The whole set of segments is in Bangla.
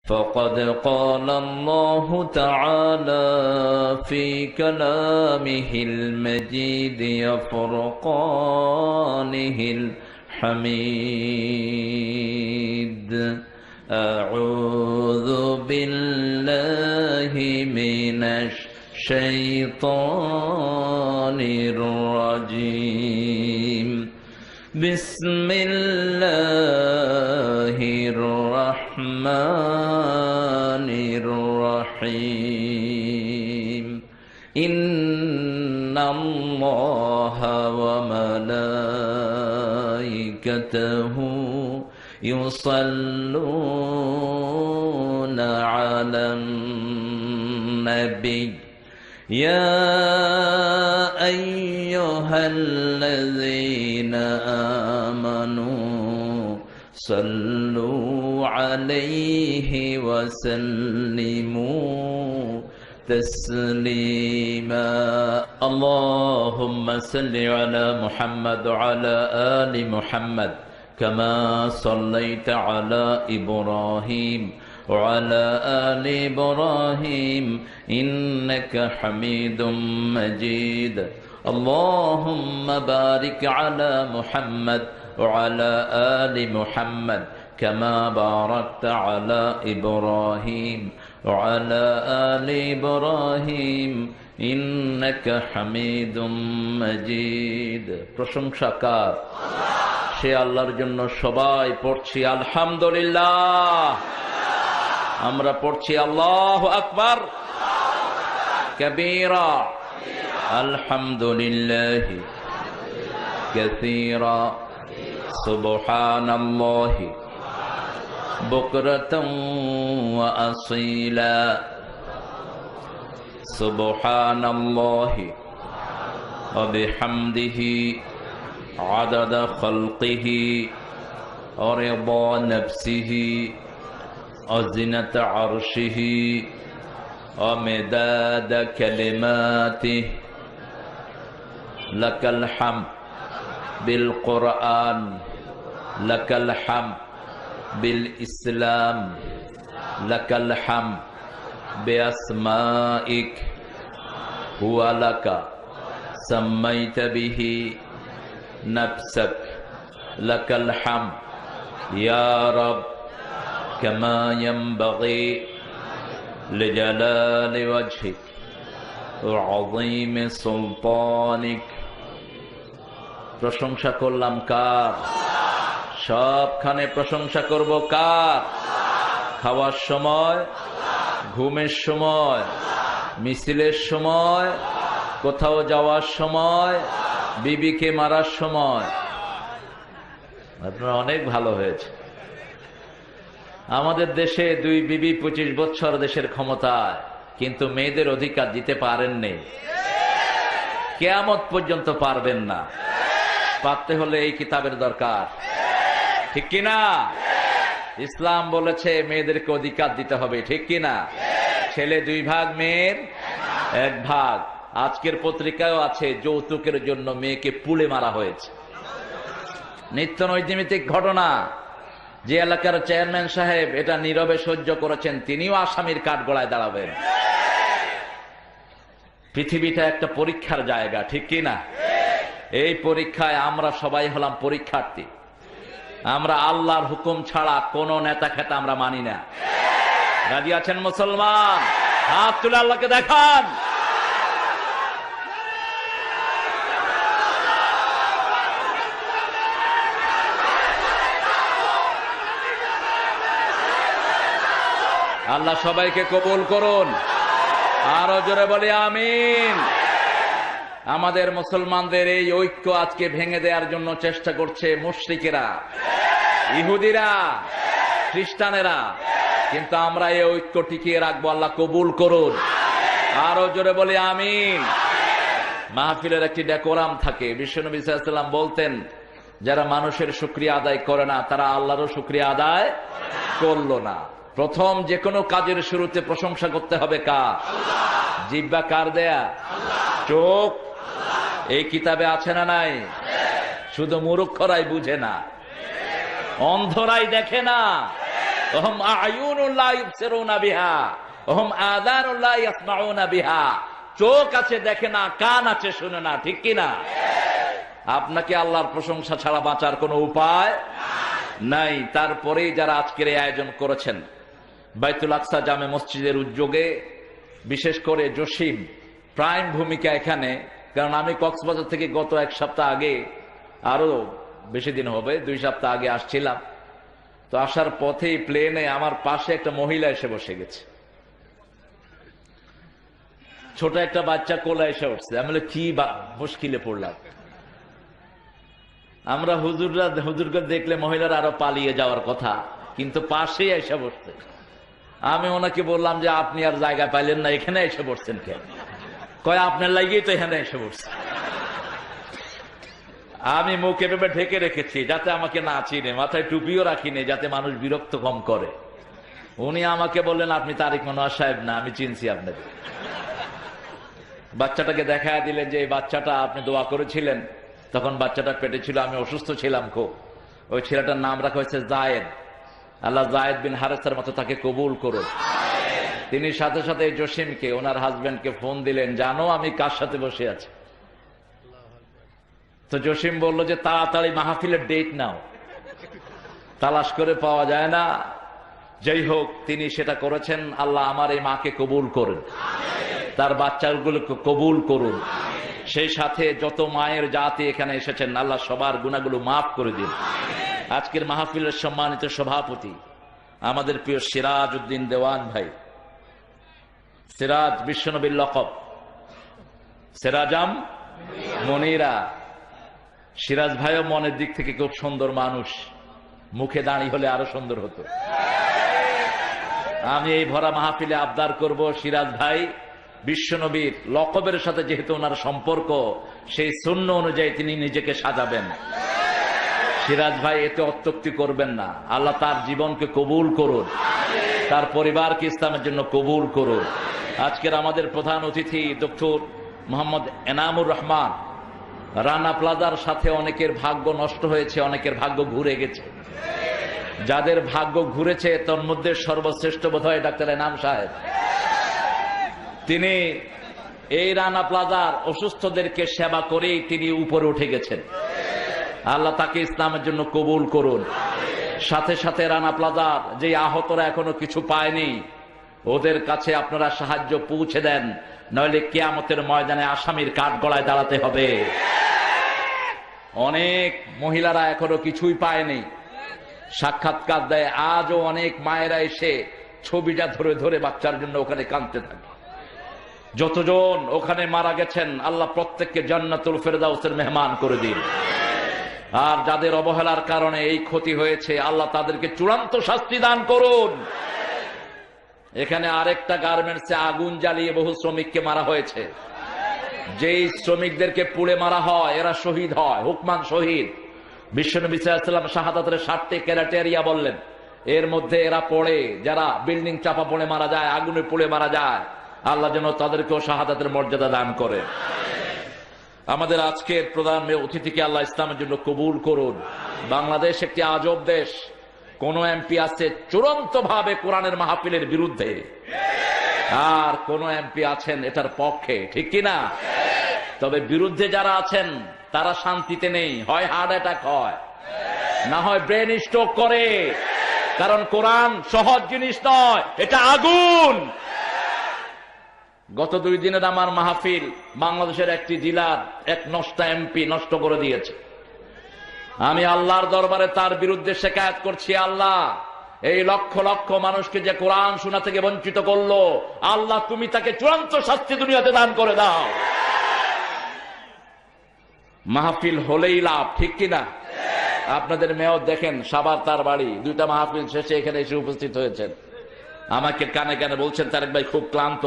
فقد قال الله تعالى في كلامه المجيد وفرقانه الحميد أعوذ بالله من الشيطان الرجيم بسم الله الرحمن الرحيم إن الله وملائكته يصلون على النبي يا أيها الذين آمنوا صلوا عليه وسلموا تسليما اللهم صل على محمد وعلى آل محمد كما صليت على إبراهيم وعلى آل إبراهيم إنك حميد مجيد اللهم بارك على محمد وعلى آل محمد كما باركت على إبراهيم وعلى آل إبراهيم إنك حميد مجيد প্রশংসা কার সে আল্লাহর জন্য সবাই পড়ছি আলহামদুলিল্লাহ আমরা পড়ছি আল্লাহু আকবার কবীরা আলহামদুলিল্লাহ কাসীরা সুবহানাল্লাহি বুকরাতান ওয়া আসীলা সুবহানাল্লাহি ওয়া বিহামদিহি আদাদা খালকিহি ওয়া রিদা নাফসিহি وزنة عرشه ومداد كلماته لك الحمد بالقرآن لك الحمد بالإسلام لك الحمد بأسمائك هو لك سميت به نفسك لك الحمد يا رب كما ينبغي لجلال وجهك وعظيم سلطانك প্রশংসা করলাম কার সবখানে প্রশংসা করব কার খাওয়ার সময় ঘুমের সময় মিছিলের সময় কোথাও যাওয়ার সময় বিবিকে মারার সময় আপনারা অনেক ভালো হয়েছে আমাদের দেশে 2 বিবি 25 বছর দেশের ক্ষমতায় কিন্তু মেয়েদের অধিকার দিতে পারেননি কিয়ামত পর্যন্ত পারবেন না পারতে হলে এই কিতাবের দরকার ঠিক কি না ইসলাম বলেছে মেয়েদেরকে অধিকার দিতে হবে ঠিক কি না ছেলে 2 ভাগ মেয়ের 1 ভাগ আজকের পত্রিকায়ও আছে যৌতুকের জন্য মেয়েকে পুড়ে মারা হয়েছে নিত্য নৈমিত্তিক ঘটনা যে এলাকার চেয়ারম্যান সাহেব এটা নীরবে সহ্য করেছেন তিনিও আসামির কাঠগড়ায় দাঁড়াবেন পৃথিবীটা একটা পরীক্ষার জায়গা ঠিক কি না এই পরীক্ষায় আমরা সবাই হলাম পরীক্ষার্থী আমরা আল্লাহর হুকুম ছাড়া কোন নেতা খেতা আমরা মানি না রাজি আছেন মুসলমান হাত তুলে আল্লাহকে দেখান আল্লাহ সবাইকে কবুল করুন আরো জোরে বলি আমিন আমাদের মুসলমানদের এই ঐক্য আজকে ভেঙে দেওয়ার জন্য চেষ্টা করছে মুশরিকেরা ইহুদিরা খ্রিস্টানেরা কিন্তু আমরা এই ঐক্য টিকিয়ে রাখবো আল্লাহ কবুল করুন আরো জোরে বলি আমিন মাহফিলের একটি ডেকোরাম থাকে বিশ্বনবী সাল্লাল্লাহু আলাইহি ওয়াসাল্লাম বলতেন যারা মানুষের শুকরিয়া আদায় করে না তারা আল্লাহরও শুকরিয়া আদায় করলো না প্রথম যে কোনো কাজের শুরুতে প্রশংসা করতে হবে কার জিহ্বা কার দেয়া চোখ এই কিতাবে আছে না নাই শুধু মূর্খরাই বুঝে না অন্ধরাই দেখে না লা ইবসিরুনা বিহা ওয়া হুম আযানুন লা ইয়াসমাউনা বিহা। চোখ আছে দেখে না, কান আছে শুনে না, ঠিক কি না? আপনাকে আল্লাহর প্রশংসা ছাড়া বাঁচার কোনো উপায় নাই। তারপরেই যারা আজকের এই আয়োজন করেছেন, বাইতুল আকসা জামে মসজিদের উদ্যোগে, বিশেষ করে জসিম প্রাইম ভূমিকা এখানে। কারণ আমি কক্সবাজার থেকে গত এক সপ্তাহ আগে, আরো বেশি দিন হবে, 2 সপ্তাহ আগে আসছিলাম। তো আসার পথেই প্লেনে আমার পাশে একটা মহিলা এসে বসে গেছে, ছোট একটা বাচ্চা কোলে এসে উঠছে। আমি বলি কি মুশকিলে পড়লাম। আমরা হুজুরকে দেখলে মহিলারা আরো পালিয়ে যাওয়ার কথা, কিন্তু পাশেই এসে বসছে। আমি ওনাকে বললাম যে আপনি আর জায়গা পাইলেন না, এখানে এসে বসছেন কেন? কয় আপনার লাগিয়েই তো এখানে এসে বসছে। আমি মুখে ভেবে ঢেকে রেখেছি যাতে আমাকে না চিনে, মাথায় টুপিও রাখিনি যাতে মানুষ বিরক্ত কম করে। উনি আমাকে বললেন আপনি তারিক মনোয়ার সাহেব না, আমি চিনছি আপনাকে। বাচ্চাটাকে দেখায় দিলেন যে এই বাচ্চাটা আপনি দোয়া করেছিলেন, তখন বাচ্চাটা পেটে ছিল, আমি অসুস্থ ছিলাম খুব। ওই ছেলেটার নাম রাখা হয়েছে জায়েদ। আল্লাহ জায়েদ বিন হারেসের মতো তাকে কবুল করুন। তিনি সাথে সাথে জসিমকে, ওনার হাজবেন্ডকে ফোন দিলেন, জানো আমি কার সাথে বসে আছি? তো জসিম বলল যে তাড়াতাড়ি মাহফিলের ডেট নাও, তালাশ করে পাওয়া যায় না। যাই হোক, তিনি সেটা করেছেন। আল্লাহ আমার এই মাকে কবুল করুন, তার বাচ্চাগুলোকে কবুল করুন। সেই সাথে যত মায়ের জাতি এখানে এসেছেন, আল্লাহ সবার গুনাহগুলো মাফ করে দিন। আজকের মাহফিলের সম্মানিত সভাপতি আমাদের প্রিয় সিরাজ উদ্দিন দেওয়ান ভাই, সিরাজ বিশ্বনবীর লকব, সিরাজাম মনিরা। সিরাজ ভাইও মনের দিক থেকে খুব সুন্দর মানুষ, মুখে দাঁড়িয়ে হলে আরো সুন্দর হতো। আমি এই ভরা মাহফিলে আবদার করব, সিরাজ ভাই বিশ্বনবীর লকবের সাথে যেহেতু ওনার সম্পর্ক, সেই সুন্নাহ অনুযায়ী তিনি নিজেকে সাজাবেন। সিরাজ ভাই এতে অত্যুক্তি করবেন না। আল্লাহ তার জীবনকে কবুল করুন, তার পরিবারকে ইসলামের জন্য কবুল করুন। আজকের আমাদের প্রধান অতিথি ডক্টর মোহাম্মদ এনামুর রহমান। রানা প্লাজার সাথে অনেকের ভাগ্য নষ্ট হয়েছে, অনেকের ভাগ্য ঘুরে গেছে। যাদের ভাগ্য ঘুরেছে তার মধ্যে সর্বশ্রেষ্ঠ বোধহয় ডাক্তার এনাম সাহেব। তিনি এই রানা প্লাজার অসুস্থদেরকে সেবা করেই তিনি উপরে উঠে গেছেন। আল্লাহ তাকে ইসলামের জন্য কবুল করুন। সাথে সাথে রানা প্লাজার যে আহতরা এখনো কিছু পায়নি, ওদের কাছে আপনারা সাহায্য পৌঁছে দেন, নইলে কিয়ামতের ময়দানে আসামির কাঠগড়ায় দাঁড়াতে হবে। অনেক মহিলারা এখনো কিছুই পায়নি, সাক্ষাৎকার দেয়। আজও অনেক মায়েরা এসে ছবিটা ধরে ধরে বাচ্চার জন্য ওখানে কাঁদতে থাকে। যতজন ওখানে মারা গেছেন, আল্লাহ প্রত্যেককে জান্নাতুল ফেরদাউসের মেহমান করে দিন। আর যাদের অবহেলার কারণে এই ক্ষতি হয়েছে, আল্লাহ তাদেরকে চূড়ান্ত শাস্তি দান করুন। এখানে আরেকটা গার্মেন্টসে আগুন জ্বালিয়ে বহু শ্রমিককে মারা হয়েছে। যেই শ্রমিকদেরকে পুড়ে মারা হয় এরা শহীদ হয়, হুকমান শহীদ। বিশ্বনবী সাল্লাল্লাহু আলাইহি ওয়াসাল্লাম শাহাদাতের 7টি ক্রাইটেরিয়া বললেন, এর মধ্যে এরা পড়ে, যারা বিল্ডিং চাপা পড়ে মারা যায়, আগুনে পুড়ে মারা যায়, আল্লাহ যেন তাদেরকেও শাহাদাতের মর্যাদা দান করে। আমাদের আজকের প্রধান অতিথিকে আল্লাহ ইসলামের জন্য কবুল করুন। বাংলাদেশ একটি আজব দেশ। কোন এমপি আছে চূড়ান্ত ভাবে কোরআনের মাহফিলের বিরুদ্ধে, আর কোন এমপি আছেন এটার পক্ষে, ঠিক কিনা? তবে বিরুদ্ধে যারা আছেন তারা শান্তিতে নেই, হয় হার্ট অ্যাটাক হয়, না হয় ব্রেন স্ট্রোক করে। কারণ কোরআন সহজ জিনিস নয়, এটা আগুন। গত 2 দিনের আমার মাহফিল বাংলাদেশের একটি জেলার এক নষ্ট এমপি নষ্ট করে দিয়েছে। আমি আল্লাহর দরবারে তার বিরুদ্ধে শিকায়াত করছি, আল্লাহ এই লক্ষ লক্ষ মানুষকে যে কোরআন শোনা থেকে বঞ্চিত করলো, আল্লাহ তুমি তাকে চূড়ান্ত শাস্তি দুনিয়াতে দান করে দাও। মাহফিল হলেই লাভ, ঠিক কিনা? আপনাদের মেয়র দেখেন, সাভার তার বাড়ি, 2টা মাহফিল শেষে এখানে এসে উপস্থিত হয়েছেন। আমাকে কানে কানে বলছেন তারেক ভাই খুব ক্লান্ত,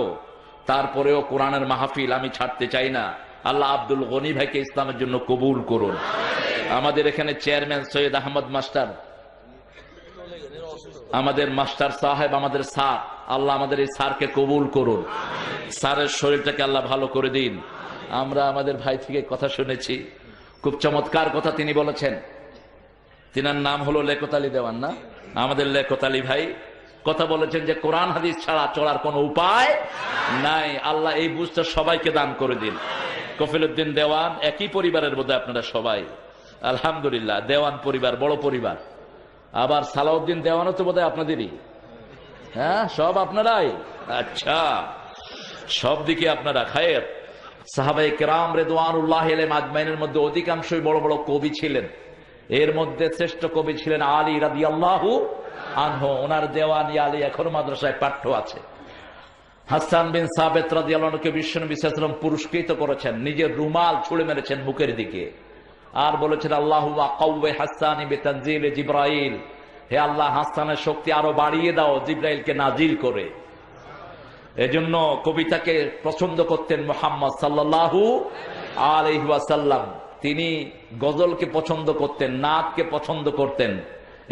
তারপরেও কোরআনের মাহফিল আমি ছাড়তে চাই না। আল্লাহ আব্দুল গনি ভাইকে ইসলামের জন্য কবুল করুন। আমাদের এখানে চেয়ারম্যান সৈয়দ আহমদ মাস্টার, আমাদের মাস্টার সাহেব, আমাদের স্যার, আল্লাহ আমাদের এই স্যারকে কবুল করুন। স্যারের শরীরটাকে আল্লাহ ভালো করে দিন। আমরা আমাদের ভাই থেকে কথা শুনেছি, খুব চমৎকার কথা তিনি বলেছেন। তিনার নাম হলো লেকত আলী দেওয়ান, না? আমাদের লেকত আলী ভাই কথা বলেছেন যে কোরআন হাদিস ছাড়া চলার কোনো উপায় নাই। আল্লাহ এই বুঝটা সবাইকে দান করে দিন। কফিলউদ্দিন দেওয়ান একই পরিবারের বোধহয় আপনারা সবাই, আলহামদুলিল্লাহ। দেওয়ান পরিবার বড় পরিবার। আবার সালাউদ্দিন দেওয়ানও তো বোধহয় আপনাদেরই, হ্যাঁ সব আপনারাই। আচ্ছা, সব দিকে আপনারা খায়ের। সাহাবায়ে কেরাম রিদওয়ানুল্লাহি আলাইহিম আজমাইনের মধ্যে অধিকাংশই বড় বড় কবি ছিলেন। এর মধ্যে শ্রেষ্ঠ কবি ছিলেন আলী রাদিয়াল্লাহু আনহু। ওনার দেওয়ানি আলী এখনো মাদ্রাসায় পাঠ্য আছে। হাসান বিন সাবিত রাদিয়াল্লাহু আনহুকে বিশ্বনবী সাল্লাল্লাহু আলাইহি ওয়াসাল্লাম পুরস্কৃত করেছেন, নিজের রুমাল ছুঁড়ে মেরেছেন মুখের দিকে, আর বলেছেন আল্লাহুম্মা কাওয়ি হাসানি বিতানজিল জিবরাইল, হে আল্লাহ হাসানের শক্তি আরো বাড়িয়ে দাও জিবরাইলকে নাজিল করে। এজন্য কবিতাকে পছন্দ করতেন মুহাম্মদ সাল্লাল্লাহু আলাইহি ওয়াসাল্লাম। তিনি গজলকে পছন্দ করতেন, নাতকে পছন্দ করতেন।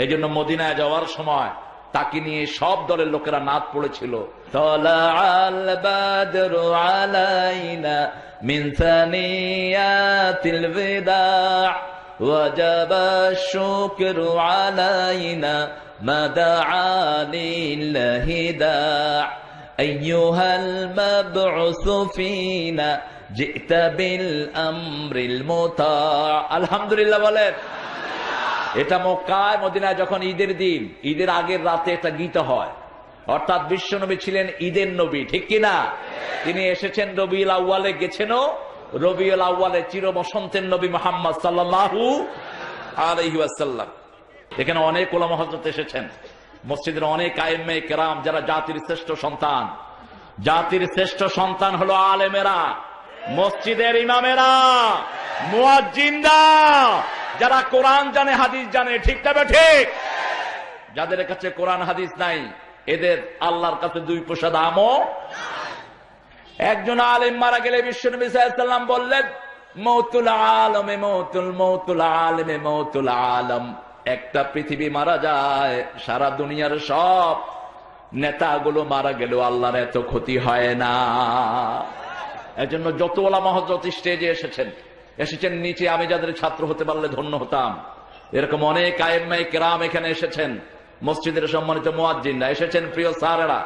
এজন্য মদিনায় যাওয়ার সময় তাকে নিয়ে সব দলের লোকেরা নাত পড়েছিল। তালাআল বাদরু আলাইনা মিন সানিয়াতিল বিদা ওয়াজাবা শুকরু আলাইনা মা দাআ লিল্লাহি দা আইয়ুহাল মাবউসু ফিনা জিতা বিল আমরিল মুতা। আলহামদুলিল্লাহ বলেন। এটা মক্কায় মদিনায় যখন ঈদের দিন, ঈদের আগের রাতে একটা গীত হয়, অর্থাৎ বিশ্বনবী ছিলেন ঈদের নবী, ঠিক কিনা? তিনি এসেছেন রবিউল আউয়ালে, গেছেনও রবিউল আউয়ালে, চির বসন্তের নবী মুহাম্মদ সাল্লাল্লাহু আলাইহি ওয়াসাল্লাম। এখানে অনেক উলামা হযরত এসেছেন, মসজিদের অনেক আইম্মে কেরাম, যারা জাতির শ্রেষ্ঠ সন্তান। জাতির শ্রেষ্ঠ সন্তান হলো আলেমেরা, মসজিদের ইমামেরা, মুয়াজ্জিনরা, যারা কোরআন জানে হাদিস জানে, ঠিক তবে ঠিক। যাদের কাছে কোরআন হাদিস নাই এদের আল্লাহর কাছে দুই পয়সা দামও। একজন আলেম মারা গেলে বিশ্বনবী সাল্লাল্লাহু আলাইহি ওয়াসাল্লাম বললেন মৌতুল আলমে মৌতুল আলমে মৌতুল আলম। একটা পৃথিবী মারা যায়, সারা দুনিয়ার সব নেতাগুলো মারা গেলেও আল্লাহর এত ক্ষতি হয় না। এজন্য যত ওলামা হযরত স্টেজে এসেছেন নিচে, আমি যাদের ছাত্র হতে পারলে ধন্য হতাম। এরকম অনেক আইম্মা কেরাম এখানে এসেছেন, মসজিদের সম্মানিত মুয়াজ্জিনরা এসেছেন, প্রিয় স্যারেরা,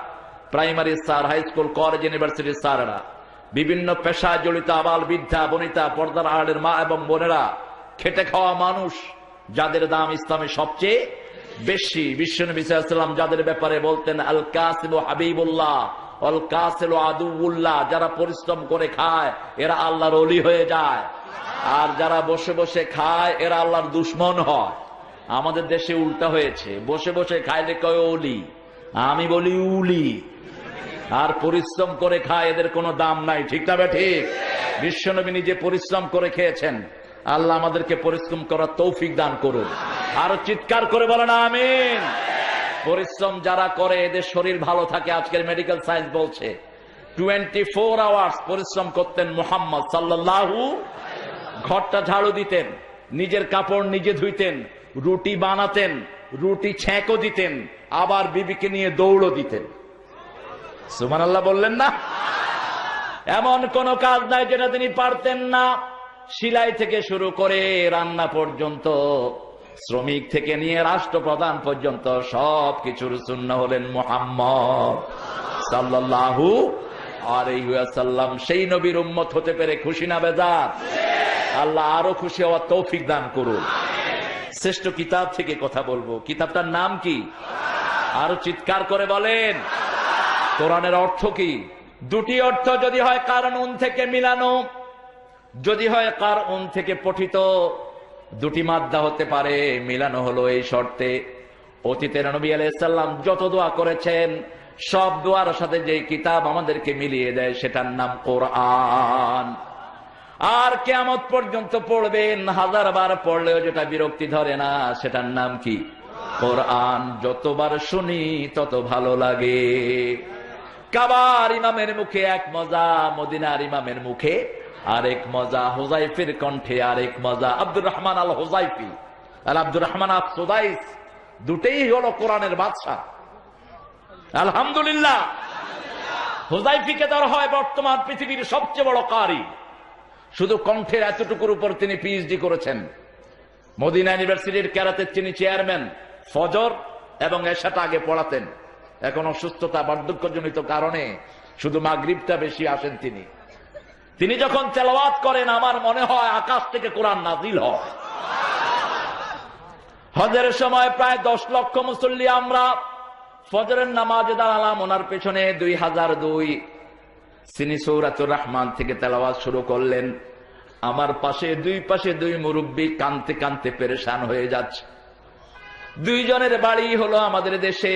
primary sir, high school, college, ইউনিভার্সিটির স্যারেরা, বিভিন্ন পেশায় জড়িত আবাল বৃদ্ধা বনিতা, পর্দার আড়ালের মা এবং বোনেরা, খেটে খাওয়া মানুষ, যাদের দাম ইসলামে সবচেয়ে বেশি। বিশ্বনবী সাল্লাল্লাহু আলাইহি ওয়াসাল্লাম যাদের ব্যাপারে বলতেন আল কাসিবু হাবিবুল্লাহ অল কাসিলু আদুউল্লাহ, যারা পরিশ্রম করে খায় এরা আল্লাহর ওলি হয়ে যায়, আর যারা বসে বসে খায় এরা আল্লাহর দুশমন হয়। আমাদের দেশে উল্টা হয়েছে, বসে বসে খাইলে কয় ওলি, আমি বলি উলি। আর পরিশ্রম করে খায় এদের কোনো দাম নাই, ঠিক না ঠিক? বিশ্বনবী নিজে পরিশ্রম করে খেয়েছেন। আল্লাহ আমাদেরকে পরিশ্রম করার তৌফিক দান করুন। আরো চিৎকার করে বলেন আমিন। পরিশ্রম যারা করে এদের শরীর ভালো থাকে। আজকের মেডিকেল সায়েন্স বলছে 24 আওয়ার্স পরিশ্রম করতেন মুহাম্মদ সাল্লাল্লাহু। ঘরটা ঝাড়ু দিতেন, নিজের কাপড় নিজে ধুইতেন, রুটি বানাতেন, রুটি ছেঁকও দিতেন, আবার বিবিকে নিয়ে দৌড়ও দিতেন। সুবহানাল্লাহ বললেন না? এমন কোন কাজ নাই যেটা তিনি পারতেন না। সেলাই থেকে শুরু করে রান্না পর্যন্ত, শ্রমিক থেকে নিয়ে রাষ্ট্রপ্রধান পর্যন্ত সব কিছুর সুন্নাহ হলেন মুহাম্মদ সাল্লাল্লাহু আলাইহি ওয়াসাল্লাম। সেই নবীর উম্মত হতে পেরে খুশি না বেজার? আল্লাহ আরো খুশি হওয়ার তৌফিক দান করুন। শ্রেষ্ঠ কিতাব থেকে কথা বলবো, কিতাবটার নাম কি? আরো চিৎকার করে বলেন। কোরআনের অর্থ কি? দুটি অর্থ, যদি হয় কারণ থেকে মিলানো, যদি হয় কারণ থেকে পঠিত, দুটি মাদ্দা হতে পারে। মিলানো হলো এই শর্তে, অতীতের নবী আলাইহিস সালাম যত দোয়া করেছেন সব দোয়ার সাথে যে কিতাব আমাদেরকে মিলিয়ে দেয় সেটার নাম কোরআন। আর কিয়ামত পর্যন্ত পড়বেন, 1000 বার পড়লেও যেটা বিরক্তি ধরে না সেটার নাম কি? কোরআন। যতবার শুনি তত ভালো লাগে। কাবার ইমামের মুখে এক মজা, মদিনার ইমামের মুখে আরেক মজা, হুযাইফের কণ্ঠে আরেক মজা। আব্দুর রহমান আল হুযাইফি আর আব্দুর রহমান আল সুদাইস দুটেই হলো কোরআনের বাদশা। আলহামদুলিল্লাহ। হুযাইফিকে ধরা হয় বর্তমান পৃথিবীর সবচেয়ে বড় কারি। শুধু কণ্ঠের এতটুকুর উপর তিনি পিএইচডি করেছেন। মদিনা ইউনিভার্সিটির কেরাতের তিনি চেয়ারম্যান। ফজর এবং এশাটা আগে পড়াতেন, এখন অসুস্থতা বার্ধক্যজনিত কারণে শুধু মাগরিবটা বেশি আসেন তিনি। তিনি যখন তেলাওয়াত করেন আমার মনে হয় আকাশ থেকে কোরআন নাজিল হয়। হজের সময় প্রায় 10 লক্ষ মুসল্লি আমরা ফজরের নামাজে দাঁড়ালাম, ওনার পেছনে 2002 তিনি সূরাতুর রহমান থেকে তেলাওয়াত শুরু করলেন। আমার পাশে দুই পাশে দুই মুরব্বী কাঁদতে কাঁদতে পেরেশান হয়ে যাচ্ছে। দুইজনের বাড়ি হলো আমাদের দেশে।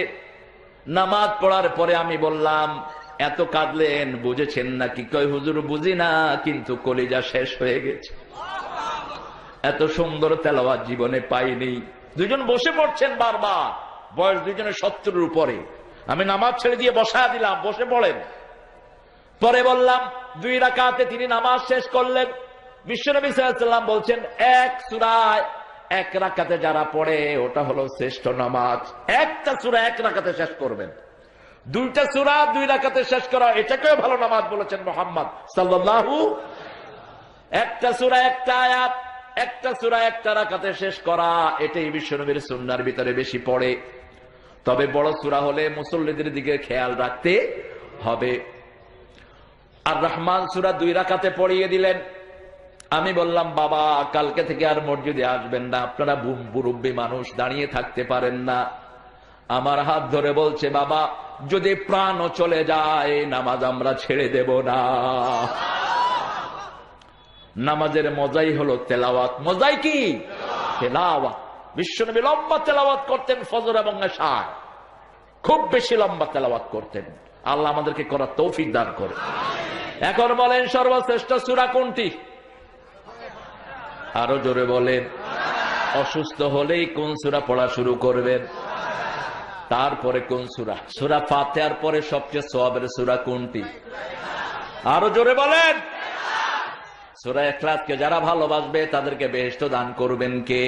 নামাজ পড়ার পরে আমি বললাম, এত কাঁদলেন বুঝেছেন নাকি? কয় হুজুর বুঝি না, কিন্তু কলিজা শেষ হয়ে গেছে। এত সুন্দর তেলাওয়াত জীবনে পাইনি। দুজন বসে পড়ছেন বারবার, বয়স দুজনের 70-এর উপরে। আমি নামাজ ছেড়ে দিয়ে বসায় দিলাম, বসে পড়েন। পরে বললাম 2 রাকাতে তিনি নামাজ শেষ করলেন। বিশ্বনবী সাল্লাল্লাহু আলাইহি ওয়াসাল্লাম বলছেন, এক সূরায় 1 রাকাতে যারা পড়ে ওটা হলো শ্রেষ্ঠ নামাজ। একটা সূরা 1 রাকাতে শেষ করবেন। 2টা সূরা 2 রাকাতে শেষ করা, এটাকেও ভালো নামাজ বলেছেন মুহাম্মদ সাল্লাল্লাহু। একটা সূরা একটা আয়াত, একটা সূরা একটা রাকাতে শেষ করা, এটাই বিশ্বনবীর সুন্নাহর ভিতরে বেশি পড়ে। তবে বড় সূরা হলে মুসল্লিদের দিকে খেয়াল রাখতে হবে। আর রহমান সূরা 2 রাকাতে পড়িয়ে দিলেন। আমি বললাম, বাবা কালকে থেকে আর মসজিদে আসবেন না, আপনারা মুরব্বী মানুষ, দাঁড়িয়ে থাকতে পারেন না। আমার হাত ধরে বলছে, বাবা যদি প্রাণও চলে যায় নামাজ আমরা ছেড়ে দেব না। নামাজের মজাই হলো তেলাওয়াত। মজাই কি? তেলাওয়াত। বিশ্বনবী লম্বা তেলাওয়াত করতেন ফজর এবং এশায়, খুব বেশি লম্বা তেলাওয়াত করতেন। আল্লাহ আমাদেরকে করার তৌফিক দান করে। এখন বলেন সর্বশ্রেষ্ঠ সূরা কোনটি? আরো জোরে বলেন। অসুস্থ হলেই কোন সূরা পড়া শুরু করবেন? তারপরে কোন সূরা? সূরা ফাতিহার পরে সবচেয়ে সওয়াবের সূরা কোনটি? আরো জোরে বলেন। সূরা ইখলাসকে যারা ভালোবাসবে তাদেরকে বেহেশত দান করবেন কে?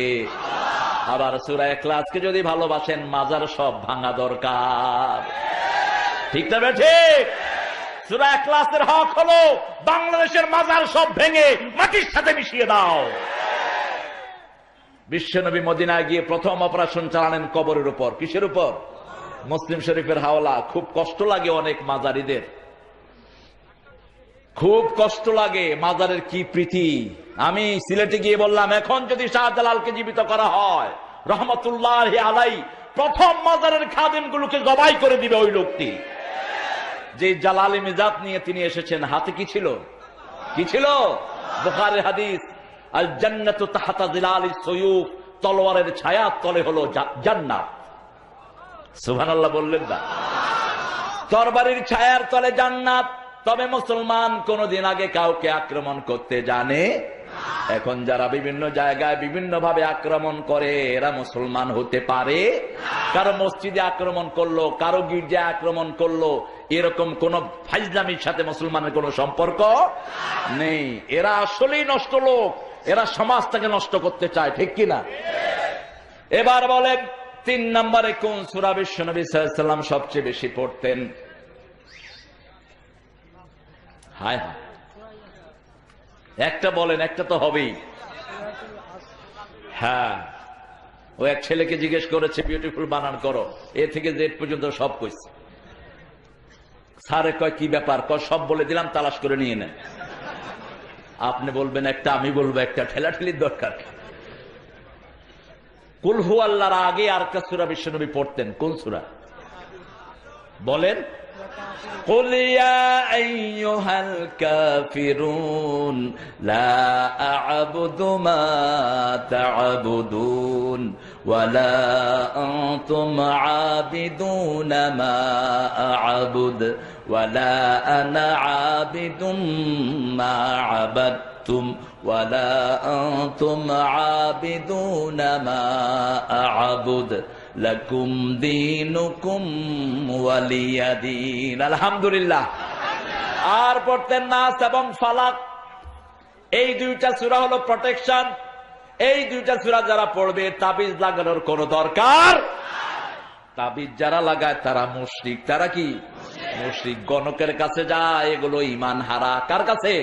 আবার সূরা ইখলাসকে যদি ভালোবাসেন মাজার সব ভাঙা দরকার। ঠিক না ঠিক? সূরা ইখলাসের হক হলো বাংলাদেশের মাজার সব ভেঙে মাটির সাথে মিশিয়ে দাও। বিশ্বনবী মদিনায় গিয়ে প্রথম অপারেশন চালালেন কবরের উপর। কিসের উপর? মুসলিম শরীফের হাওলা। খুব কষ্ট লাগে অনেক মাজারিদের, খুব কষ্ট লাগে। মাজারের কি প্রীতি। আমি সিলেটে গিয়ে বললাম, এখন যদি শাহজালালকে জীবিত করা হয় রহমতুল্লাহি আলাইহি, প্রথম মাজারের খাদেমগুলোকে জবাই করে দিবে ওই লোকটি। যে জালালি মিজাত নিয়ে তিনি এসেছেন, হাতে কি ছিল? কি ছিল? বুখারীর হাদিস, আল জান্নাতু তাহতা জিলালিস সুয়ুফ, তলোয়ারের ছায়ার তলে হলো জান্নাত। সুবহানাল্লাহ বললেন না? তরবারির ছায়ার তলে জান্নাত। তবে মুসলমান কোনদিন আগে কাউকে আক্রমণ করতে জানে? এখন যারা বিভিন্ন জায়গায় বিভিন্ন ভাবে আক্রমণ করে, এরা মুসলমান হতে পারে? কারো মসজিদে আক্রমণ করলো, কারো গির্জায় আক্রমণ করলো, এরকম কোন ফাইজলামির সাথে মুসলমানের কোন সম্পর্ক নেই। এরা আসলেই নষ্ট লোক, এরা সমাজটাকে নষ্ট করতে চায়। ঠিক কিনা? এবার বলেন 3 নম্বরে কোন সূরা বিশ্বনবী সাল্লাল্লাহু আলাইহি ওয়াসাল্লাম সবচেয়ে বেশি পড়তেন? হায় হায়, একটা বলেন, একটা তো হবেই। হ্যাঁ, ও এক ছেলেকে জিজ্ঞেস করেছে বিউটিফুল বানান করো, এ থেকে জেড পর্যন্ত সব কইছে। স্যারে কয় কি ব্যাপার? কয় সব বলে দিলাম, তালাশ করে নিয়ে নেন। আপনি বলবেন একটা, আমি বলবো একটা, ঠেলাঠেলির দরকার। কুল হু আল্লাহর আগে আর একটা সূরা বিশ্বনবী পড়তেন। কোন সূরা বলেন? قل يا أيها الكافرون لا أعبد ما تعبدون ولا أنتم عابدون ما أعبد ولا أنا عابد ما عبدتم ولا أنتم عابدون ما أعبد লাকুম দীনুকুম ওয়ালিয়া দীন। আলহামদুলিল্লাহ। আর পড়তেন নাস এবং ফালাক। এই 2টা সূরা হলো প্রোটেকশন। এই 2টা সূরা যারা পড়বে তাবিজ লাগানোর কোনো দরকার। তাবিজ যারা লাগায় তারা মুশরিক। তারা কি? মুশরিক। গণকের কাছে যায়, এগুলো ঈমান হারা। কার কাছে?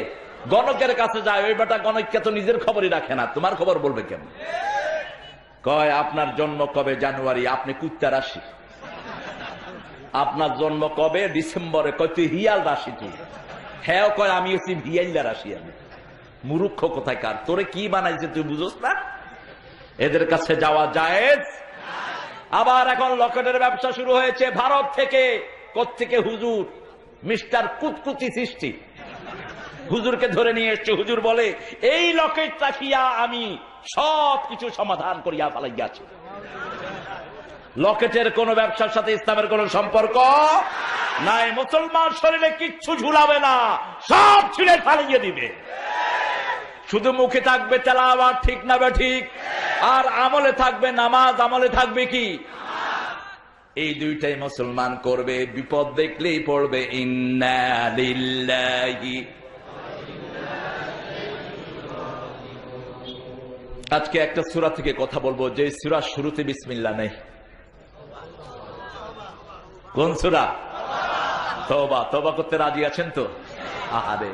গণকের কাছে যায়। ওই বেটা গণককে তো নিজের খবরই রাখে না, তোমার খবর বলবে কেন? কয় আপনার জন্ম কবে? জানুয়ারি। আপনি কুত্তা রাশি। আপনার জন্ম কবে? ডিসেম্বরে। কয় তুই হিয়াল রাশি? তুই হ্যাঁ কয় আমি হচ্ছি ভিয়াইলা রাশি। আমি মূর্খ কোথাকার, তোরে কি বানাইছে তুই বুঝোস না? এদের কাছে যাওয়া জায়েজ। আবার এখন লকেটের ব্যবসা শুরু হয়েছে ভারত থেকে। কোত্থেকে? হুজুর মিস্টার কুতকুতি সৃষ্টি হুজুরকে ধরে নিয়ে এসছে। হুজুর বলে এই লকেট রাখিয়া আমি সব কিছু সমাধান করিয়া ফেলাইয়াছি। লকেটের কোন ব্যবসার সাথে ইসলামের কোন সম্পর্ক নাই। মুসলমান শরীরে কিচ্ছু ঝুলাবে না, সব ছিঁড়ে ফালিয়ে দিবে। শুধু মুখে থাকবে তেলাওয়াত, ঠিক না বে ঠিক, আর আমলে থাকবে নামাজ, আমলে থাকবে কি? এই দুইটাই মুসলমান করবে। বিপদ দেখলেই পড়বে ইন্না লিল্লাহি। আজকে একটা সূরা থেকে কথা বলবো যে সূরা শুরুতে বিসমিল্লাহ নেই। কোন সূরা? তওবা। তওবা করতে রাজি আছেন তো? আহারে,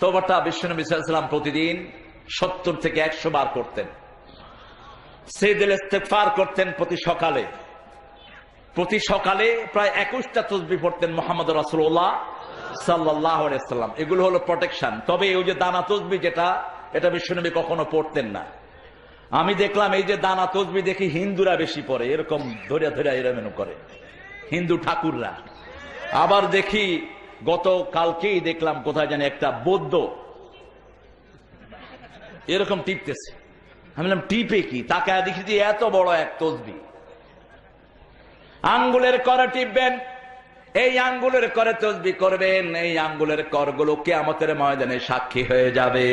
তওবাটা বিশ্বনবী সাল্লাল্লাহু আলাইহি ওয়াসাল্লাম প্রতিদিন 70 থেকে 100 বার করতেন। সাইয়্যিদুল ইস্তিগফার করতেন প্রতি সকালে প্রায় 21টা তাসবিহ পড়তেন মুহাম্মদুর রাসূলুল্লাহ সাল্লাল্লাহু আলাইহি ওয়াসাল্লাম। এগুলো হলো প্রোটেকশন। তবে ওই যে দানা তাসবিহ যেটা, এটা বিশ্বনবী কখনো পড়তেন না। আমি দেখলাম এই যে দানা তাসবিহ দেখি হিন্দুরা বেশি পড়ে, এরকম ধরে ধরে এরকম করে হিন্দু ঠাকুররা। আবার দেখি গত কালকেই দেখলাম কোথায় জানি একটা বৌদ্ধ এরকম টিপতেছে। আমি বললাম টিপে কি? তাকায় দেখি যে এত বড় এক তাসবিহ। আঙ্গুলের করে টিপবেন, এই আঙ্গুলের করে তাসবিহ করবেন। এই আঙ্গুলের করগুলো কিয়ামতের ময়দানে সাক্ষী হয়ে যাবে।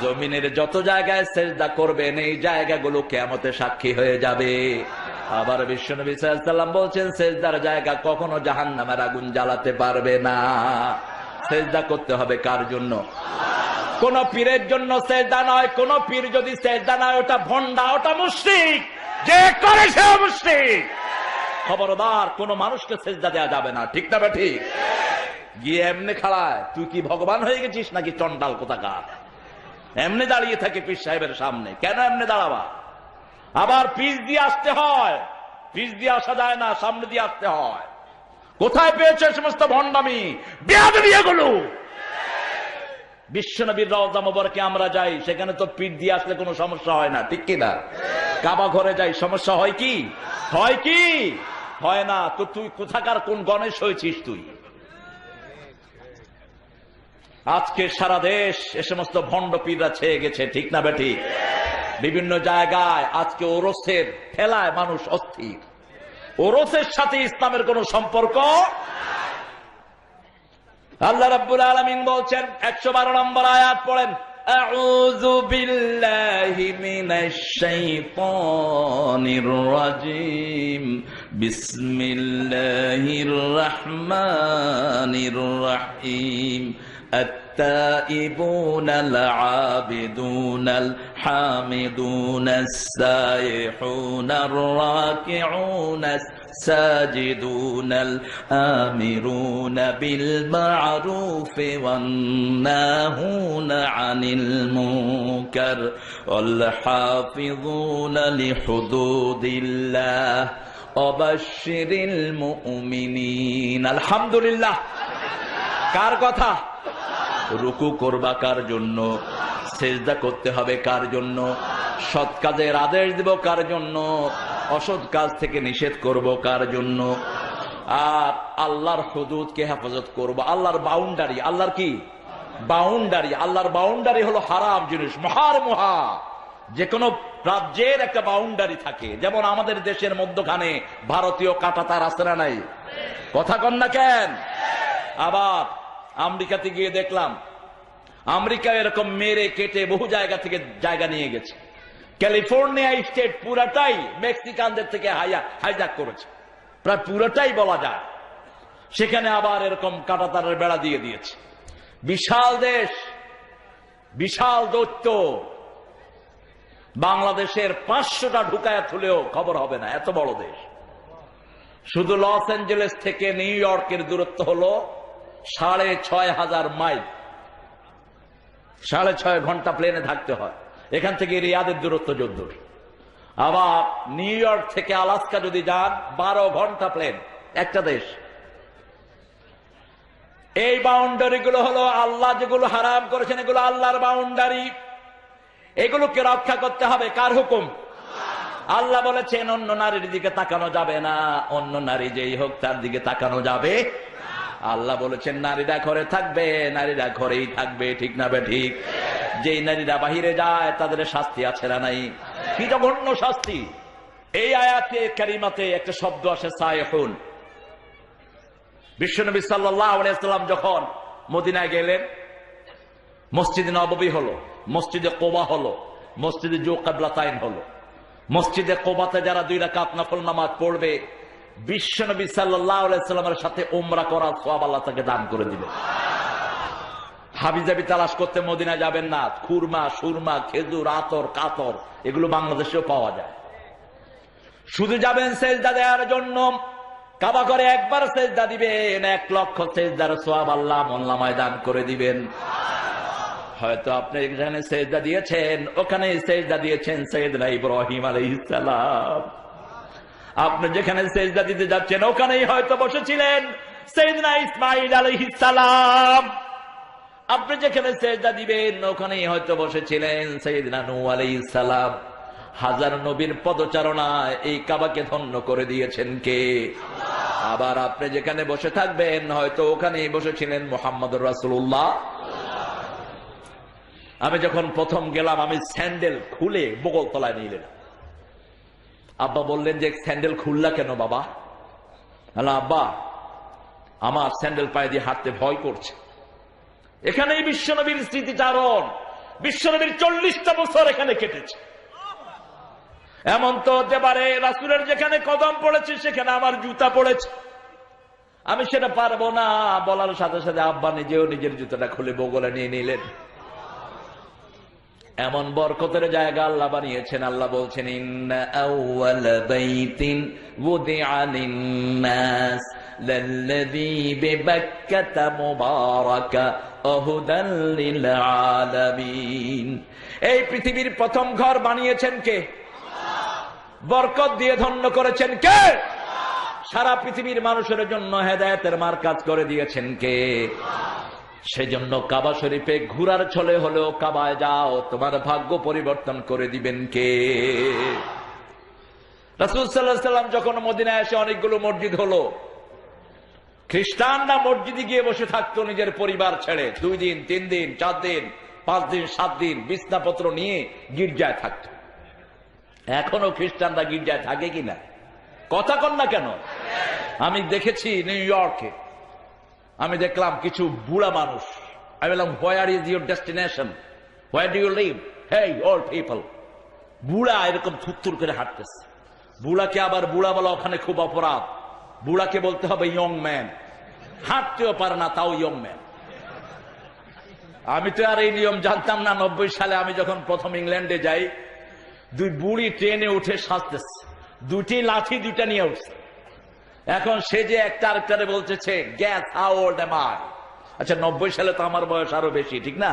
জমিনের যত জায়গায় সেজদা করবেন এই জায়গাগুলো কিয়ামতে সাক্ষী হয়ে যাবে। আবার বিশ্বনবী সাল্লাল্লাহু আলাইহি ওয়াসাল্লাম বলছেন সেজদার জায়গা কখনো জাহান্নামের আগুন জ্বালাতে পারবে না। সেজদা করতে হবে কার জন্য? কোন পীরের জন্য সেজদা নয়। কোন পীর যদি সেজদা নয়, ওটা ভন্ডা, ওটা মুশরিক। যে করে সে মুশরিক। খবরদার, কোন মানুষকে সেজদা দেওয়া যাবে না, ঠিক না ঠিক? গিয়ে এমনি খাড়ায়, তুই কি ভগবান হয়ে গেছিস নাকি চন্ডাল কোথাকার? এমনি দাঁড়িয়ে থাকে পীর সাহেবের সামনে। কেন এমনি দাঁড়াবা? আবার পিছ দিয়ে আসতে হয়, পিছ দিয়ে আসা যায় না, সামনে দিয়ে আসতে হয়। কোথায় পেয়েছে সমস্ত ভণ্ডামি বেয়াদবি এগুলো? বিশ্বনবীর রওজা মুবারকে আমরা যাই, সেখানে তো পিঠ দিয়ে আসলে কোনো সমস্যা হয় না, ঠিক কিনা? কাবা ঘরে যাই, সমস্যা হয় কি? হয় কি? হয় না। তো তুই কোথাকার কোন গণেশ হয়েছিস তুই? আজকে সারা দেশ এ সমস্ত ভণ্ড পীররা ছেয়ে গেছে, ঠিক না বেঠিক? বিভিন্ন জায়গায় আজকে ওরসের ঠেলায় মানুষ অস্থির। ওরসের সাথে ইসলামের কোন সম্পর্ক। আল্লাহ রাব্বুল আলামিন বলছেন 112 নম্বর আয়াত পড়েন, আউযু বিল্লাহি মিনাশ শাইতানির রাজীম, বিসমিল্লাহির রহমানির রহিম। التائبون العابدون الحامدون السائحون الراكعون الساجدون الآمرون بالمعروف والناهون عن المنكر والحافظون لحدود الله وبشر المؤمنين। আলহামদুলিল্লাহ। কার কথা? রুকু করবা কার জন্য? সেজদা করতে হবে কার জন্য? সৎ কাজের আদেশ দেব কার জন্য? অসৎ কাজ থেকে নিষেধ করব কার জন্য? আর আল্লাহর হুদুদকে হেফাজত করব। আল্লাহর বাউন্ডারি, আল্লাহর কি বাউন্ডারি? আল্লাহর বাউন্ডারি হলো হারাম জিনিস, মহার মহা। যে কোনো রাজ্যের একটা বাউন্ডারি থাকে, যেমন আমাদের দেশের মধ্যখানে ভারতীয় কাঁটাতার আছে না নাই? কথা কন না কেন? আবার আমেরিকাতে গিয়ে দেখলাম, আমেরিকা এরকম মেরে কেটে বহু জায়গা থেকে জায়গা নিয়ে গেছে। ক্যালিফোর্নিয়া স্টেট পুরাটাই মেক্সিকানদের থেকে হাইজ্যাক করেছে, প্রায় পুরোটাই বলা যায়। সেখানে আবার এরকম কাঁটাতারের বেড়া দিয়ে দিয়েছে। বিশাল দেশ, বিশাল দৈত্য। বাংলাদেশের 500টা ঢুকায় তুলেও খবর হবে না, এত বড় দেশ। শুধু লস অ্যাঞ্জেলেস থেকে নিউ ইয়র্কের দূরত্ব হলো 6,500 মাইল। 6.5 ঘন্টা প্লেনে থাকতে হয়। এখান থেকে রিয়াদের দূরত্ব 14। আবার নিউ ইয়র্ক থেকে আলাস্কা যদি যান 12 ঘন্টা প্লেন। একটা দেশ। এই বাউন্ডারি গুলো হলো আল্লাহ যেগুলো হারাম করেছেন, এগুলো আল্লাহর বাউন্ডারি, এগুলোকে রক্ষা করতে হবে। কার হুকুম? আল্লাহ বলেছেন অন্য নারীর দিকে তাকানো যাবে না, অন্য নারী যেই হোক তার দিকে তাকানো যাবে। আল্লাহ বলেছেন নারীরা ঘরে থাকবে, নারীরা ঘরেই থাকবে, ঠিক না বে ঠিক? যেই নারীরা বাহিরে যায় তাদের শাস্তি আছে না নাই? কি জঘন্য শাস্তি! এই আয়াতে কারিমাতে একটা শব্দ আসে সায়হুন। বিশ্বনবী সাল্লাল্লাহু আলাইহি ওয়াসাল্লাম যখন মদিনায় গেলেন, মসজিদে নববী হলো, মসজিদে কোবা হলো, মসজিদে যুকাবলাতাইন হলো। মসজিদে কোবাতে যারা 2 রাকাত নফল নামাজ পড়বে, বিশ্বনবী সাল্লাল্লাহু আলাইহি ওয়াসাল্লামের সাথে উমরা করার সওয়াব আল্লাহ তাকে দান করে দিবেন। হাবিজাবি তালাশ করতে মদিনা যাবেন না। খুরমা, সুরমা, খেজুর, আতর, কাতর এগুলো বাংলাদেশেও পাওয়া যায়। শুধু যাবেন সেজদা দেওয়ার জন্য। কাবা করে একবার সেজদা দিবেন, 1 লক্ষ সেজদার সওয়াব আল্লাহ আমলনামায় দান করে দিবেন। হয়তো আপনি যেখানে সেজদা দিয়েছেন ওখানে সেজদা দিয়েছেন সাইয়েদনা ইব্রাহিম আলাইহিস সালাম। আপনি যেখানে সেজদা দিতে যাচ্ছেন ওখানেই হয়তো বসেছিলেন সাইয়েদনা ইসমাঈল আলাইহিস সালাম। আপনি যেখানে সেজদা দিবেন ওখানেই হয়তো বসেছিলেন সাইয়েদনা নূহ আলাইহিস সালাম। হাজার নবীর পদচারণায় এই কাবাকে ধন্য করে দিয়েছেন কে? আবার আপনি যেখানে বসে থাকবেন হয়তো ওখানেই বসেছিলেন মুহাম্মদুর রাসূলুল্লাহ। আমি যখন প্রথম গেলাম আমি স্যান্ডেল খুলে বগল তলায় নিলেন। আব্বা বললেন যে স্যান্ডেল খুললা কেন বাবা? আব্বা আমার স্যান্ডেল পায়ে দিয়ে হাঁটতে ভয় করছে। এখানেই বিশ্বনবীর স্মৃতিচারণ, বিশ্বনবীর 40টা বছর এখানে কেটেছে। এমন তো হতে পারে রাসূলের যেখানে কদম পড়েছে সেখানে আমার জুতা পড়েছে, আমি সেটা পারবো না। বলার সাথে সাথে আব্বা নিজেও নিজের জুতাটা খুলে বগলে নিয়ে নিলেন। এমন বরকতের জায়গা আল্লাহ বানিয়েছেন। আল্লাহ বলছেন ইন্না আউওয়ালা বাইতিন ওয়ুদিআ লিন-নাস লাল্লাযী বিবাক্কাতা মুবারাকা ওয়া হুদাল লিল আলামিন। এই পৃথিবীর প্রথম ঘর বানিয়েছেন কে? বরকত দিয়ে ধন্য করেছেন কে? সারা পৃথিবীর মানুষের জন্য হেদায়েতের মার্কাজ করে দিয়েছেন কে? সেজন্য কাবা শরীফে ঘোরার ছলে হলেও কাবায় যাও, তোমার ভাগ্য পরিবর্তন করে দিবেন কে? রাসূল সাল্লাল্লাহু আলাইহি ওয়াসাল্লাম যখন মদিনায় এসে অনেকগুলো মসজিদ হলো, খ্রিস্টানরা মসজিদে গিয়ে বসে থাকতো নিজের পরিবার ছেড়ে। 2 দিন, 3 দিন, 4 দিন, 5 দিন, 7 দিন বিছনাপত্র নিয়ে গির্জায় থাকতো। এখনো খ্রিস্টানরা গির্জায় থাকে কিনা? কথা কন না কেন? আমি দেখেছি নিউ ইয়র্কে, আমি দেখলাম কিছু বুড়া মানুষ। আমি বললাম where is your destination, where do you live? Hey old people. বুড়া এরকম থুত্তুর করে হাঁটতেছে। বুড়াকে আবার বুড়া বলা ওখানে খুব অপরাধ। বুড়াকে বলতে হবে ইয়ং ম্যান। হাঁটতেও পারে না তাও ইয়ং ম্যান। আমি তো আর এই নিয়ম জানতাম না। 90 সালে আমি যখন প্রথম ইংল্যান্ডে যাই, 2 বুড়ি ট্রেনে উঠে সাজতেছে, 2টি লাঠি 2টা নিয়ে উঠছে। এখন সে যে একটা আরেকটারে বলতেছে guess how old am I. আচ্ছা 90 সালে তো আমার বয়স আরো বেশি, ঠিক না?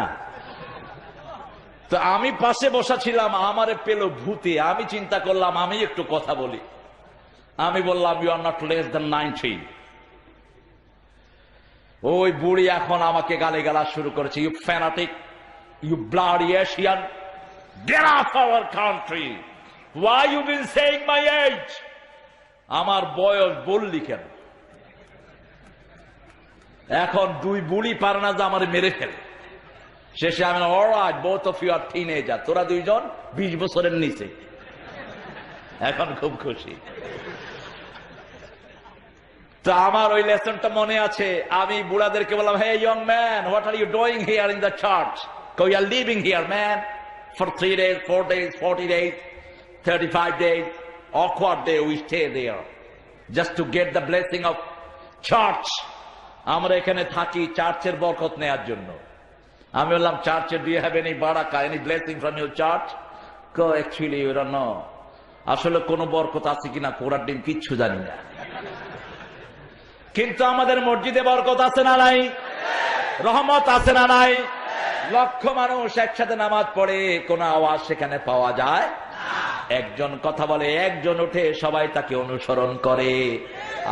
তো আমি পাশে বসা ছিলাম, আমারে পেল ভূতে। আমি চিন্তা করলাম আমি একটু কথা বলি। আমি বললাম you are not less than 90। ওই বুড়ি এখন আমাকে গালিগালাজ শুরু করেছে, you fanatic, you bloody Asian, get off our country, why you been saying my age. আমার বয়স বললি কেন? এখন 2 বুড়ি পারে না যে আমার মেরে ফেলে। শেষে আমি alright both of you are teenager, তোরা 2 জন 20 বছরের নিচে। এখন খুব খুশি। তো আমার ওই লেসনটা মনে আছে। আমি বুড়াদেরকে বললাম, hey young man, what are you doing here in the church? We are living here man for 3 days, 4 days, 40 days, 35 days. Awkward day we stay there just to get the blessing of church. আমরা এখানে থাকি চার্চের বরকত নেয়ার জন্য। আমি বললাম চার্চে do you have any baraka, any blessing from your church? Actually you don't know. আসলে কোন বরকত আছে কিনা কোরআন দিন কিচ্ছু জানি না। কিন্তু আমাদের মসজিদে বরকত আছে না নাই? রহমত আছে না নাই? লক্ষ মানুষ একসাথে নামাজ পড়ে, কোন আওয়াজ সেখানে পাওয়া যায়? একজন কথা বলে, একজন উঠে, সবাই তাকে অনুসরণ করে।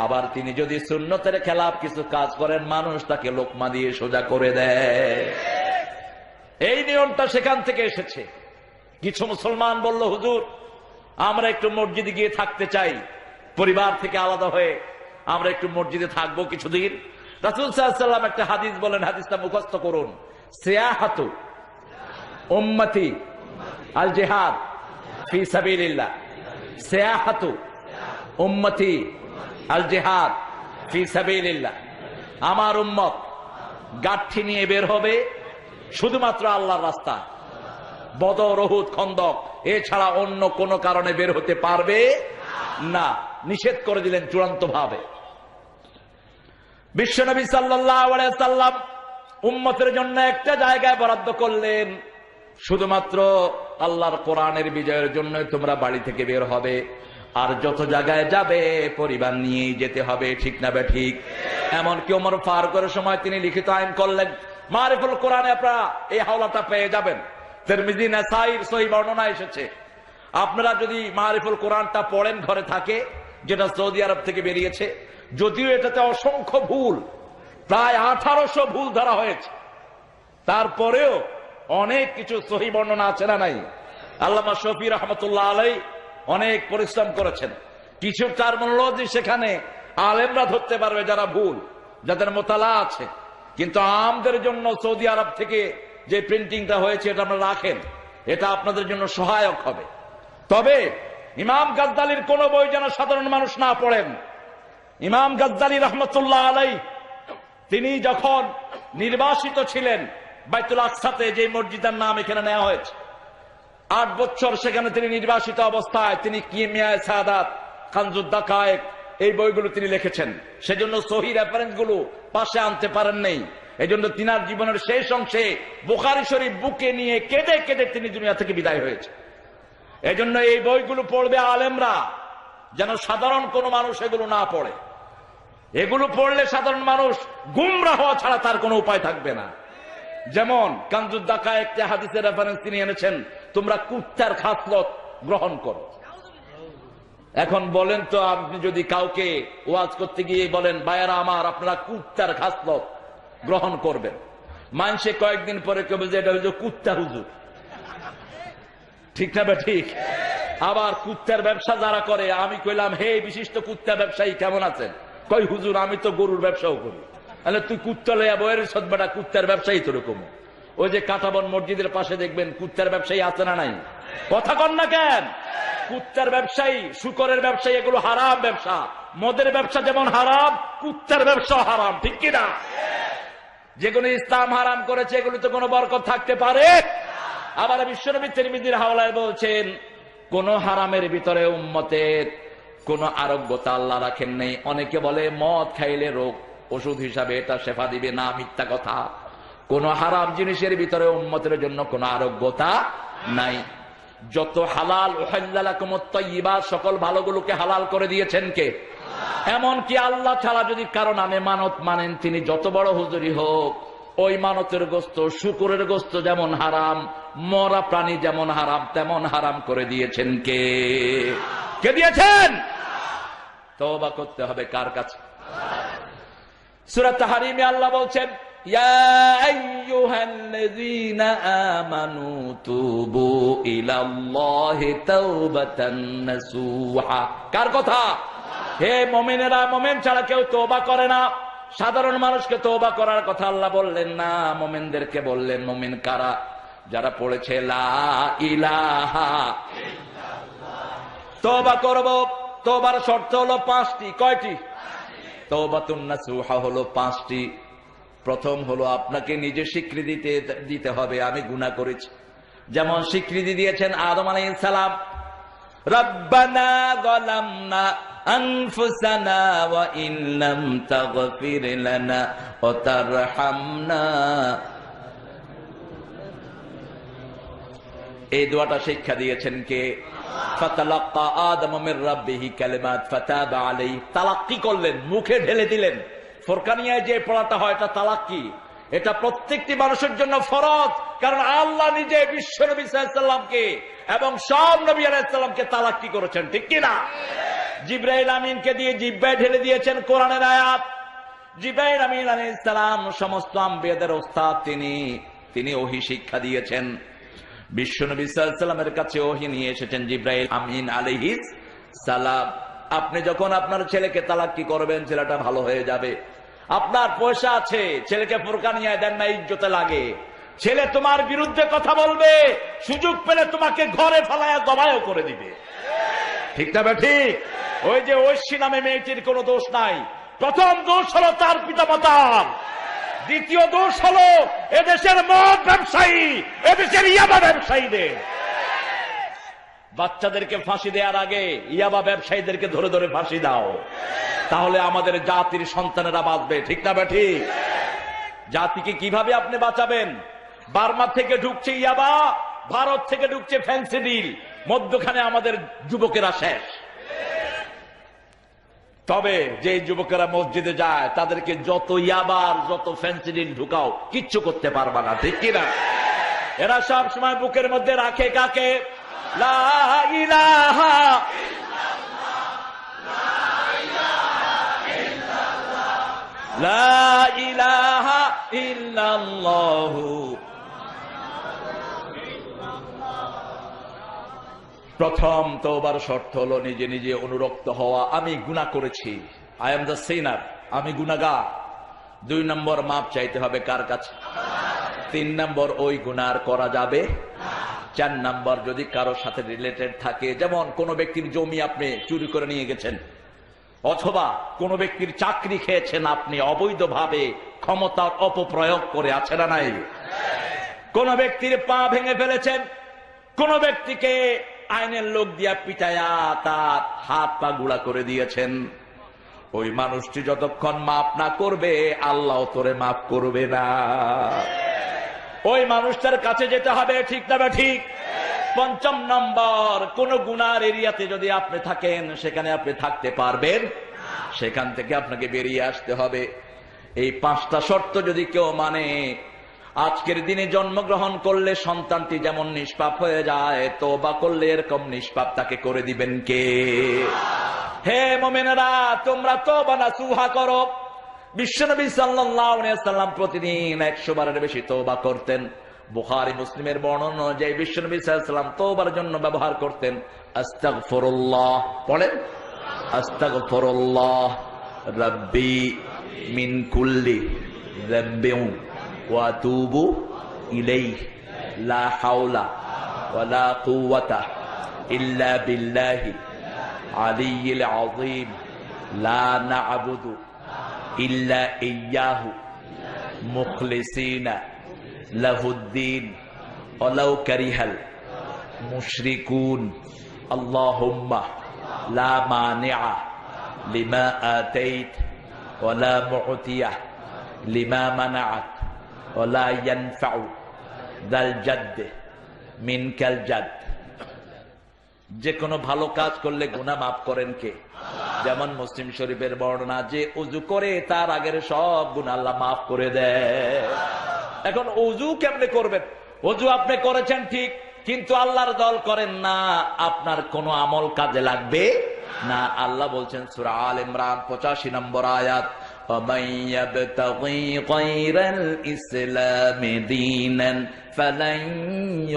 আবার তিনি যদি সুন্নতের খেলাফ কিছু কাজ করেন, মানুষ তাকে লোকমা দিয়ে সোজা করে দেয়। এই নিয়মটা সেখান থেকে এসেছে। কিছু মুসলমান বলল, হুজুর আমরা একটু মসজিদে গিয়ে থাকতে চাই, পরিবার থেকে আলাদা হয়ে আমরা একটু মসজিদে থাকবো কিছুদিন। রাসূল সাল্লাল্লাহু আলাইহি ওয়াসাল্লাম একটা হাদিস বলেন, হাদিসটা মুখস্থ করুন। সিয়াহাতু উম্মতি আল জিহাদ ফি সাবিলিল্লাহ। সিয়াহাতু উম্মতি আল জিহাদ ফি সাবিলিল্লাহ। আমার উম্মত গাঠি নিয়ে বের হবে শুধুমাত্র আল্লাহর রাস্তা। বদর, উহুদ, খন্দক এছাড়া অন্য কোন কারণে বের হতে পারবে না, নিষেধ করে দিলেন চূড়ান্ত ভাবে। বিশ্বনবী সাল্লাল্লাহু আলাইহি ওয়াসাল্লাম উম্মতের জন্য একটা জায়গায় বরাদ্দ করলেন, শুধুমাত্র আল্লাহর কোরআনের বিজয়ের জন্য তোমরা বাড়ি থেকে বের হবে, আর যত জায়গায় যাবে পরিবার নিয়েই যেতে হবে। ঠিক না বে ঠিক? এমনকি ওমর ফারুকের সময় তিনি লিখিত আইন করলেন, মারিফুল কোরআনে আপনারা এই হাওলাটা পেয়ে যাবেন। তিরমিজি, নাসাঈর সহিহ বর্ণনা এসেছে, আপনারা যদি মারিফুল কোরআনটা পড়েন ঘরে থাকে, যেটা সৌদি আরব থেকে বেরিয়েছে, যদিও এটাতে অসংখ্য ভুল, প্রায় 1800 ভুল ধরা হয়েছে, তারপরেও অনেক কিছু সহিহ বর্ণনা আছে না নাই? আল্লামা শফি রহমতুল্লাহ আলাইহি অনেক পরিশ্রম করেছেন। কিছু টার্মিনোলজি সেখানে আলেমরা ধরতে পারবে যারা ভুল, যাদের মোতালা আছে, কিন্তু আমদের জন্য সৌদি আরব থেকে যে প্রিন্টিংটা হয়েছে এটা আপনারা রাখেন, এটা আপনাদের জন্য সহায়ক হবে। তবে ইমাম গাজ্জালির কোন বই যেন সাধারণ মানুষ না পড়েন। ইমাম গাজ্জালি রহমতুল্লাহ আলাইহি তিনি যখন নির্বাসিত ছিলেন বাইতুল আকসাতে, যে মসজিদের নাম এখানে নেওয়া হয়েছে, 8 বছর সেখানে তিনি নির্বাসিত অবস্থায় তিনি কিমিয়ায়ে সাদাত, কানজুদ দাকায়েক এই বইগুলো তিনি লিখেছেন। সেজন্য সহিহ রেফারেন্স গুলো পাশে আনতে পারেন নাই। এই জন্য তিনার জীবনের শেষ অংশে বুখারী শরীফ বুকে নিয়ে কেঁদে কেঁদে তিনি দুনিয়া থেকে বিদায় হয়েছে। এই জন্য এই বইগুলো পড়বে আলেমরা, যেন সাধারণ কোন মানুষ এগুলো না পড়ে। এগুলো পড়লে সাধারণ মানুষ গুমরা হওয়া ছাড়া তার কোনো উপায় থাকবে না। যেমন কানজুদ দাকায়েক হাদিসের রেফারেন্স তিনি এনেছেন, তোমরা কুত্তার খাসলত গ্রহণ করো। এখন বলেন তো, আপনি যদি কাউকে ওয়াজ করতে গিয়ে বলেন, ভাইয়েরা আমার আপনারা কুত্তার খাসলত গ্রহণ করবেন, মানুষে কয়েকদিন পরে কেউ যে এটা হচ্ছে কুত্তা হুজুর। ঠিক না বে ঠিক? আবার কুত্তার ব্যবসা যারা করে, আমি কইলাম, হে বিশিষ্ট কুত্তা ব্যবসায়ী কেমন আছেন? কই হুজুর আমি তো গরুর ব্যবসাও করি। তাহলে তুই কুত্তা লইয়া বইয়ের সদবেটা, কুত্তার ব্যবসায়ী তো রকম। ওই যে কাঁটাবন মসজিদের পাশে দেখবেন কুত্তার ব্যবসায়ী আছে না নাই? কথা কন না কেন? কুত্তার ব্যবসায়ী, শুকরের ব্যবসায়ী, এগুলো হারাম ব্যবসা। মদের ব্যবসা যেমন হারাম, কুত্তার ব্যবসা হারাম। ঠিক কিনা? যেগুলো ইসলাম হারাম করেছে এগুলোতে কোনো বরকত থাকতে পারে? আবার বিশ্বনবী তিরমিজির হাওলায় বলছেন, কোন হারামের ভিতরে উম্মতের কোন আরোগ্যতা আল্লাহ রাখেন নেই। অনেকে বলে মদ খাইলে রোগ ওষুধ হিসাবে এটা শেফা দিবে না, মিথ্যা কথা। কোন হারাম জিনিসের ভিতরে উম্মতের জন্য কোন আরোগ্যতা নাই। যত হালাল সকল ভালোগুলোকে হালাল করে দিয়েছেন কে? এমনকি আল্লাহ ছাড়া যদি কারো নামে মানত মানেন, তিনি যত বড় হুজুরি হোক, ওই মানতের গোস্ত, শুকুরের গোস্ত যেমন হারাম, মরা প্রাণী যেমন হারাম, তেমন হারাম করে দিয়েছেন কে? কে দিয়েছেন? তওবা করতে হবে কার কাছে? সূরা তাহরিমে আল্লাহ বলছেন, ইয়া আইয়ুহাল্লাযীনা আমানু তুবু ইলাল্লাহি তাওবাতান নাসুহা। কার কথা? হে মুমিনেরা, মুমিন ছাড়া কেউ তওবা করে না। সাধারণ মানুষকে তওবা করার কথা আল্লাহ বললেন না, মুমিনদেরকে বললেন। মুমিন কারা? যারা পড়েছে লা ইলাহা ইল্লাল্লাহ। তওবা করব, তওবার শর্ত হলো 5টি। কয়টি? তওবাতুন নাসুহা হলো 5টি। প্রথম হলো আপনাকে নিজে স্বীকৃতি দিতে হবে আমি গুনাহ করেছি। যেমন স্বীকৃতি দিয়েছেন আদম আলাইহিস সালাম, রব্বানা যালামনা আনফুসানা ওয়া ইন লাম তাগফির লানা ওয়া তারহামনা। এই দোয়াটা শিক্ষা দিয়েছেন কে? ফাতালাক্কা আদম মির রাব্বিহি কালিমাত ফাতাবা আলাইহি। তালাক্কি করলেন, মুখে ঢেলে দিলেন। ফোরকানিয়ায় যে পড়াটা হয় এটা তালাক্কি। এটা প্রত্যেকটি মানুষের জন্য ফরজ, কারণ আল্লাহ নিজে বিশ্বনবী সাল্লাল্লাহু আলাইহি ওয়াসাল্লামকে এবং সব নবী আলাইহিস সালামকে তালাক্কি করেছেন। ঠিক কি না? জিবরাইল আমিনকে দিয়ে জিহ্বায় ঢেলে দিয়েছেন কোরআনের আয়াত। জিবরাইল আমিন আলাইহিস সালাম সমস্ত আম্বিয়াদের ওস্তাদ, তিনি ওহী শিক্ষা দিয়েছেন। বিশ্বনবী সাল্লাল্লাহু আলাইহি ওয়াসাল্লামের কাছে ওহী নিয়ে এসেছেন জিবরাইল আমিন আলাইহিস সালাম। আপনি যখন আপনার ছেলেকে তালাক কি করবেন, ছেলেটা ভালো হয়ে যাবে। আপনার পয়সা আছে, ছেলেকে ফোরকানিয়া দেন না, ইজ্জতে লাগে। ছেলে তোমার বিরুদ্ধে কথা বলবে, সুযোগ পেলে তোমাকে ঘরে ফেলায়া দবায়ও করে দিবে। ঠিক না ঠিক? ওই যে ঐশী নামে মেয়েটির কোনো দোষ নাই। প্রথম দোষ হলো তার পিতামাতার, দ্বিতীয় দোষ হলো এদেশের মদ ব্যবসায়ী, এদেশের ইয়াবা ব্যবসায়ীদের। বাচ্চাদেরকে ফাঁসি দেওয়ার আগে ইয়াবা ব্যবসায়ীদেরকে ধরে ধরে ফাঁসি দাও, তাহলে আমাদের জাতির সন্তানেরা বাঁচবে। ঠিক না ঠিক? জাতিকে কিভাবে আপনি বাঁচাবেন? বার্মা থেকে ঢুকছে ইয়াবা, ভারত থেকে ঢুকছে ফেন্সিডিল, মধ্যখানে আমাদের যুবকেরা শেষ। তবে যে যুবকেরা মসজিদে যায় তাদেরকে যত ইয়াবার যত ফেন্সিডিল ঢুকাও কিচ্ছু করতে পারবা না। ঠিক কিনা? এরা সব সময় বুকের মধ্যে রাখে কাকে? লা ইলাহা লা ইলাহা ইল্লাল্লাহু। প্রথম তওবার শর্ত হলো নিজে নিজে অনুরক্ত হওয়া, আমি গুনাহ করেছি, আই এম দ্য সিনার, আমি গুনাহগার। 2 নম্বর মাপ চাইতে হবে কার কাছে? 3 নম্বর ওই গুনাহ করা যাবে। 4 নম্বর যদি কারোর সাথে রিলেটেড থাকে, যেমন কোন ব্যক্তির জমি আপনি চুরি করে নিয়ে গেছেন, অথবা কোন ব্যক্তির চাকরি খেয়েছেন আপনি অবৈধভাবে, ক্ষমতার অপপ্রয়োগ করে, আছে না নাই? কোন ব্যক্তির পা ভেঙে ফেলেছেন, কোন ব্যক্তিকে আইনের লোক দিয়া পিটায়া তার হাত পা গুঁড়া করে দিয়েছেন, ওই মানুষটি যতক্ষণ মাফ না করবে আল্লাহ তোরে মাফ করবে না। ওই মানুষটার কাছে যেতে হবে। ঠিক না ঠিক? 5 নম্বর, কোন গুনার এরিয়াতে যদি আপনি থাকেন সেখানে আপনি থাকতে পারবেন, সেখান থেকে আপনাকে বেরিয়ে আসতে হবে। এই 5টা শর্ত যদি কেউ মানে, আজকের দিনে জন্মগ্রহণ করলে সন্তানটি যেমন নিষ্পাপ হয়ে যায়, তওবা করলে এরকম নিষ্পাপ তাকে করে দিবেন কে? হে মুমিনেরা, তোমরা তওবা নাসুহা করো। বিশ্বনবী সাল্লাল্লাহু আলাইহি ওয়াসাল্লাম প্রতিদিন 100 বারের বেশি তওবা করতেন। বুখারী মুসলিমের বর্ণনা অনুযায়ী বিশ্বনবী সাল্লাল্লাহু আলাইহি ওয়াসাল্লাম তওবার জন্য ব্যবহার করতেন আস্তাগফিরুল্লাহ। পড়েন আস্তাগফিরুল্লাহ রাব্বি মিন কুল্লি যামবিন ওয়া আতুবু ইলাইহি লা হাওলা ওয়ালা কুওয়াতা ইল্লা বিল্লাহি আলিয়্যিল আযীম লা না'বুদু ইল্লা ইয়্যাহু মুখলিসিনা লাহুদ্দিন ওয়ালাউ কারিহাল মুশরিকুন। আল্লাহুম্মা লা মানিআ লিমা আতাইত ওয়ালা মু'তিয়া লিমা মানাআত ওয়ালা ইয়ানফাউ যাল জাদ্দ মিনকাল জাদ্দ। যে কোনো ভালো কাজ করলে গুনাহ মাফ করেন কে? যেমন মুসলিম শরীফের বর্ণনা, যে ওযু করে তার আগের সব গুনাহ আল্লাহ মাফ করে দেয়। এখন ওযু কেমনে করবেন? ওযু আপনি করেছেন ঠিক, কিন্তু আল্লাহর দল করেন না, আপনার কোনো আমল কাজে লাগবে না। আল্লাহ বলছেন সূরা আল ইমরান 85 নম্বর আয়াত, وَمَن يَبْتَغِي غَيْرَ الْإِسْلَامِ دِينًا فَلَن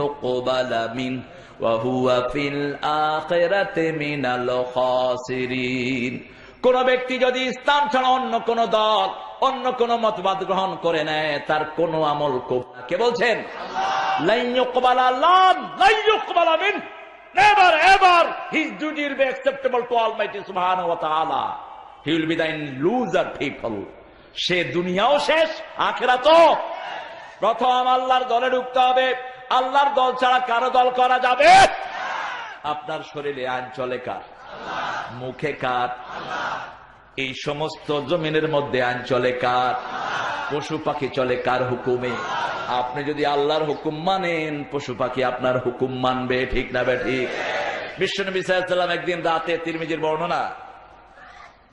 يُقْبَلَ مِنْهُ وَهُوَ فِي الْآخِرَةِ مِنَ الْخَاسِرِينَ। কোন ব্যক্তি যদি ইসলাম ছাড়া অন্য কোন দল, অন্য কোন মতবাদ গ্রহণ করে নেয়, তার কোন আমল কবুল না। কে বলছেন? লান ইউকবালা লান ইউকবালা mean, never ever his duty will be acceptable to almighty সুবহানাহু ওয়া তাআলা। He will be the loser people. সে দুনিয়াও শেষ, আখিরাতও। প্রথম আল্লাহর দলে ঢুকতে হবে। আল্লাহর দল ছাড়া কারো দল করা যাবে? আপনার শরীরে আইন চলে কার? মুখে কার? এই সমস্ত জমিনের মধ্যে আইন চলে কার? পশু পাখি চলে কার হুকুমে? আপনি যদি আল্লাহর হুকুম মানেন, পশু পাখি আপনার হুকুম মানবে। ঠিক না ঠিক? বিশ্বনবী সাল্লাল্লাহু আলাইহি ওয়াসাল্লাম একদিন রাতে, তিরমিজির বর্ণনা,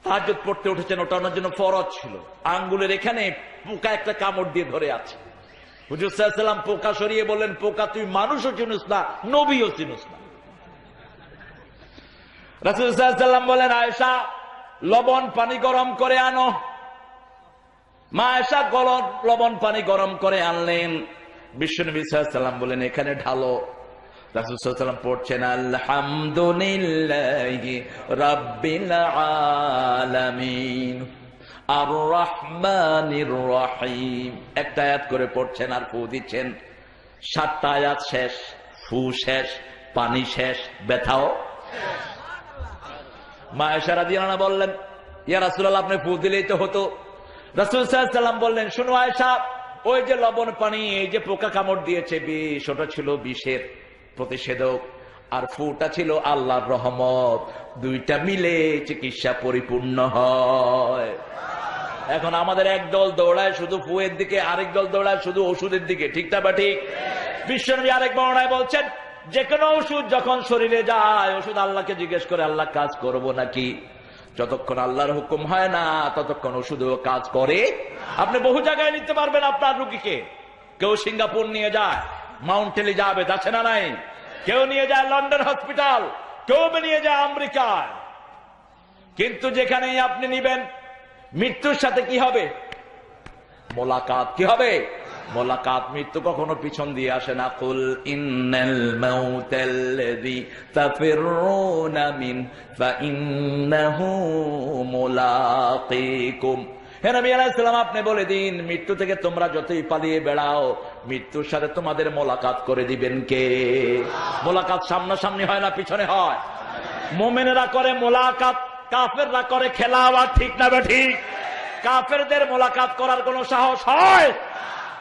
তাহাজ্জুদ পড়তে উঠেছেন, ওটা ওনার জন্য ফরজ ছিল। আঙ্গুলের এখানে পোকা একটা কামড় দিয়ে ধরে আছে। হুজুর সাল্লাল্লাহু আলাইহি ওয়াসাল্লাম পোকা সরিয়ে বললেন, পোকা তুই মানুষও চিনিস না, নবীও চিনিস না। রাসূল সাল্লাল্লাহু আলাইহি ওয়াসাল্লাম বলেন, আয়েশা লবণ পানি গরম করে আনো। মা আয়েশা লবণ পানি গরম করে আনলেন। বিশ্বনবী সাল্লাল্লাহু আলাইহি ওয়াসাল্লাম বলেন, এখানে ঢালো। রাসূল সাল্লাল্লাহু আলাইহি ওয়াসাল্লাম পড়ছেন, আলহামদুলিল্লাহি রাব্বিল আলামিন আর রহমানির রহিম। একটা আয়াত করে পড়ছেন আর ফু দিচ্ছেন। 7টা আয়াত শেষ, ফু শেষ, পানি শেষ, ব্যথাও। মা আয়েশা রাদিয়াল্লাহু আনহা বললেন, ইয়া রাসূলুল্লাহ, আপনি ফু দিলেই তো হতো। রাসূল সাল্লাল্লাহু আলাইহি ওয়াসাল্লাম বললেন, শোনো আয়েশা, ওই যে লবণ পানি, এই যে পোকা কামড় দিয়েছে বিষ, ওটা ছিল বিষের প্রতিষেধক, আর ফুটা ছিল আল্লাহর রহমত। দুইটা মিলে চিকিৎসা পরিপূর্ণ হয়। এখন আমাদের একদল দৌড়ায় শুধু ফুয়ের দিকে, আরেক দল দৌড়ায় শুধু ওষুধের দিকে, ঠিক না বা ঠিক? বিশ্বনবী আরেক বর্ণনায় বলছেন, যে কোনো ওষুধ যখন শরীরে যায়, ওষুধ আল্লাহকে জিজ্ঞেস করে, আল্লাহ কাজ করবো নাকি? যতক্ষণ আল্লাহর হুকুম হয় না ততক্ষণ ওষুধও কাজ করে। আপনি বহু জায়গায় নিতে পারবেন আপনার রুগীকে। কেউ সিঙ্গাপুর নিয়ে যায়, মাউন্ট এলিজাবেথ আছে না নাই, কেউ নিয়ে যায় লন্ডন হসপিটাল, কেউ নিয়ে যায় আমেরিকায়। কিন্তু যেখানেই আপনি নিবেন, মৃত্যুর সাথে কি হবে? মোলাকাত। কি হবে? মোলাকাত। মৃত্যু কখনো পিছন দিয়ে আসে না। কুল ইন্নাল মাউতাল্লাযী তাফিরুনা মিন ফাইন্নাহু মুলাকীকুম। হে নবী আলাইহিস সালাম, আপনি বলে দিন, মৃত্যু থেকে তোমরা যতই পালিয়ে বেড়াও, মৃত্যুর সাথে তোমাদের মোলাকাত করে দিবেন কে? মোলাকাত সামনাসামনি হয় না পিছনে হয়? মুমিনেরা করে মোলাকাত, কাফেররা করে খেলাওয়া, ঠিক না বে ঠিক? কাফেরদের মোলাকাত করার কোন সাহস হয়?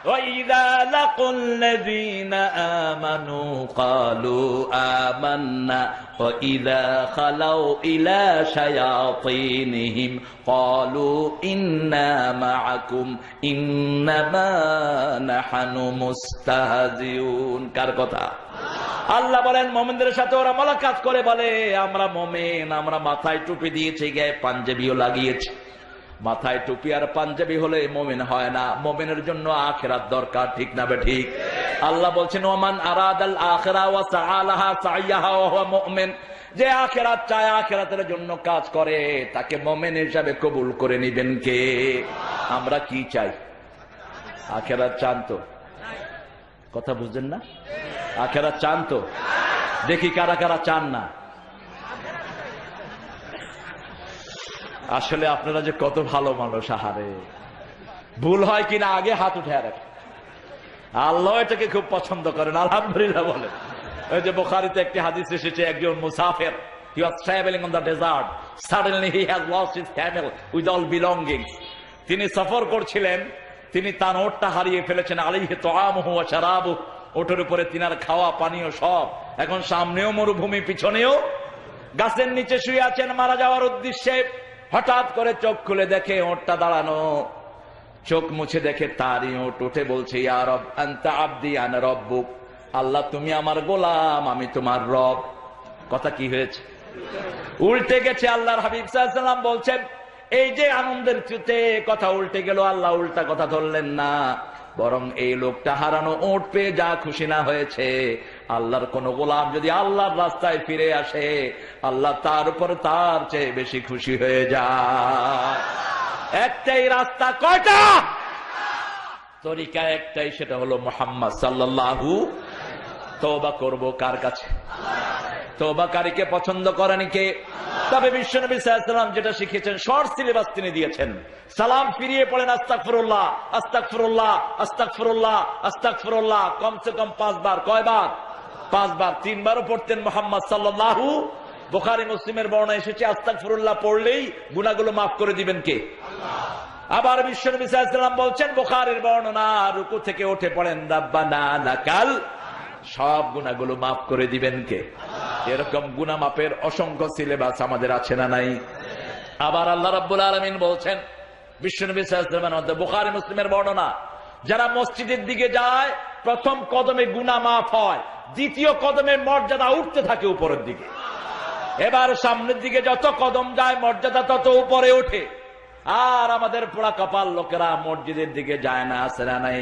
وَإِذَا لَقُوا الَّذِينَ آمَنُوا قَالُوا آمَنَّا وَإِذَا خَلَوْا إِلَى شَيَاطِينِهِمْ قَالُوا إِنَّا مَعَكُمْ إِنَّمَا نَحْنُ مُسْتَهْزِئُونَ। কার কথা? আল্লাহ বলেন, মুমিনদের সাথে ওরা মোলাকাত করে বলে, আমরা মুমিন, আমরা মাথায় টুপি দিয়েছি, গায়ে পাঞ্জাবিও লাগিয়েছি। মাথায় টুপি আর পাঞ্জাবি হলে মুমিন হয় না। মুমিনের জন্য আখিরাত দরকার, ঠিক না বে ঠিক? আল্লাহ বলছেন, ওমান আরাদাল আখিরা ওয়া সাআলাহা সাইয়াহা ওয়া হুয়া মুমিন। যে আখিরাত চায়, আখিরাতের জন্য কাজ করে, তাকে মুমিন হিসাবে কবুল করে নেবেন কে? আমরা কি চাই? আখিরাত চান তো? কথা বুঝছেন না? আখিরাত চান তো? দেখি কারা কারা চান না। আসলে আপনারা যে কত ভালো মানুষ, আহারে। ভুল হয় কিনা আগে হাত উঠে রাখে। আল্লাহ এটাকে খুব পছন্দ করেন, আলহামদুলিল্লাহ বলেন। ওই যে বুখারীতে একটি হাদিস এসেছে, একজন মুসাফির, he was traveling on the desert, suddenly he has lost his camel with all belongings. তিনি সফর করছিলেন, তিনি তার ওটটা হারিয়ে ফেলেছেন। আলাইহি তুআমুহু ওয়া শারাবুহু, ওটের উপরে তিনার খাওয়া পানীয় সব। এখন সামনেও মরুভূমি, পিছনেও। গাছের নিচে শুয়ে আছেন মারা যাওয়ার উদ্দেশ্যে। হঠাৎ করে চোখ খুলে দেখে ওটটা দাঁড়ানো। চোখ মুছে দেখে তারই ওট। উঠে বলছে, ইয়া রব আনতা আবদি আনা রব্বুক। আল্লাহ, তুমি আমার গোলাম, আমি তোমার রব। কথা কি হয়েছে? উল্টে গেছে। আল্লাহর হাবিব সাল্লাল্লাহু আলাইহি ওয়াসাল্লাম বলছেন, এই যে আনন্দের চুতে কথা উল্টে গেল, আল্লাহ উল্টা কথা ধরলেন না, বরং এই লোকটা হারানো ওট পেয়ে যা খুশি না হয়েছে, আল্লাহর কোন গোলাম যদি আল্লাহর রাস্তায় ফিরে আসে, আল্লাহ তার উপর তার চেয়ে বেশি খুশি হয়ে যায়। একটাই রাস্তা। কয়টা? তরিকা একটাই, সেটা হলো মুহাম্মদ সাল্লাল্লাহু। তওবা করব কার কাছে? তওবাকারীকে পছন্দ করেন কে? তবে বিশ্বনবী সাল্লাল্লাহু আলাইহি ওয়াসাল্লাম যেটা শিখিয়েছেন, শর্ট সিলেবাস তিনি দিয়েছেন। সালাম ফিরিয়ে পড়েন আস্তাগফিরুল্লাহ, আস্তাগফিরুল্লাহ, আস্তাগফিরুল্লাহ, আস্তাগফিরুল্লাহ, কমসে কম 5 বার। কয়বার? 5 বার। 3 বারও পড়তেন মুহাম্মদ সাল্লাল্লাহু। বুখারী মুসলিমের বর্ণনা এসেছে, আস্তাগফিরুল্লাহ পড়লেই গুনাহগুলো মাফ করে দিবেন কে? আল্লাহ। আবার বিশ্বনবী সাল্লাল্লাহু আলাইহি ওয়াসাল্লাম বলছেন, বুখারীর বর্ণনা, রুকু থেকে উঠে পড়েন রাব্বানা লাকাল, সব গুনাহগুলো মাফ করে দিবেন কে? এরকম গুনাহ মাপের অসংখ্য সিলেবাস আমাদের আছে না নাই? আবার আল্লাহ রাব্বুল আলামিন বলছেন, বিশ্বনবী সাল্লাল্লাহু আলাইহি ওয়াসাল্লাম, বুখারী মুসলিমের বর্ণনা, যারা মসজিদের দিকে যায়, প্রথম কদমে গুনাহ মাফ হয়, দ্বিতীয় কদমে মর্যাদা উঠতে থাকে উপরের দিকে। এবার সামনের দিকে যত কদম যায়, মর্যাদা তত উপরে ওঠে। আর আমাদের পোড়া কপাল লোকেরা মসজিদের দিকে যায় না, আছে না নাই?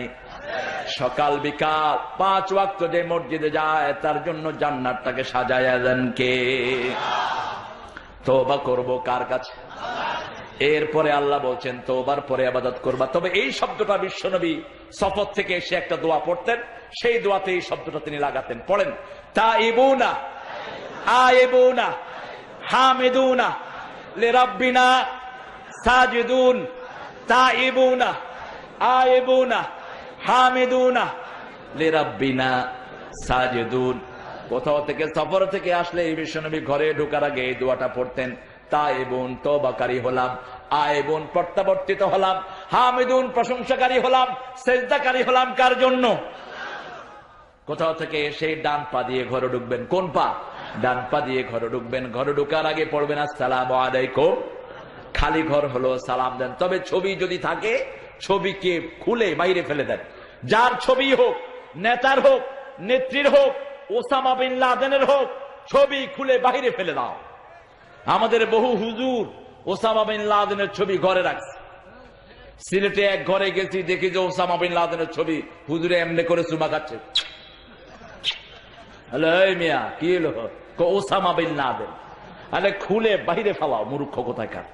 সকাল বিকাল 5 ওয়াক্ত যে মসজিদে যায়, তার জন্য জান্নাতটাকে সাজায়া দেন কে? তওবা করব কার কাছে? এরপরে আল্লাহ বলছেন তওবার পরে ইবাদত করবা। তবে এই শব্দটা বিশ্বনবী সফর থেকে এসে একটা দোয়া পড়তেন, সেই দোয়াতে এই শব্দটা তিনি লাগাতেন। পড়েন, তাইবুনা আইবুনা হামিদুনা লিরাব্বিনা সাজিদুন, তাইবুনা আইবুনা হামিদুনা লিরাব্বিনা সাজিদুন। কোথাও থেকে সফর থেকে আসলে এই বিশ্বনবী ঘরে ঢোকার আগে এই দোয়াটা পড়তেন, তাইবুন তওবাকারী হলাম, আইবুন প্রত্যাবর্তিত হলাম, হামিদুন প্রশংসাকারী হলাম, সেজদাকারী হলাম কার জন্য? কোথাও থেকে এসে ডান পা দিয়ে ঘরে ঢুকবেন। কোন পা? ডান পা দিয়ে ঘরে ঢুকবেন। ঘরে ঢুকার আগে পড়বেন আসসালামু আলাইকুম। খালি ঘর হলো সালাম দেন। তবে ছবি যদি থাকে ছবিকে খুলে বাইরে ফেলে দেন। যার ছবি হোক, নেতার হোক, নেত্রীর হোক, ওসামা বিন লাদেনের হোক, ছবি খুলে বাইরে ফেলে দাও। আমাদের বহু হুজুর ওসামা বিন লাদেনের ছবি ঘরে রাখছে। সিলেটে এক ঘরে গেছি, দেখি যে ওসামা বিন লাদেনের ছবি, হুজুরে এমনি করে চুমা খাচ্ছে। মিয়া কি হলো? Osama bin Laden. আরে খুলে বাইরে ফেলাও, মূর্খ কোথাকার।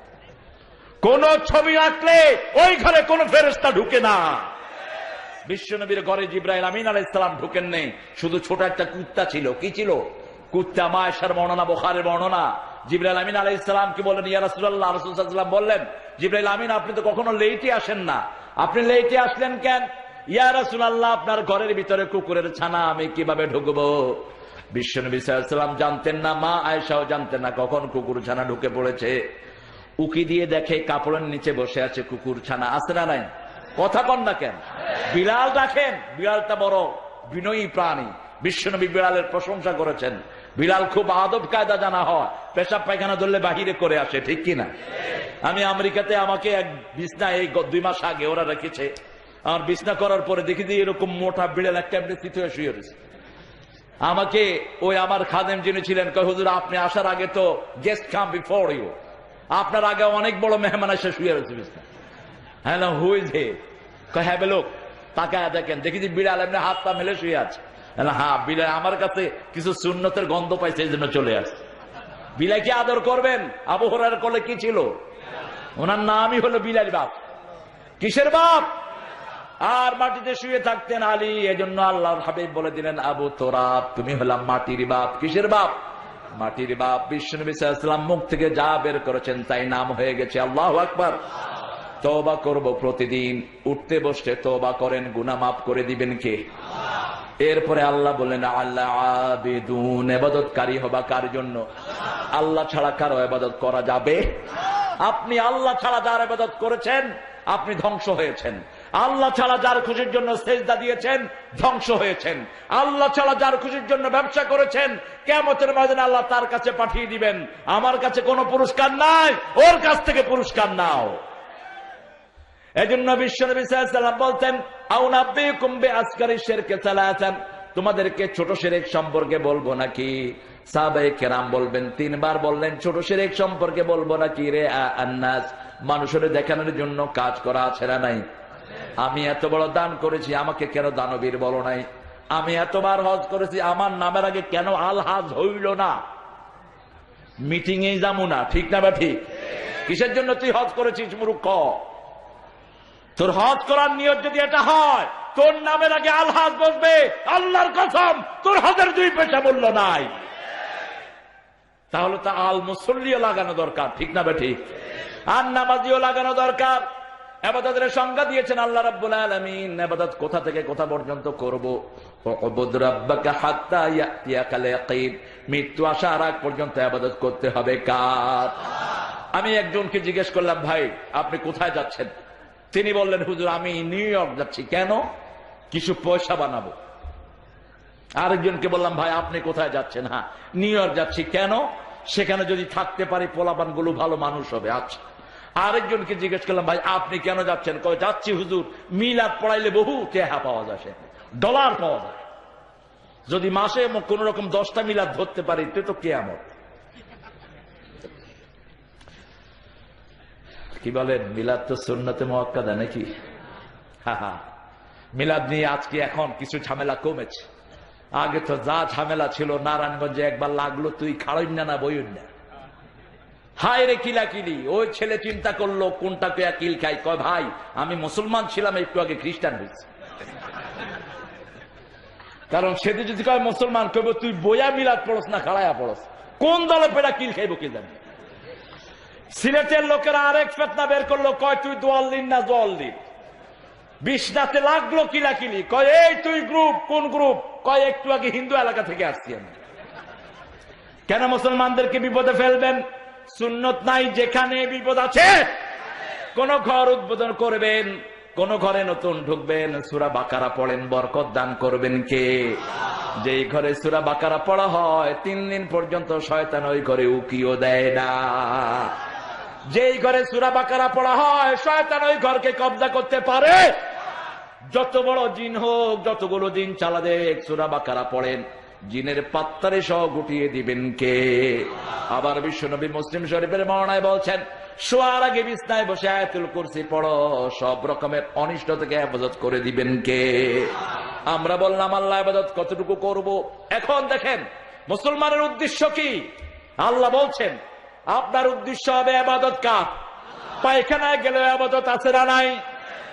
কোন ছবি আঁকলে ওই ঘরে কোন ফেরেশতা ঢুকে না। বিশ্বনবীর ঘরে জিবরাইল আমিন আলাইহিস সালাম ঢুকেন নেই, শুধু ছোট একটা কুত্তা ছিল। কি ছিল? কুত্তা। মায়েশার বর্ণনা, বুখারীর বর্ণনা। জিবরাইল আমিন আলাইহিস সালাম কি বলেন, ইয়া রাসূলুল্লাহ, রাসূল সাল্লাল্লাহু আলাইহি ওয়াসাল্লাম বললেন, জিবরাইল আমিন আপনি তো কখনো লেটে আসেন না, আপনি লেটে আসলেন কেন? ইয়া রাসূলুল্লাহ, আপনার ঘরের ভিতরে কুকুরের ছানা, আমি কিভাবে ঢুকবো? বিশ্বনবী সাল্লাল্লাহু আলাইহি ওয়াসাল্লাম জানতেন না, মা আয়েশাও জানতেন না কখন কুকুর ছানা ঢুকে পড়েছে। উকি দিয়ে দেখে কাপড়ের নিচে বসে আছে কুকুর ছানা। আছে না নাই? কথা কন না কেন? বিড়াল দেখেন, বিড়ালটা বড় বিনয়ী প্রাণী। বিশ্বনবী বিড়ালের প্রশংসা করেছেন। বিড়াল খুব আদব কায়দা জানা হয়, পেশাব পায়খানা ধরলে বাহিরে করে আসে, ঠিক কিনা? আমি আমেরিকাতে আমাকে এক বিছনা এই 2 মাস আগে ওরা রেখেছে। আমার বিছনা করার পরে দেখি যে এরকম মোটা বিড়াল একটা চিত্র শুয়ে রয়েছে। আমাকে ওই আমার খাদেম যিনি ছিলেন কয়, হুজুর আপনি আসার আগে তো গেস্ট কাম বিফোর ইউ, আপনার আগে অনেক বড় মেহমান এসে শুয়ে রয়েছে বিছনা। Hello, who is he? কয় হ্যাভ এ লুক। তাকায় দেখেন, দেখি যে বিড়াল এমনি হাত পা মেলে শুয়ে আছে। হ্যাঁ, বিড়াল আমার কাছে কিছু সুন্নতের গন্ধ পাইছে, এই জন্য চলে আসছে। বিলাইকে আদর করবেন। আবু হুরায়রা কোলে কি ছিল? ওনার নামই হলো বিলাল বাপ। কিসের বাপ? আর মাটিতে শুয়ে থাকতেন আলী। এজন্য আল্লাহর হাবিব বলে দিলেন, আবু তোরাব, তুমি হলাম মাটির বাপ। কিসের বাপ? মাটির বাপ। বিশ্বনবী সাল্লাল্লাহু আলাইহি ওয়াসাল্লাম মুখ থেকে যা বের করেছেন তাই নাম হয়ে গেছে। আল্লাহু আকবার। তওবা করব প্রতিদিন, উঠতে বসতে তওবা করেন, গুনাহ মাফ করে দিবেন কে? এরপরে আল্লাহ বলেন, আল্লাহ আবিদুন, ইবাদতকারী হবা কার জন্য? আল্লাহ ছাড়া কারো ইবাদত করা যাবে? আপনি আল্লাহ ছাড়া যার ইবাদত করেছেন আপনি ধ্বংস হয়েছেন। আল্লাহ ছাড়া যার খুশির জন্য সেজদা দিয়েছেন ধ্বংস হয়েছেন। আল্লাহ ছাড়া যার খুশির জন্য ব্যবসা করেছেন কিয়ামতের ময়দানে আল্লাহ তার কাছে পাঠিয়ে দিবেন, আমার কাছে কোনো পুরস্কার নাই, ওর কাছ থেকে পুরস্কার নাও। এজন্য বিশ্বনবী সাল্লাল্লাহু আলাইহি ওয়াসাল্লাম বলতেন, আউনাব্বিকুম বিআসকারি শিরকে সালাসান, তোমাদেরকে ছোট শিরক সম্পর্কে বলবো নাকি? সাহাবায়ে কেরাম বলবেন, 3 বার বললেন, ছোট শিরক সম্পর্কে বলবো নাকি? রে আন্নাস, মানুষের দেখানোর জন্য কাজ করা আছে না নাই? আমি এত বড় দান করেছি, আমাকে কেন দানবীর বলো নাই? আমি এতবার হজ করেছি, আমার নামের আগে কেন আল হাজ হইল না? মিটিং এ যাবো না, ঠিক না বা ঠিক? কিসের জন্য তুই হজ করেছিস মূর্খ? তোর হজ করার নিয়ত যদি এটা হয়, তোর নামের আগে আল হাজ বসবে, আল্লাহর কসম তোর হজের 2 পয়সা মূল্য নাই। তাহলে তো আল মুসল্লিও লাগানো দরকার, ঠিক না বা ঠিক? আর নামাজিও লাগানো দরকার। ইবাদতের সংজ্ঞা দিয়েছেন আল্লাহ রাব্বুল আলামিন। ইবাদত কোথা থেকে কোথা পর্যন্ত করব? উবুদ রাব্বাকা হাত্তা ইয়াতিয়াকাল ইয়াকিন, মৃত্যু আসার আগ পর্যন্ত ইবাদত করতে হবে কার? আমি একজনকে জিজ্ঞেস করলাম, ভাই আপনি কোথায় যাচ্ছেন? তিনি বললেন, হুজুর আমি নিউ ইয়র্ক যাচ্ছি। কেন? কিছু পয়সা বানাবো। আরেকজনকে বললাম, ভাই আপনি কোথায় যাচ্ছেন? হ্যাঁ নিউ ইয়র্ক যাচ্ছি। কেন? সেখানে যদি থাকতে পারি পোলাপান গুলো ভালো মানুষ হবে। আচ্ছা। আরেকজনকে জিজ্ঞেস করলাম, ভাই আপনি কেন যাচ্ছেন? কয় যাচ্ছি হুজুর, মিলাদ পড়াইলে বহু টাকা পাওয়া যায়, ডলার পাওয়া যায়। যদি মাসে কোন রকম 10টা মিলাদ ধরতে পারি তো কিয়ামত। কি বলেন? মিলাদ তো সুন্নতে মুআক্কাদা নাকি? হ্যাঁ, মিলাদ নিয়ে আজকে এখন কিছু ঝামেলা কমেছে। আগে তো যা ঝামেলা ছিল, নারায়ণগঞ্জে একবার লাগলো তুই খাড়ইন না বইন না, হায় রে কিলাকিলি। ওই ছেলে চিন্তা করলো কোনটাকে কিল খাই, কয় ভাই আমি মুসলমান ছিলাম, একটু আগে খ্রিস্টান হয়েছি। কারণ সেদিন যদি কয় মুসলমান, কইব তুই বইয়া মিলাদ পড়স না খাড়াইয়া পড়স, কোন দলে পেড়া কিল খাইব কে জানি। সিলেটের লোকেরা আরেক ফেতনা বের করলো, কয় তুই দোয়াল দিন না জল দিন। বিশনাতে লাগলো কিলাকিলি, কয় এই তুই গ্রুপ, কোন গ্রুপ, কয় একটু আগে হিন্দু এলাকা থেকে আসছি আমি। কেন মুসলমানদেরকে বিপদে ফেলবেন? সুন্নত নাই যেখানে বিপদ আছে। কোন ঘর উদ্বোধন করবেন, কোন ঘরে নতুন ঢুকবেন, সূরা বাকারা পড়েন, বরকত দান করবেন কে? যেই ঘরে সূরা বাকারা পড়া হয় 3 দিন পর্যন্ত শয়তান ওই ঘরে উকিও দেয় না। যেই ঘরে সূরা বাকারা পড়া হয় শয়তান ওই ঘরকে কব্জা করতে পারে। যত বড় জিন হোক, যতগুলো জিন চালা দেখ, সূরা বাকারা পড়েন, জিনের পাত্তারে সহ গুটিয়ে দিবেন কে? আবার বিশ্বনবী মুসলিম শরীফের বর্ণনায় বলছেন, শোয়ার আগে বিছনায় বসে আয়াতুল কুরসি পড়ো, সব রকমের অনিষ্ট থেকে হেফাজত করে দিবেন কে? আমরা বললাম আল্লাহ ইবাদত কতটুকু করব। এখন দেখেন মুসলমানের উদ্দেশ্য কি? আল্লাহ বলছেন আপনার উদ্দেশ্য হবে ইবাদত কার? পায়খানায় গেলে ইবাদত আছে না নাই?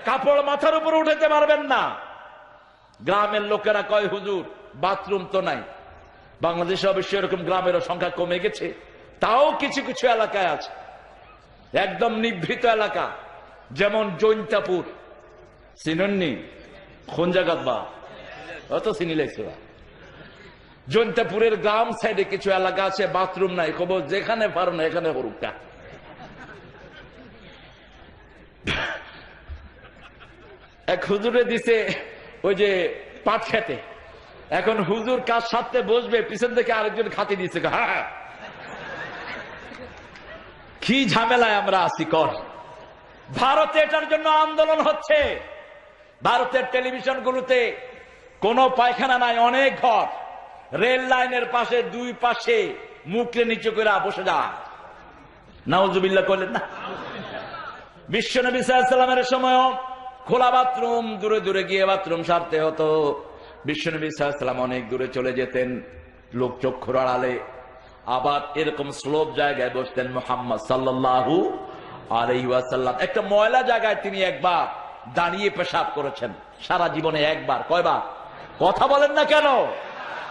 কাপড় মাথার উপর উঠাতে পারবেন না। গ্রামের লোকেরা কয় হুজুর বাথরুম তো নাই। বাংলাদেশে অবশ্য এরকম গ্রামের সংখ্যা কমে গেছে, তাও কিছু কিছু এলাকায় আছে, একদম নিভৃত এলাকা, যেমন জৈন্তাপুর। চিনননি? কোন জায়গাত বা অত চিনিলেছিল? জৈন্তাপুরের গ্রাম সাইডে কিছু এলাকা আছে বাথরুম নাই, খবর যেখানে পারো না এখানে করুকটা। এক হুজুরে দিছে ওই যে পাট খেতে, এখন হুজুর কাজ সাথে বসবে, পিছন থেকে আরেকজন খাতি দিচ্ছে। হ্যাঁ, কি ঝামেলায় আমরা আছি কর। ভারতে এটার জন্য আন্দোলন হচ্ছে। ভারতের টেলিভিশন গুলোতে কোনো পায়খানা নাই, অনেক ঘর, রেল লাইনের পাশে 2 পাশে মুখে নিচে করে বসে যায়। নাউজুবিল্লাহ করলেন না? বিশ্বনবী সাল্লাল্লাহু আলাইহি ওয়াসাল্লামের সময়ও খোলা বাথরুম, দূরে দূরে গিয়ে বাথরুম সারতে হতো। বিশ্বনবী সাল্লাল্লাহু আলাইহি ওয়াসাল্লাম অনেক দূরে চলে যেতেন লোক চক্ষুর আড়ালে। আবার এরকম স্লোপ জায়গায় বসতেন মুহাম্মদ সাল্লাল্লাহু আলাইহি ওয়াসাল্লাম। একটা ময়লা জায়গায় তিনি একবার দাঁড়িয়ে পেশাব করেছেন সারা জীবনে একবার। কয়বার? কথা বলেন না কেন?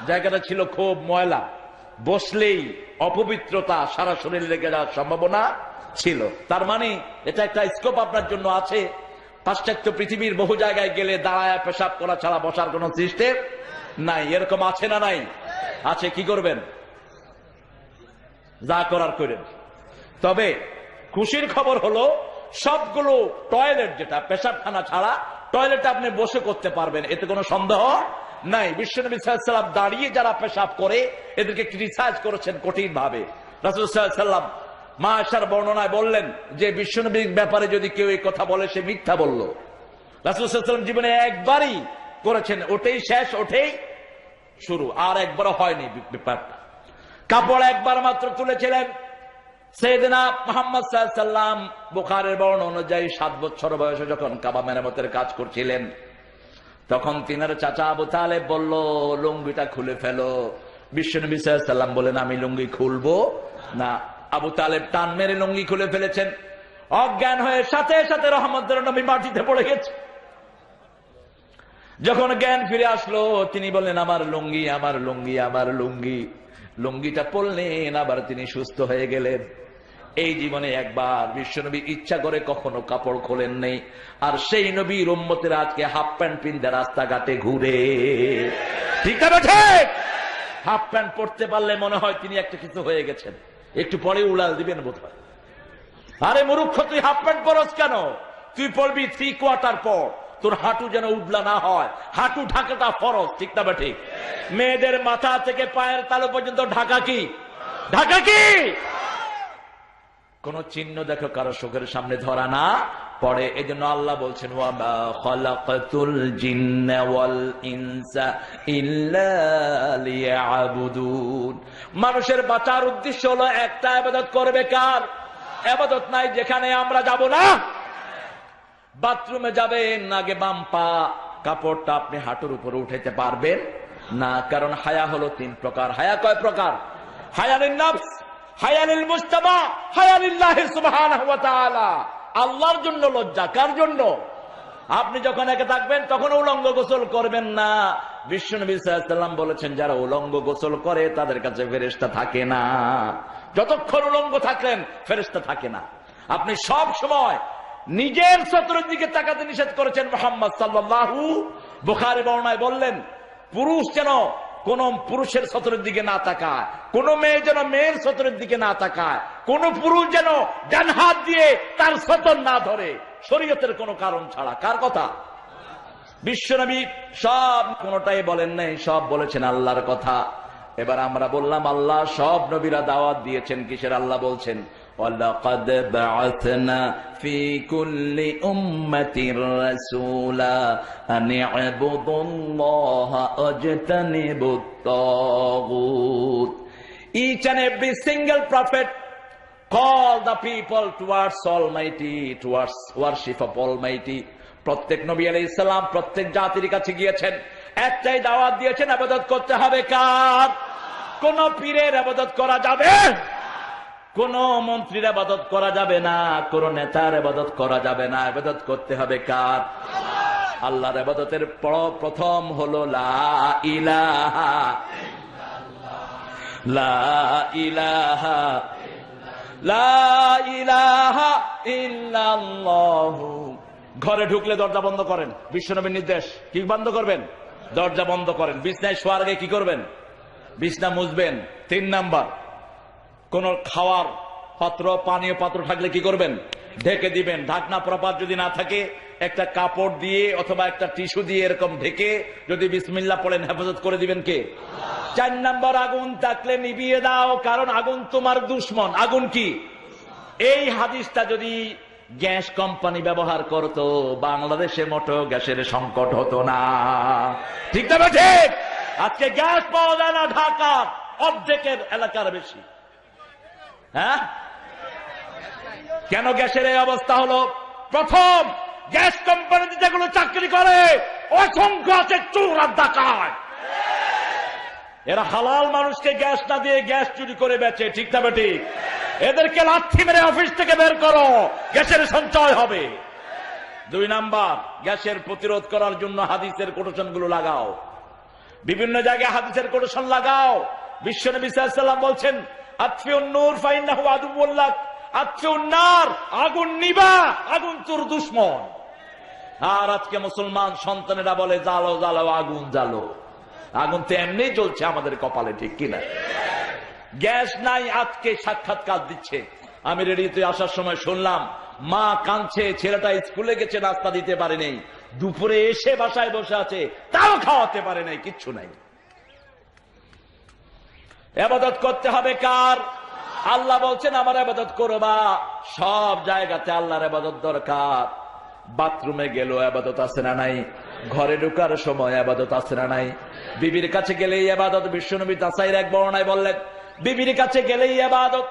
জায়গাটা ছিল খুব ময়লা, বসলেই অপবিত্রতা সারা শরীরে লেগে যাওয়ার সম্ভাবনা ছিল। তার মানে এটা একটা স্কোপ আপনার জন্য আছে। পাশ্চাত্য পৃথিবীর বহু জায়গায় গেলে দাঁড়ায় পেশাব করা ছাড়া বসার কোন সিস্টেম নাই। এরকম আছে না নাই? আছে। কি করবেন? যা করার করেন। তবে খুশির খবর হলো সবগুলো টয়লেট, যেটা পেশাবখানা ছাড়া টয়লেট আপনি বসে করতে পারবেন, এতে কোনো সন্দেহ নাই। বিশ্বনবী সাল্লাল্লাহু আলাইহি ওয়াসাল্লাম দাঁড়িয়ে যারা পেশাব করে এদেরকে ক্রিটিসাইজ করেছেন কঠিন ভাবে। রাসূল সাল্লাল্লাহু আলাইহি ওয়াসাল্লাম মা আয়েশার বর্ণনায় বললেন যে বিশ্বনবীর ব্যাপারে যদি কেউ এই কথা বলে সে মিথ্যা বলল। রাসূল সাল্লাল্লাহু আলাইহি ওয়াসাল্লাম জীবনে একবারই করেছেন, ওটাই শেষ, ওটাই শুরু, আর একবারও হয়নি ব্যাপারটা। কাপড় একবার মাত্র তুলেছিলেন। সাইয়েদনা মুহাম্মদ সাল্লাল্লাহু আলাইহি ওয়াসাল্লাম বুখারীর বর্ণনা অনুযায়ী 7 বছর বয়সে যখন কাবা মেরামতের কাজ করছিলেন, তখন তিনার চাচা আবু তালেব বলল লুঙ্গিটা খুলে ফেলো। বিশ্বনবী সাল্লাল্লাহু আলাইহি ওয়াসাল্লাম বলেন আমি লুঙ্গি খুলবো না। আবু তালেব টান মেরে লুঙ্গি খুলে ফেলেছেন। অজ্ঞান হয়ে সাথে সাথে রহমতের নবী মাটিতে পড়ে গেছে। যখন জ্ঞান ফিরে আসলো তিনি বললেন আমার লুঙ্গি, আমার লুঙ্গি, আমার লুঙ্গি। লুঙ্গিটা পরলেন, আবার তিনি সুস্থ হয়ে গেলেন। এই জীবনে একবার বিশ্বনবী ইচ্ছা করে কখনো কাপড় খোলেন নেই। আর সেই নবীর উম্মতের আজকে হাফ প্যান্ট পিনতে রাস্তাঘাটে ঘুরে। ঠিক না ঠিক? হাফ প্যান্ট পরতে পারলে মনে হয় তিনি একটা কিছু হয়ে গেছেন, একটু পরে উড়াল দিবেন বোধ হয়। আরে মূর্খ, তুই হাফ প্যান্ট পরস কেন? তুই পরবি 3/4 পর, তোর হাঁটু যেন উডলা না হয়। হাঁটু ঢাকাটা ফরজ, ঠিক না ঠিক? মেয়েদের মাথা থেকে পায়ের তালু পর্যন্ত ঢাকা কি? ঢাকা কি? কোন চিহ্ন দেখো কারো চোখের সামনে ধরা না পড়ে। এজন্য আল্লাহ বলছেন ওয়ামা খালাকাতুল জিন্না ওয়াল ইনসা ইল্লা লিয়াবুদুন। মানুষের বাঁচার উদ্দেশ্য হলো একটা, ইবাদত করবে কার? ইবাদত নাই যেখানে আমরা যাব না। বাথরুমে যাবেন, আগে বাম পা কাপড়টা আপনি হাঁটুর উপরে উঠাইতে পারবেন না, কারণ হায়া হলো 3 প্রকার। হায়া কয় প্রকার? হায়ানুন নফস, হায়ালিল মুস্তামা হায়ালিল্লাহি সুবহানাহু ওয়া তাআলা। আল্লাহর জন্য লজ্জা। কার জন্য? আপনি যখন একা থাকবেন তখন উলঙ্গ গোসল করবেন না। বিশ্বনবী সাল্লাল্লাহু আলাইহি ওয়াসাল্লাম বলেছেন, যারা উলঙ্গ গোসল করে তাদের কাছে ফেরেশতা থাকে না। যতক্ষণ উলঙ্গ থাকলেন ফেরেশতা থাকে না। আপনি সব সময় নিজের শত্রুর দিকে তাকাতে নিষেধ করেছেন মুহাম্মদ সাল্লাল্লাহু। বুখারী বর্ণনায় বললেন, পুরুষ যেন কোন পুরুষের শত্রুর দিকে না তাকায়, কোন মেয়ে যেন মেয়ের শত্রুর দিকে না তাকায়, কোন পুরুষ যেন ডান হাত দিয়ে তার শতর না ধরে, শরীয়তের কোন কারণ ছাড়া। কার কথা? বিশ্বনবী সব কোনটাই বলেন নাই, সব বলেছেন আল্লাহর কথা। এবার আমরা বললাম আল্লাহ সব নবীরা দাওয়াত দিয়েছেন কিসের? আল্লাহ বলছেন, وَلَقَدْ بَعَثْنَا فِي كُلِّ أُمَّةٍ رَسُولًا أَنِ اعْبُدُوا اللَّهَ وَاجْتَنِبُوا الطَّاغُوتَ. Each and every single prophet call the people towards Almighty, towards worship of Almighty. প্রত্যেক নবী আলাইহিস সালাম প্রত্যেক জাতির কাছে গিয়েছেন, একটাই দাওয়াত দিয়েছেন, ইবাদত করতে হবে কার? কোন পীরের ইবাদত করা যাবে, কোন মন্ত্রীর ইবাদত করা যাবে না, কোন নেতার ইবাদত করা যাবে না। ইবাদত করতে হবে কার? আল্লাহর ইবাদতের প্রথম হলো লা ইলাহা ইল্লাল্লাহ, লা ইলাহা লা ইলাহা ইল্লাল্লাহ। ঘরে ঢুকলে দরজা বন্ধ করেন, বিশ্বনবীর নির্দেশ। কি বন্ধ করবেন? দরজা বন্ধ করেন। বিছনায় শোয়ার আগে কি করবেন? বিছনা মুছবেন। 3 নাম্বার, কোন খাওয়ার পাত্র পানীয় পাত্র থাকলে কি করবেন? ঢেকে দিবেন। ঢাকনা প্রপাত যদি না থাকে একটা কাপড় দিয়ে অথবা একটা টিস্যু দিয়ে এরকম ঢেকে যদি বিসমিল্লাহ পড়েন হেফাজত করে দিবেন কে? 4 নাম্বার, আগুন থাকলে নিভিয়ে দাও, কারণ আগুন তোমার দুশমন। আগুন কি? এই হাদিসটা যদি গ্যাস কোম্পানি ব্যবহার করতো বাংলাদেশে মোটো গ্যাসের সংকট হতো না। ঠিক না? ঠিক। আজকে গ্যাস পাওয়া যায় না ঢাকার অর্ধেকের এলাকার বেশি। হ্যাঁ, কেন গ্যাসের এই অবস্থা হলো? প্রথম, গ্যাস কোম্পানিতে যেগুলো চাকরি করে অসংখ্য আছে চোর আর ডাকাত। এরা হালাল মানুষকে গ্যাস না দিয়ে গ্যাস চুরি করে বেচে। ঠিক না ঠিক? এদেরকে লাথি মেরে অফিস থেকে বের করো, গ্যাসের সঞ্চয় হবে। 2 নাম্বার, গ্যাসের প্রতিরোধ করার জন্য হাদিসের কোটেশন গুলো লাগাও, বিভিন্ন জায়গায় হাদিসের কোটেশন লাগাও। বিশ্বনবী সাল্লাল্লাহু আলাইহি ওয়াসাল্লাম বলছেন, আতফিউন নূর ফাইন্নাহু আদুউল্লাহ, আতফিউন নার, আগুন নিবা, আগুন তোর দুশমন। আর আজকে মুসলমান সন্তানেরা বলে জ্বালো জ্বালো আগুন জ্বালো। আগুন তো এমনি জ্বলছে আমাদের কপালে। ঠিক কিনা? গ্যাস নাই, আজকে সাক্ষাৎকার দিচ্ছে। আমি রেডিওতে আসার সময় শুনলাম মা কাঁদছে, ছেলেটা স্কুলে গেছে, নাস্তা দিতে পারে নাই, দুপুরে এসে বাসায় বসে আছে, তাও খাওয়াতে পারে নাই, কিচ্ছু নাই। ইবাদত করতে হবে কার? আল্লাহ বলছেন আমার ইবাদত করবা। সব জায়গাতে আল্লাহর ইবাদত দরকার। বাথরুমে গেল ইবাদত আছে না নাই? ঘরে ঢোকার সময় ইবাদত আছে না নাই? বিবির কাছে গেলেই ইবাদত। বিশ্বনবী তাসাইর এক বর্ণনায় বললেন বিবির কাছে গেলেই ইবাদত।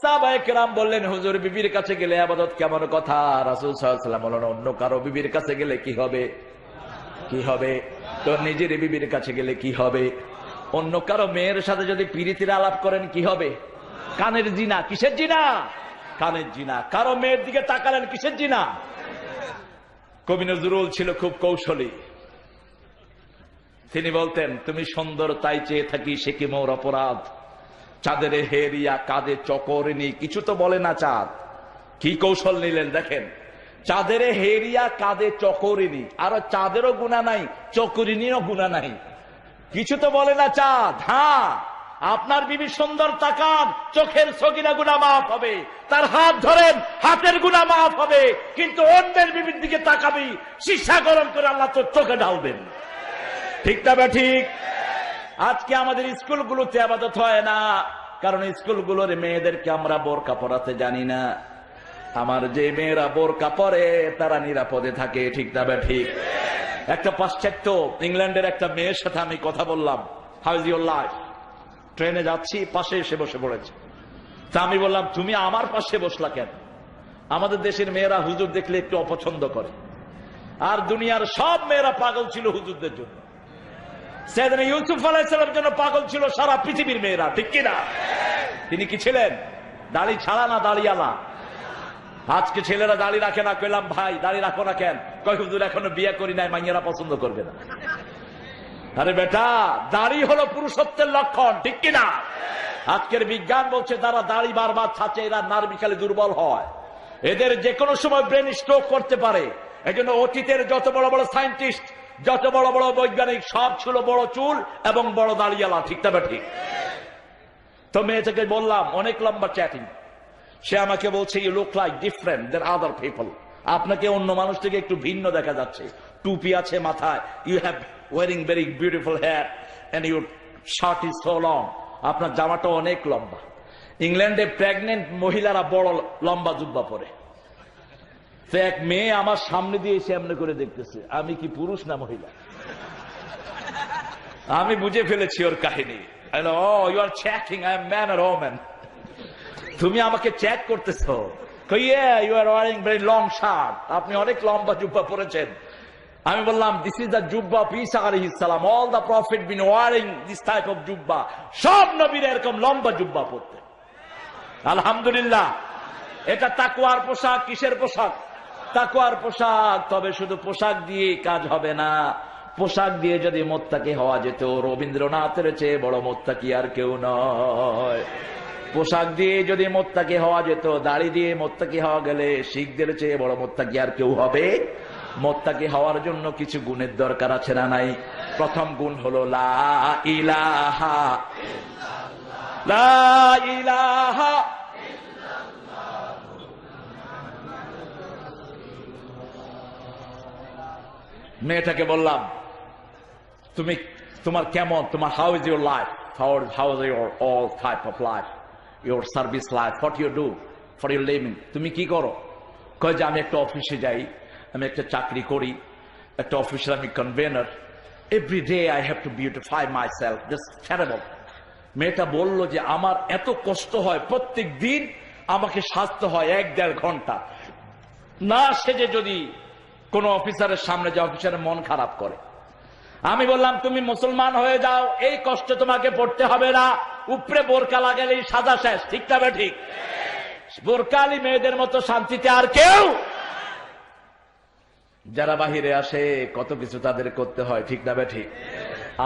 সাহাবায়ে কেরাম বললেন, হুজুর বিবির কাছে গেলে ইবাদত কেমন কথা? রাসূল সাল্লাল্লাহু আলাইহি ওয়াসাল্লাম বললেন, অন্য কারো বিবির কাছে গেলে কি হবে? কি হবে? তো নিজের বিবির কাছে গেলে কি হবে? অন্য কারো মেয়ের সাথে যদি প্রীতির আলাপ করেন কি হবে? কানের জিনা। কিসের জিনা? কানের জিনা। কারো মেয়ের দিকে তাকালেন, কিসের জিনা? কবি নজরুল ছিল খুব কৌশলী। তিনি বলতেন, তুমি সুন্দর তাই চেয়ে থাকি, সে কি মোর অপরাধ? চাঁদের হেরিয়া কাঁধে চকরিনি, কিছু তো বলে না চাঁদ। কি কৌশল নিলেন দেখেন। চাঁদের হেরিয়া কাঁধে চকরিনি, আর চাঁদেরও গুণা নাই, চকরিনিও গুণা নাই, কিছু তো বলে না চাঁদ। হ্যাঁ, আপনার বিবি সুন্দর তাকান, চোখের সগিরা গুনাহ মাফ হবে। তার হাত ধরেন, হাতের গুনাহ মাফ হবে। কিন্তু অন্যের বিবির দিকে তাকাবি, সীসা গরম করে আল্লাহ তোর চোখে ঢালবেন। ঠিক না ঠিক? আজকে আমাদের স্কুলগুলোতে ইবাদত হয় না, কারণ স্কুলগুলোর মেয়েদেরকে আমরা বোরকা পরাতে জানি না। আমার যে মেয়েরা বোরকা পরে তারা নিরাপদে থাকে। ঠিক না ঠিক? একটা পাশ্চাত্য ইংল্যান্ডের একটা মেয়ের সাথে আমি কথা বললাম, হাউ ইজ ইউর লাইফ? ট্রেনে যাচ্ছি, পাশে এসে বসে পড়েছে। তা আমি বললাম, তুমি আমার পাশে বসলা কেন? আমাদের দেশের মেয়েরা হুজুর দেখলে একটু অপছন্দ করে, আর দুনিয়ার সব মেয়েরা পাগল ছিল হুজুরদের জন্য। সাইয়েদনা ইউসুফ আলাইহিস সালামের জন্য পাগল ছিল সারা পৃথিবীর মেয়েরা। ঠিক কিনা? তিনি কি ছিলেন? দাড়ি ছাড়া না দাড়িওয়ালা? আজকে ছেলেরা দাড়ি রাখে না, কইলাম ভাই দাড়ি রাখো না কেন? কয় হুজুর এখনো বিয়ে করি নাই, মাইয়েরা পছন্দ করবে না। আরে বেটা, দাড়ি হলো পুরুষত্বের লক্ষণ, ঠিক কিনা? আজকের বিজ্ঞান বলছে তারা দাড়ি বারবার ছাড়ছে, এরা নার্ভিক্যালি দুর্বল হয়, এদের যে কোনো সময় ব্রেন স্ট্রোক করতে পারে। এই জন্য অতীতের যত বড় বড় সায়েন্টিস্ট, যত বড় বড় বৈজ্ঞানিক, সব ছিল বড় চুল এবং বড় দাড়িওয়ালা, ঠিক না ঠিক? তো মেয়েটাকে বললাম, অনেক লম্বা চ্যাটিং, সে আমাকে বলছে you look like different than other people, আপনাকে অন্য মানুষ থেকে একটু ভিন্ন দেখা যাচ্ছে, টুপি আছে মাথায়, you have wearing very beautiful hair and your shirt is so long, আপনার জামাটা অনেক লম্বা। ইংল্যান্ডে প্রেগনেন্ট মহিলারা বড় লম্বা জুব্বা পরে। তো এক মেয়ে আমার সামনে দিয়ে এসে এমনি করে দেখতেছে, আমি কি পুরুষ না মহিলা? আমি বুঝে ফেলেছি ওর কাহিনী। Oh you are checking I am man or woman, তুমি আমাকে চেক করতেছো? You are wearing very long shirt, আপনি অনেক লম্বা জুব্বা পরেছেন। আমি বললাম দিস ইজ দ্য জুব্বা অফ ঈসা আলাইহিস সালাম, all the prophet been wearing this type of জুব্বা, সব নবীরা এরকম লম্বা জুব্বা পরতেন। আলহামদুলিল্লাহ, এটা তাকওয়ার পোশাক। কিসের পোশাক? তাকওয়ার পোশাক। তবে শুধু পোশাক দিয়ে কাজ হবে না, পোশাক দিয়ে যদি মোত্তাকি হওয়া যেত, রবীন্দ্রনাথের চেয়ে বড় মোত্তাকি আর কেউ নয়। পোশাক দিয়ে যদি মোত্তাকি হওয়া যেত, দাড়ি দিয়ে মোত্তাকি হওয়া গেলে শিখদের চেয়ে বড় মোত্তাকি আর কেউ হবে? মোত্তাকি হওয়ার জন্য কিছু গুণের দরকার আছে না নাই? প্রথম গুণ হলো লা ইলাহা ইল্লাল্লাহ, লা ইলাহা। মেয়েটাকে বললাম তুমি তোমার কেমন, তোমার how is your life, how is your all type of life, your service life, what you do for your living, তুমি কি করো? কয় যে আমি একটা অফিসে যাই, আমি একটা চাকরি করি, একটা অফিসের আমি convener, every day I have to beautify my self, just terrible. মেয়েটা বলল যে আমার এত কষ্ট হয়, প্রত্যেক দিন আমাকে সাজতে হয় 1-1.5 ঘন্টা, না সেজে যদি কোন অফিসারের সামনে যে অফিসারের মন খারাপ করে। আমি বললাম তুমি মুসলমান হয়ে যাও, এই কষ্ট তোমাকে পড়তে হবে না, উপরে বোরকা লাগালেই সাজা শেষ, ঠিক না ঠিক? বোরকালি মেয়েদের মতো শান্তিতে আর কেউ। যারা বাহিরে আসে কত কিছু তাদের করতে হয়, ঠিক না ঠিক?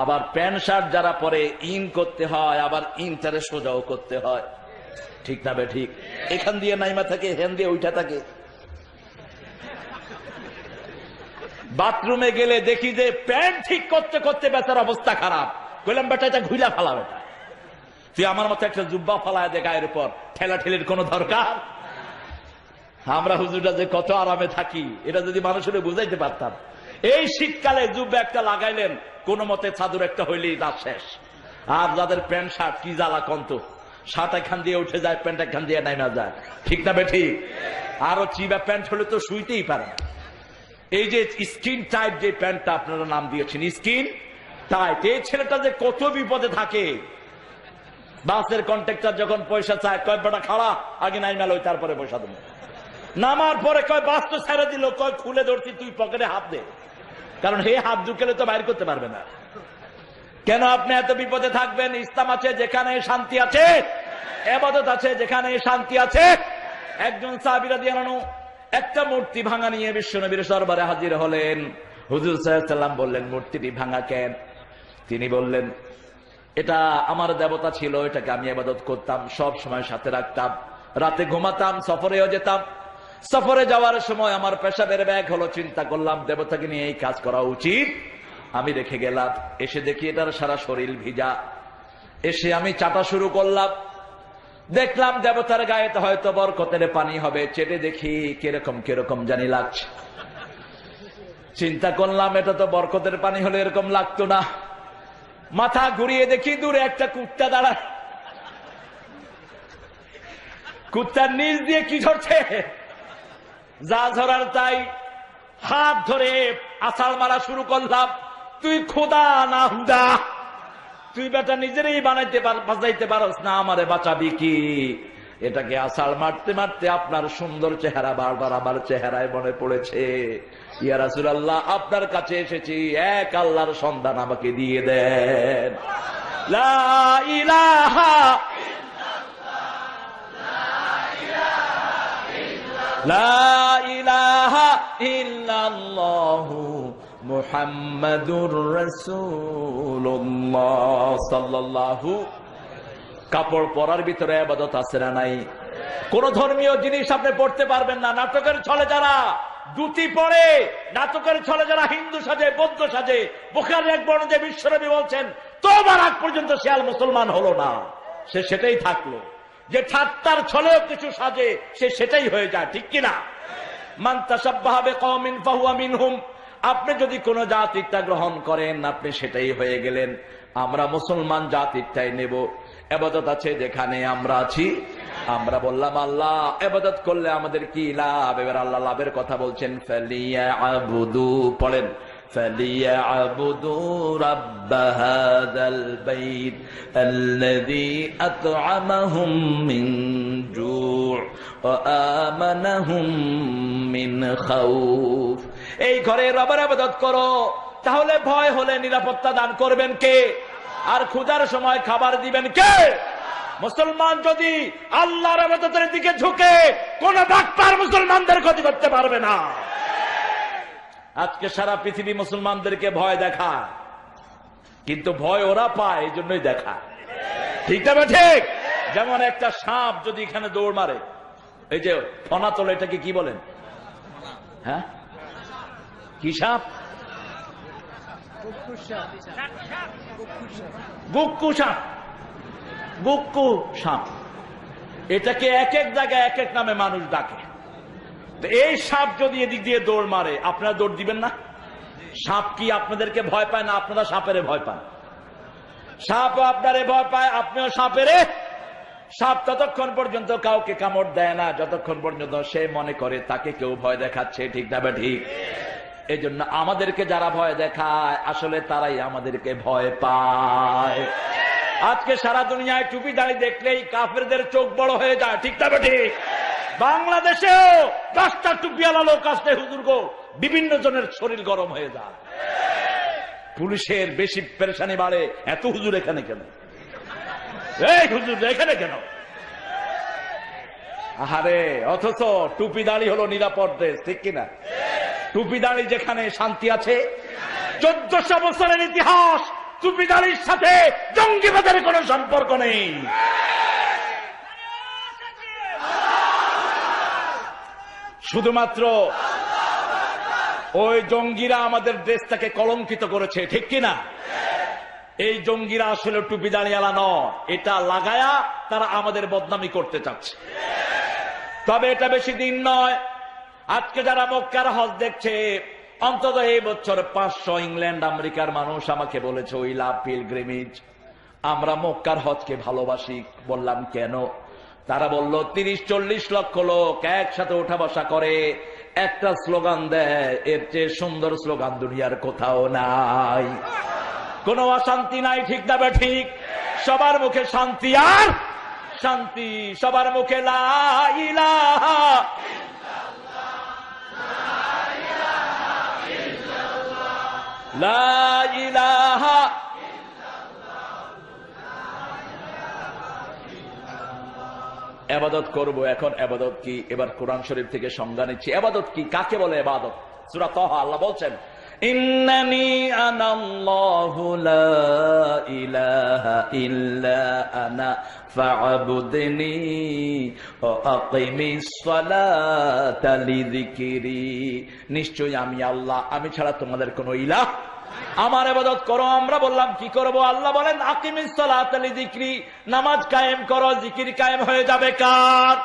আবার প্যান্ট শার্ট যারা পরে ইন করতে হয়, আবার ইনটারে সোজাও করতে হয়, ঠিক না ঠিক? এখান দিয়ে নাইমা থাকে, হেন দিয়ে উঠা থাকে। বাথরুমে গেলে দেখি যে প্যান্ট ঠিক করতে করতে বেচার অবস্থা খারাপ। কইলাম বেটা এটা ঘুইলা ফালা, বেটা তুই আমার মতো একটা জুব্বা ফালায় দে গায়ের উপর, ঠেলা ঠেলির কোন দরকার? আমরা হুজুরটা যে কত আরামে থাকি, এটা যদি মানুষের বুঝাইতে পারতাম। এই শীতকালে জুব্বা একটা লাগাইলেন, কোন মতে চাদর একটা হইলেই রাত শেষ। আর যাদের প্যান্ট শার্ট কি জ্বালা কন্ত, শার্ট এখান দিয়ে উঠে যায়, প্যান্ট এখান দিয়ে নাইমা যায়, ঠিক না বেঠি? আরো চিবা প্যান্ট হলে তো শুইতেই পারে না। এই যে স্কিন টাইট যে প্যান্টটা আপনারা নাম দিয়েছেন স্কিন টাইট, এই ছেলেটা যে কত বিপদে থাকে। বাসের কন্ট্রাক্টর যখন পয়সা চায়, কয় বেটা খাড়া, আগে নাই মেলো তারপরে পয়সা দেবো। নামার পরে কয় বাস তো ছেড়ে দিল, কয় খুলে ধরছি, তুই পকেটে হাত দে, কারণ হে হাত ঢুকেলে তো বাইর করতে পারবে না। কেন আপনি এত বিপদে থাকবেন? ইসলাম আছে যেখানে শান্তি আছে, ইবাদত আছে যেখানে শান্তি আছে। একজন সাহাবী রাদিয়াল্লাহু আনহু একটা মূর্তি ভাঙা নিয়ে বিশ্বনবীর দরবারে হাজির হলেন। হুজুর সাল্লাল্লাহু আলাইহি ওয়াসাল্লাম বললেন, মূর্তিটি ভাঙা কেন? তিনি বললেন, এটা আমার দেবতা ছিল, এটাকে আমি ইবাদত করতাম, সব সময় সাথে রাখতাম, রাতে ঘুমাতাম, সফরেও যেতাম। সফরে যাওয়ার সময় আমার পেশাবের ব্যাগ হলো, চিন্তা করলাম দেবতাকে নিয়ে এই কাজ করা উচিত, আমি রেখে গেলাম। এসে দেখি এটার সারা শরীর ভিজা। এসে আমি চাটা শুরু করলাম, দেখলাম দেবতার গায়েতে হয়তো বরকতের পানি হবে, চেটে দেখি কিরকম কিরকম জানি লাগছে। চিন্তা করলাম এটা তো বরকতের পানি হলে এরকম লাগতো না। মাথা ঘুরিয়ে দেখি দূরে একটা কুত্তা দাঁড়ায়। কুত্তার নিচ দিয়ে কি ঝরছে? যা ঝরার তাই। হাত ধরে আছাড় মারা শুরু করলাম, তুই খোদা না হুদা, তুই বেটা নিজেরই বাঁচাইতে পারস না, আমারে বাঁচাবি কি? এটাকে আছাড় মারতে মারতে আপনার সুন্দর চেহারা বারবার আমার চেহারায় মনে পড়েছে। ইয়া রাসূলুল্লাহ, আপনার কাছে এসেছি, এক আল্লাহর সন্ধান আমাকে দিয়ে দেন। লা ইলাহা ইল্লাল্লাহ, লা ইলাহা ইল্লাল্লাহু মুহাম্মাদুর রাসূলুল্লাহ সাল্লাল্লাহু। কাপড় পরার ভিতরে ইবাদত আছে না নাই? কোন ধর্মীয় জিনিস আপনি পড়তে পারবেন না। নাটকের ছলে যারা দুটি পড়ে, নাটকের ছলে যারা হিন্দু সাজে, বৌদ্ধ সাজে, বুখারীর এক বর্ণে বিশ্বনবী বলছেন তওবার আগ পর্যন্ত সে আর মুসলমান হলো না, সে সেটাই থাকলো। যে ঠাট্টার ছলেও কিছু সাজে সে সেটাই হয়ে যায়, ঠিক কিনা? মান তাশাব্বাহা বিকওমিন ফাহুয়া মিনহুম। আপনি যদি কোন জাতিটা গ্রহণ করেন আপনি সেটাই হয়ে গেলেন। আমরা মুসলমান জাতিটাই নেব। ইবাদত আছে যেখানে আমরা আছি। আমরা বললাম আল্লাহ ইবাদত করলে আমাদের কি লাভ? এবার আল্লাহ লাভের কথা বলছেন। ফালিয়াবুদু, পড়েন ফালিয়াবুদু রাব্ব হাযাল বাইত আল্লাযী আত'আমাহুম মিন জু' ওয়া আমানাহুম মিন খাউফ। এই ঘরে রবের ইবাদত করো, তাহলে ভয় হলে নিরাপত্তা দান করবেন কে? আর ক্ষুধার সময় খাবার দিবেন কে? মুসলমান যদি আল্লাহর ইবাদতের দিকে ঝুঁকে কোন ডাক্তার মুসলমানদের ক্ষতি করতে পারবে না। আজকে সারা পৃথিবী মুসলমানদেরকে ভয় দেখায়, কিন্তু ভয় ওরা পায় এই জন্যই দেখায়, ঠিক না ঠিক? যেমন একটা সাপ যদি এখানে দৌড় মারে, এই যে ফনা তোলে, এটাকে কি বলেন? হ্যাঁ, কি সাপ? গুক্কু সাপ। গুক্কু সাপ, এটাকে এক এক জায়গায় এক এক নামে মানুষ ডাকে। তো এই সাপ যদি এদিক দিয়ে দৌড় মারে, আপনারা দৌড় দিবেন না? সাপ কি আপনাদেরকে ভয় পায় না? আপনারা সাপেরে ভয় পান। সাপ আপনারে ভয় পায়, আপনিও সাপেরে। সাপ ততক্ষণ পর্যন্ত কাউকে কামড় দেয় না যতক্ষণ পর্যন্ত সে মনে করে তাকে কেউ ভয় দেখাচ্ছে, ঠিক না ঠিক? এই জন্য আমাদেরকে যারা ভয় দেখায় আসলে তারাই আমাদেরকে ভয় পায়। আজকে সারা দুনিয়ায় টুপি দাঁড়িয়ে দেখলেই কাফেরদের চোখ বড় হয়ে যায়, ঠিক না ঠিক? বাংলাদেশেও 10টা টুপিওয়ালা লোক আসলে হুজুর গো বিভিন্ন জনের শরীর গরম হয়ে যায়। পুলিশের বেশি পেরেশানি বাড়ে, এত হুজুর এখানে কেন? এই হুজুর এখানে কেন? আহারে, অথচ টুপি দাড়ি হলো নিরাপদ দেশ, ঠিক কিনা? টুপি দাড়ি যেখানে শান্তি আছে। 1400 বছরের ইতিহাস, টুপি দাড়ির সাথে জঙ্গিবাদের কোন সম্পর্ক নেই। শুধুমাত্র ওই জঙ্গিরা আমাদের দেশটাকে কলঙ্কিত করেছে, ঠিক কিনা? এই জঙ্গিরা আসলে টুপি দাঁড়িয়ালা নয়, এটা লাগায়া তারা আমাদের বদনামি করতে চাচ্ছে। তবে এটা বেশি দিন নয়। আজকে যারা মক্কার হজ দেখছে, অন্তত এই বছর 500 ইংল্যান্ড আমেরিকার মানুষ আমাকে বলেছে ওই লাভ পিলগ্রিমেজ, আমরা মক্কার হজকে ভালোবাসি। বললাম কেন? তারা বলল 30-40 লক্ষ লোক একসাথে ওঠা বসা করে, একটা স্লোগান দেয়, এর চেয়ে সুন্দর স্লোগান দুনিয়ার কোথাও নাই। কোন অশান্তি নাই, ঠিক না ঠিক? সবার মুখে শান্তি আর শান্তি, সবার মুখে লা ইলাহা লা ইলাহা। ইবাদত করব। এখন ইবাদত কি? এবার কোরআন শরীফ থেকে সংজ্ঞা নিচ্ছি। ইবাদত কি, কাকে বলে ইবাদত? সূরা তাহা আল্লাহ বলছেন, ইন্নানি আনাল্লাহু লা ইলাহা ইল্লা আনা ফা'বুদনি ওয়া আকিমিস সালাতা লিযিকরি। নিশ্চয়ই আমি আল্লাহ, আমি ছাড়া তোমাদের কোনো ইলাহ। আমার ইবাদত করো। আমরা বললাম কি করব? আল্লাহ বলেন আকিমিস সালাতা লিযিকরি, নামাজ কায়েম করো, জিকির কায়েম হয়ে যাবে কার?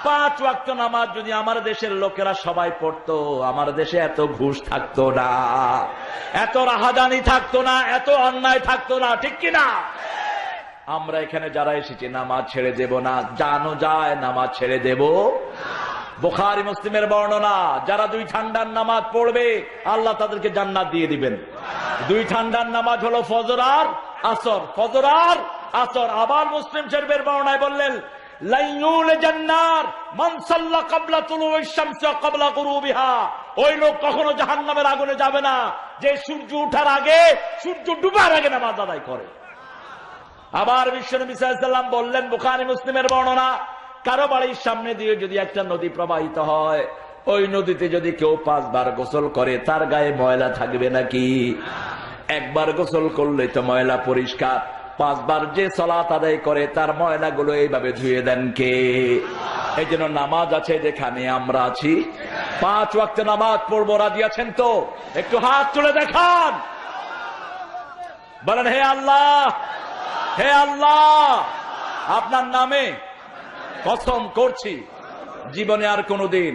5 ওয়াক্ত নামাজ যদি আমার দেশের লোকেরা সবাই পড়তো, আমার দেশে এত ঘুষ থাকতো না, এত রাহাজানি থাকতো না, এত অন্যায় থাকতো না, ঠিক কিনা? আমরা এখানে যারা এসেছি নামাজ ছেড়ে দেব না, জানো যায় নামাজ ছেড়ে দেব। বুখারী মুসলিমের বর্ণনা, যারা 2 ঠান্ডার নামাজ পড়বে আল্লাহ তাদেরকে জান্নাত দিয়ে দিবেন। 2 ঠান্ডার নামাজ হলো ফজর আর আসর, ফজর আর আসর। আবার মুসলিম শরীফের বর্ণনায় বললেন ওই লোক কখনো জাহান্নামের আগুনে যাবে না যে সূর্য উঠার আগে, সূর্য ডুবার আগে নামাজ আদায় করে। আবার বিশ্বনবী সাল্লাল্লাহু আলাইহি ওয়াসাল্লাম বললেন, বুখারী মুসলিমের বর্ণনা, কারো বাড়ির সামনে দিয়ে যদি একটা নদী প্রবাহিত হয়, ওই নদীতে যদি কেউ 5 বার গোসল করে তার গায়ে ময়লা থাকবে নাকি? একবার গোসল করলে তো ময়লা পরিষ্কার, 5 বার যে সালাত আদায় করে তার ময়লাগুলো এইভাবে ধুয়ে দেন কে? এই জন্য নামাজ আছে যেখানে আমরা আছি, 5 ওয়াক্ত নামাজ পড়বো, রাজি আছেন তো? একটু হাত তুলে দেখান, বলেন হে আল্লাহ, হে আল্লাহ, আপনার নামে কসম করছি জীবনে আর কোনদিন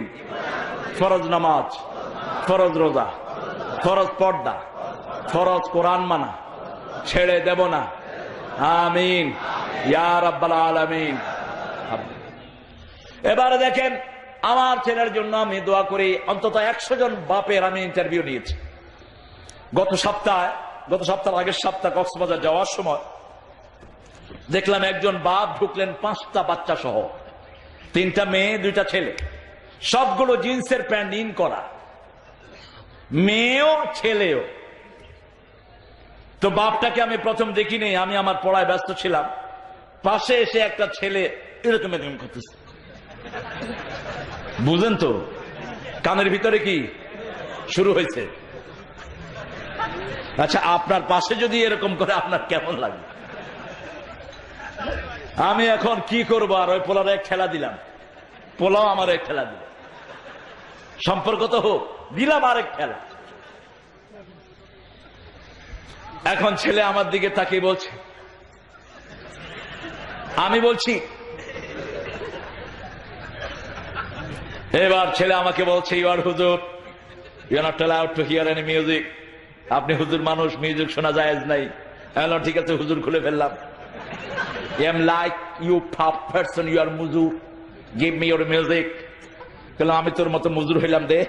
ফরজ নামাজ, ফরজ রোজা, ফরজ পর্দা, ফরজ কোরআন মানা ছেড়ে দেব না। আমিন ইয়া রাব্বাল আলামিন। এবারে দেখেন, আমার ছেলের জন্য আমি দোয়া করি। অন্তত 100 জন বাপের আমি ইন্টারভিউ নিয়েছি। গত সপ্তাহ আগের সপ্তাহ কক্সবাজার যাওয়ার সময় দেখলাম একজন বাপ ঢুকলেন 5টা বাচ্চা সহ, 3টা মেয়ে 2টা ছেলে, সবগুলো জিন্সের প্যান্ট ইন করা, মেয়েও ছেলেও। তো বাপটাকে আমি প্রথম দেখিনি, আমি আমার পড়ায় ব্যস্ত ছিলাম। পাশে এসে একটা ছেলে এরকম এরকম করতেছে, বুঝেন তো কানের ভিতরে কি শুরু হয়েছে? আচ্ছা, আপনার পাশে যদি এরকম করে আপনার কেমন লাগে? আমি এখন কি করবো? আর ওই পোলার এক খেলা দিলাম, পোলাও আমার এক খেলা দিল, সম্পর্ক তো হোক, দিলাম আরেক খেলা। এখন ছেলে আমার দিকে তাকিয়ে বলছে, আমি বলছি, এবার ছেলে আমাকে বলছে, ইউ আর হুজুর, you are not allowed to hear any music. আপনি হুজুর মানুষ, মিউজিক শোনা জায়েজ নাই। ঠিক আছে, হুজুর খুলে ফেললাম। I am like you pop person, you are muzur, give me your music. আমি তোর মতো মুজুর হইলাম, দে।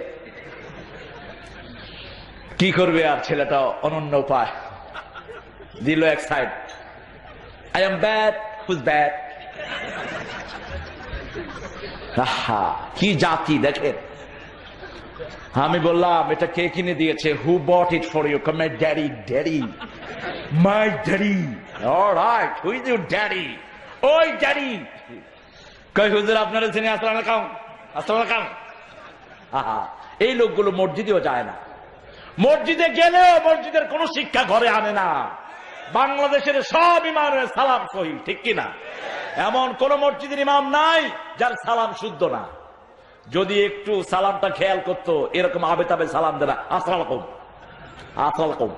কি করবে আর, ছেলেটা অনন্য উপায় দিল এক side. I am bad, who's bad? কি জাতি দেখেন। আমি বললাম, এটা কে কিনে দিয়েছে? Who bought it for you? Come, my daddy, daddy, my daddy. All right, who is your daddy? ওই daddy কই হুজুর আপনারা চিনি? আসসালামু আলাইকুম, আসসালামু আলাইকুম। এই লোকগুলো মসজিদেও যায় না, মসজিদে গেলেও মসজিদের কোন শিক্ষা ঘরে আনে না। বাংলাদেশের সব ইমামের সালাম সহিহ, ঠিক কিনা? এমন কোন মসজিদের ইমাম নাই যার সালাম শুদ্ধ না। যদি একটু সালামটা খেয়াল করতো, এরকম আবে তাবে সালাম দেনা, আসসালামু আলাইকুম, আসসালামু আলাইকুম।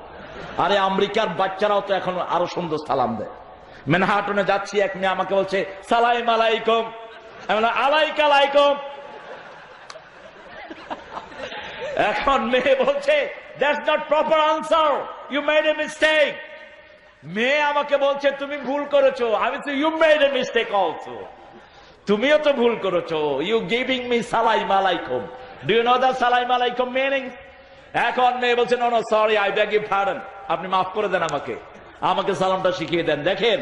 আরে আমেরিকার বাচ্চারাও তো এখন আরো সুন্দর সালাম দেয়। ম্যানহাটনে যাচ্ছি, এক মেয়ে আমাকে বলছে সালাম আলাইকুম, আমি বললাম আলাইকা আলাইকুম। এখন মেয়ে বলছে that's not proper answer, you made a mistake. মেয়ে আমাকে বলছে তুমি ভুল করেছো। আমি তো you made a mistake also, তুমিও তো ভুল করেছো। ইউ গিভিং মি সালাম আলাইকুম, ডু ইউ নো দ্য সালাম আলাইকুম মিনিং? এখন মেয়ে বলছে no no sorry, I beg you pardon, আপনি মাফ করে দেন আমাকে, আমাকে সালামটা শিখিয়ে দেন। দেখেন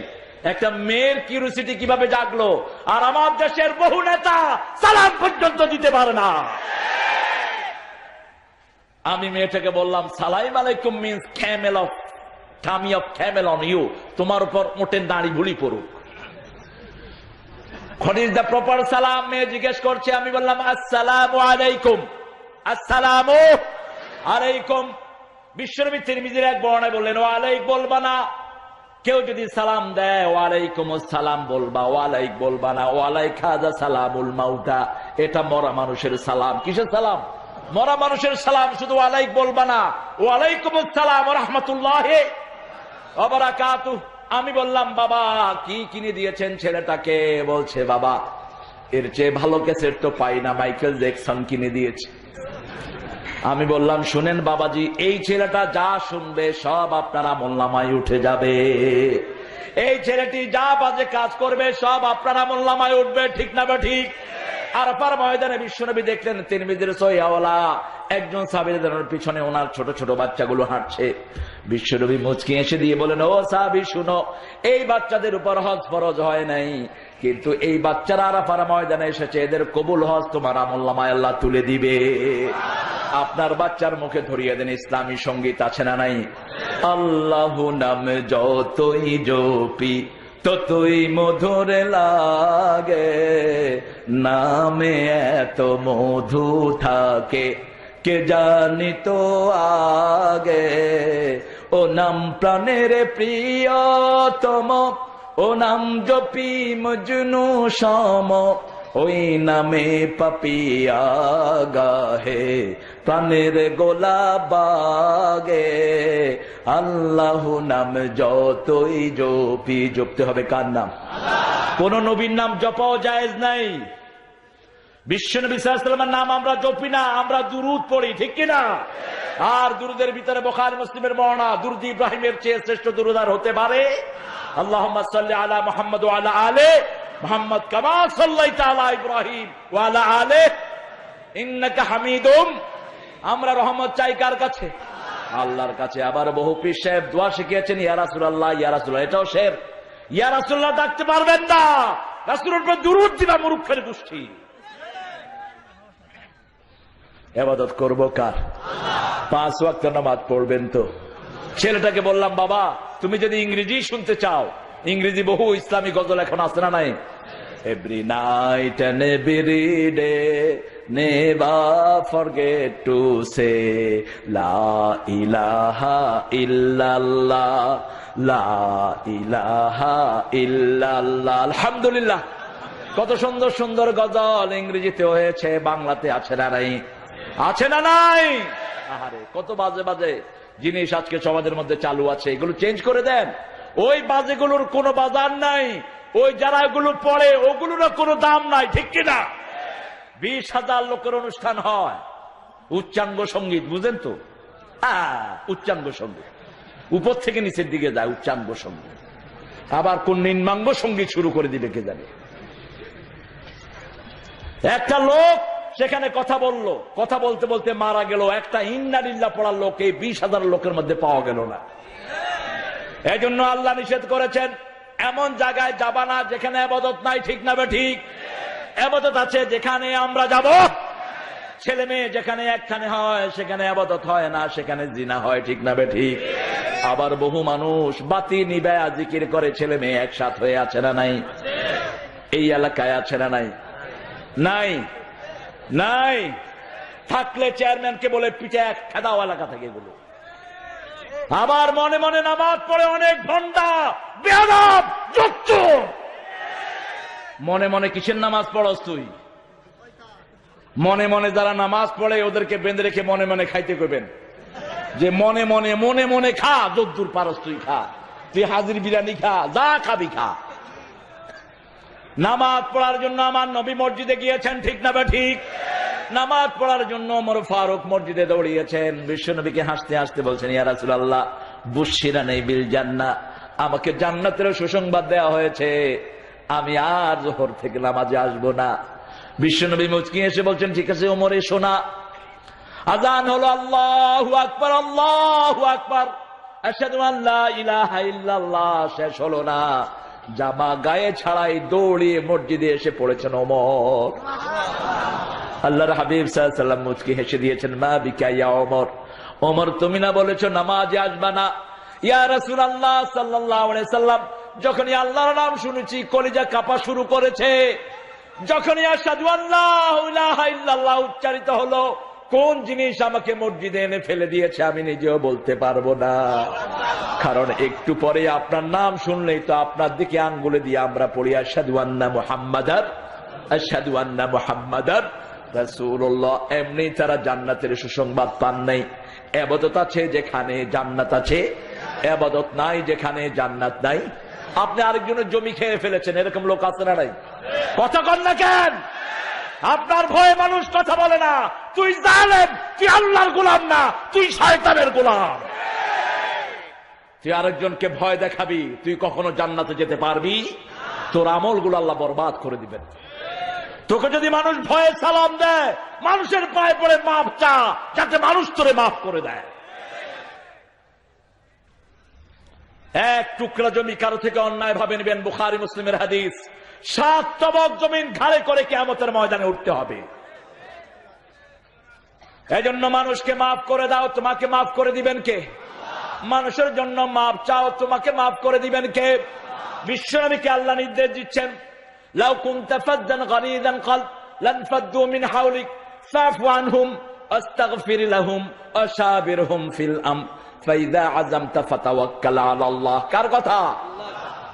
একটা মেয়ের কিউরিওসিটি কিভাবে জাগলো। আর আমার দেশের বহু নেতা সালাম পর্যন্ত দিতে পারে না। আমি মেয়েটাকে বললাম সালাম আলাইকুম means camel of tummy of camel on you, তোমার উপর মোটের দাড়ি ভুলি পড়ুক। হোয়াট ইজ দ্য প্রপার সালাম? মেয়ে জিজ্ঞেস করছে। আমি বললাম আসসালামু আলাইকুম, আসসালামু আলাইকুম। বিশ্বনবী তিরমিজির এক বর্ণনায় বললেন ওয়ালাইক বলবা না, কেউ যদি সালাম দেয় ওয়ালাইকুম আসসালাম বলবা, ওয়ালাইক বলবা না। ওয়ালাইকা যা সালামুল মাউতা, এটা মরা মানুষের সালাম। কিসের সালাম? মরা মানুষের সালাম। শুধু ওয়ালাইক বলবা না, ওয়ালাইকুম আসসালাম ওয়া রাহমাতুল্লাহি ওয়া বারাকাতুহু। আমি বললাম বাবা কি কিনে দিয়েছেন ছেলেটাকে? বলছে বাবা এর চেয়ে ভালো ক্যাসেট তো পাই না, মাইকেল জ্যাকসন কিনে দিয়েছে। আমি বললাম শুনেন বাবাজি, এই ছেলেটা যা শুনবে সব আপনার আমলনামায় উঠে যাবে। এই ছেলেটি যা বাজে কাজ করবে সব আপনার আমলনামায় উঠবে, ঠিক না বা ঠিক? আরাফার ময়দানে বিশ্বনবী দেখলেন তিরমিজির সহিহওয়ালা একজন সাহাবীর পিছনে ওনার ছোট ছোট বাচ্চাগুলো হাঁটছে। বিশ্বনবী মুচকি এসে দিয়ে বলেন ও সাহাবী শুনো, এই বাচ্চাদের উপর হজ ফরজ হয় নাই, কিন্তু এই বাচ্চারা আরাফার ময়দানে এসেছে, এদের কবুল হজ তোমার আমলনামায় আল্লাহ তুলে দিবে। আপনার বাচ্চার মুখে ধরিয়ে দেন ইসলামী সঙ্গীত আছে না নাই? আল্লাহু নাম যতই জপি ততই মধুর লাগে, নামে এত মধু থাকে, কে জানি তো আগে। ও নাম প্রাণের প্রিয়তম, ও নাম জপি মজনু সম, ওই নামে পাপিয়া গাহে, প্রাণের গোলা বাগে। আল্লাহ নাম যতই জপি, জপতে হবে কার নাম? কোন নবীর নাম জপাও জায়েজ নাই। বিশ্বনবী সাল্লাল্লাহু আলাইহি ওয়াসাল্লামের নাম আমরা জপি না, আমরা দুরূদ পড়ি, ঠিক কিনা? আর দুরূদের ভিতরে বুখারী মুসলিমের বর্ণনা, দুরূদ ইব্রাহিমের চেয়ে শ্রেষ্ঠ দুরূদ আর হতে পারে? আল্লাহুম্মা সাল্লি আলা মুহাম্মদ ওয়া আলা আলি মুহাম্মদ কামা সাল্লাইতা আলা ইব্রাহিম ওয়া আলা আলি ইন্নাকা হামিদুম। আমরা রহমত চাই কার কাছে? আল্লাহর কাছে। আবার বহু পীর সাহেব দোয়া শিখিয়েছেন, ইয়া রাসূলুল্লাহ ইয়া রাসূলুল্লাহ, এটাও শের। ইয়া রাসূলুল্লাহ ডাকতে পারবেন না, রাসূলের উপর দুরূদ দিবা মুরুক্ষের গোষ্ঠী। ইবাদত করব কার? 5 ওয়াক্ত নামাজ পড়বেন তো? ছেলেটাকে বললাম, বাবা তুমি যদি ইংরেজি শুনতে চাও, ইংরেজি বহু ইসলামী গজল এখন আছে না নাই? Every night and every day never forget to say লা ইলাহা ইল্লাল্লাহ, লা ইলাহা ইল্লাল্লাহ। আলহামদুলিল্লাহ, কত সুন্দর সুন্দর গজল ইংরেজিতে হয়েছে, বাংলাতে আছে না নাই? আছে না নাই? আহারে কত বাজে বাজে জিনিস আজকে সমাজের মধ্যে চালু আছে, এগুলো চেঞ্জ করে দেন। ওই বাজেগুলোর কোনো বাজার নাই, ওই যারা এগুলো পড়ে ওগুলোর কোনো দাম নাই, ঠিক কিনা? 20,000 লোকের অনুষ্ঠান হয়, উচ্চাঙ্গ সঙ্গীত, বুঝেন তো? উচ্চাঙ্গ সঙ্গীত উপর থেকে নিচের দিকে যায়, উচ্চাঙ্গ সঙ্গীত। আবার কোন নিম্নাঙ্গ সঙ্গীত শুরু করে দিবে কে জানে। একটা লোক সেখানে কথা বললো, কথা বলতে বলতে মারা গেল। একটা ইন্না লিল্লাহ পড়ার লোক এই 20,000 লোকের মধ্যে পাওয়া গেল না। এই জন্য আল্লাহ নিষেধ করেছেন, এমন জায়গায় যাবা না যেখানে ইবাদত নাই, ঠিক না ঠিক? ইবাদত আছে যেখানে আমরা যাব। ছেলে মেয়ে যেখানে একখানে হয় সেখানে ইবাদত হয় না, সেখানে জিনা হয়, ঠিক না ঠিক? আবার বহু মানুষ বাতি নিবায়া জিকির করে, ছেলে মেয়ে একসাথ হয়ে আছে না নাই? এই এলাকায় আছে না নাই? নাই নাই। থাকলে চেয়ারম্যানকে বলে পিঠে এক খেদাও এলাকা থেকে এগুলো। আবার মনে মনে নামাজ পড়ে অনেক ভণ্ডা, বেয়াদব, জোচ্চোর। মনে মনে কিসের নামাজ পড়স তুই? মনে মনে যারা নামাজ পড়ে ওদেরকে বেঁধে রেখে মনে মনে খাইতে কইবেন যে মনে মনে মনে মনে খা, যদ্দূর পারস তুই খা, তুই হাজির বিরিয়ানি খা, যা খাবি খা। নামাজ পড়ার জন্য আমার নবী মসজিদে গিয়েছেন, ঠিক না ঠিক? নামাজ পড়ার জন্য ওমর ফারুক মসজিদে দৌড়িয়েছেন। বিশ্ব নবীকে হাসতে হাসতে বলছেন, ইয়া রাসূলুল্লাহ বুশশিরানি বিল জান্নাহ, আমাকে জান্নাতের সুসংবাদ দেওয়া হয়েছে, আমি আর যোহর থেকে নামাজে আসবো না। বিশ্ব নবী মুচকি এসে বলছেন, ঠিক আছে ওমর এসো না। আযান হলো, আল্লাহু আকবার আল্লাহু আকবার, আশহাদু আল্লা ইলাহা ইল্লাল্লাহ, শেষ হলো না, জামা গায়ে ছাড়াই দৌড়িয়ে মসজিদে এসে পড়েছেন ওমর। আল্লাহর হাবিব সাল্লাল্লাহু আলাইহি ওয়াসাল্লাম মুচকি হেসে দিয়েছেন, মা বিকা ইয়া ওমর, ওমর তুমি না বলেছো নামাজে আসবা না? ইয়া রাসূলুল্লাহ সাল্লাল্লাহু আলাইহি সাল্লাম, যখনই আল্লাহর নাম শুনেছি কলিজা কাঁপা শুরু করেছে। যখনই আশহাদু আল্লা ইলাহা ইল্লাল্লাহ উচ্চারিত হলো, কোন জিনিস আমাকে মসজিদে এনে ফেলে দিয়েছে আমি নিজেও বলতে পারবো না। কারণ একটু পরে আপনার নাম শুনলেই তো আপনার দিকে আঙ্গুলে দিয়ে আমরা পড়ি আশহাদু আন্না মুহাম্মাদার, আশহাদু আন্না মুহাম্মাদার রাসূলুল্লাহ। এমনি তারা জান্নাতের সুসংবাদ পান নাই। ইবাদত আছে যেখানে জান্নাত আছে, ইবাদত নাই যেখানে জান্নাত নাই। আপনি আরেকজনের জমি খেয়ে ফেলেছেন, এরকম লোক আছে না নাই? কথা কন না কেন? আপনার ভয়ে মানুষ কথা বলে না। তুই জালেম, তুই আল্লাহর গোলাম না, তুই শয়তানের গোলাম। তুই আরেকজনকে ভয় দেখাবি, তুই কখনো জান্নাতে যেতে পারবি? তোর আমলগুলো আল্লাহ বরবাদ করে দিবেন। তোকে যদি মানুষ ভয়ে সালাম দেয়, মানুষের পায়ে পড়ে মাফ চা, যাতে মানুষ তোরে মাফ করে দেয়। এক টুকরা জমি কারো থেকে অন্যায় ভাবে নেবেন, বুখারী মুসলিমের হাদিস, 7 তবক জমিন ঘাড়ে করে কিয়ামতের ময়দানে উঠতে হবে। এজন্য মানুষকে মাফ করে দাও, তোমাকে মাফ করে দিবেন কে? মানুষের জন্য মাফ চাও, তোমাকে মাফ করে দিবেন কে? বিশ্বনবীকে আল্লাহ নির্দেশ দিচ্ছেন, লাউ কুনতা ফাদ্দান গালিযাল কলব লানফাদ্দু মিন হাওলিক ফাফু আনহুম আস্তাগফির লাহুম আশাবিরহুম ফিল আমর ফাইযা আযামতা ফাতাওয়াক্কাল আলাল্লাহ। কার কথা?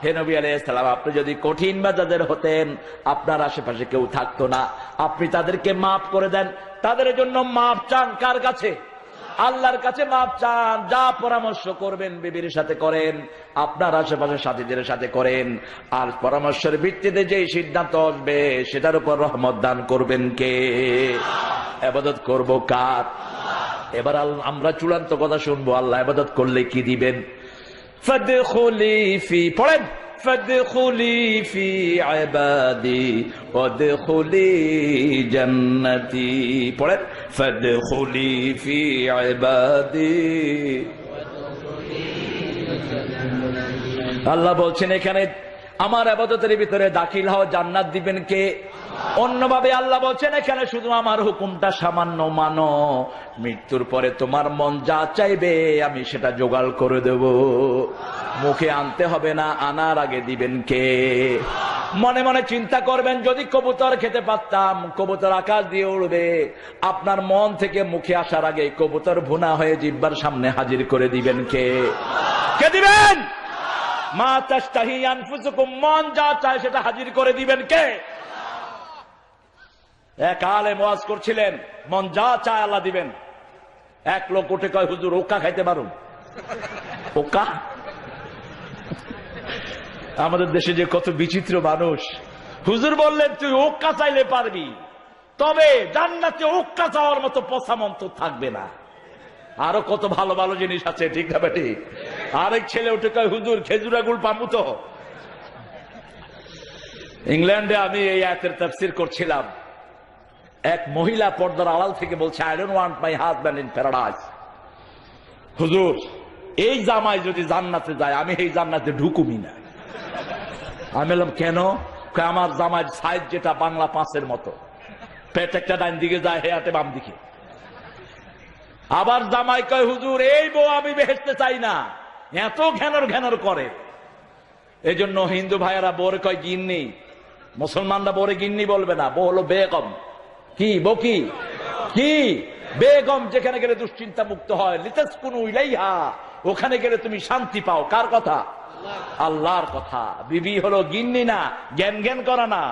হে নবী আলাইহিস সালাম, আপনি যদি কঠিন মেজাজের হতেন, আপনার আশেপাশে কেউ থাকতো না। আপনি তাদেরকে মাফ করে দেন, তাদের জন্য মাফ চান। কার কাছে? আল্লাহর কাছে মাফ চান। যা পরামর্শ করবেন বিবির সাথে করেন, আপনার আশেপাশের সাথীদের সাথে করেন। আর পরামর্শের ভিত্তিতে যে সিদ্ধান্ত আসবে সেটার উপর রহমত দান করবেন কে? ইবাদত করব কার? এবার আমরা চূড়ান্ত কথা শুনবো, আল্লাহ ইবাদত করলে কি দিবেন। ফাদখুলি ফি, পড়েন, ফাদখুলি ফি ইবাদি ওয়াদখুলি জান্নাতি। পড়েন, ফাদখুলি ফি ইবাদি। আল্লাহ বলছেন এখানে আমার ইবাদতের ভিতরে দাখিল হও, জান্নাত দিবেন কে? অন্যভাবে আল্লাহ বলছেন এখানে শুধু আমার হুকুমটা সামান্য মানো, মৃত্যুর পরে তোমার মন যা চাইবে আমি সেটা জোগাড় করে দেব। মুখে আনতে হবে না, আনার আগে দিবেন কে? মনে মনে চিন্তা করবেন, যদি কবুতর খেতে পারতাম, কবুতর আকাশ দিয়ে উড়বে, আপনার মন থেকে মুখে আসার আগে কবুতর ভুনা হয়ে জিহ্বার সামনে হাজির করে দিবেন কে? কে দিবেন? মা তাশতাহি আনফুসুকুম, মন যা চায় সেটা হাজির করে দিবেন কে? এক আলেম ওয়াজ করছিলেন, মন যা চায় আল্লাহ দিবেন। এক লোক উঠে কয়, হুজুর ওকা খাইতে পারুন? ওকা? আমাদের দেশে যে কত বিচিত্র মানুষ। হুজুর বললেন তুই ওকা চাইলে পারবি, তবে জান্নাতে ওকা চাওয়ার মতো পচা মন তো থাকবে না। আরো কত ভালো ভালো জিনিস আছে, ঠিক না বেটি? আরেক ছেলে উঠে কয়, হুজুর খেজুরা গুড় পামু তো? ইংল্যান্ডে আমি এই আয়াতের তাফসীর করছিলাম, এক মহিলা পর্দার আড়াল থেকে বলছে, I don't want my husband in paradise. হুজুর এই জামাই যদি জান্নাতে যায়, আমি এই জান্নাতে ঢুকুমি না। আমি বললাম কেন? আমার জামাই সাইজ যেটা বাংলা 5-এর মতো, পেট একটা ডাইন দিকে যায়, হেয়াতে বাম দিকে। আবার জামাই কয়, হুজুর এই বউ আমি বেহেশতে চাই না, এত ঘ্যানর ঘ্যানর করে। এই জন্য হিন্দু ভাইয়েরা বউরে কয় গিন্নি, মুসলমানরা বউরে গিন্নি বলবে না, বউ হলো বেগম। কি বউ? কি কি বেগম? যেখানে গেলে দুশ্চিন্তা মুক্ত হয়, লিতাসকুনু ইলাইহা, ওখানে গেলে তুমি শান্তি পাও। কার কথা? আল্লাহর কথা। বিবি হলো গিন্নি না, জ্ঞান জ্ঞান করা না।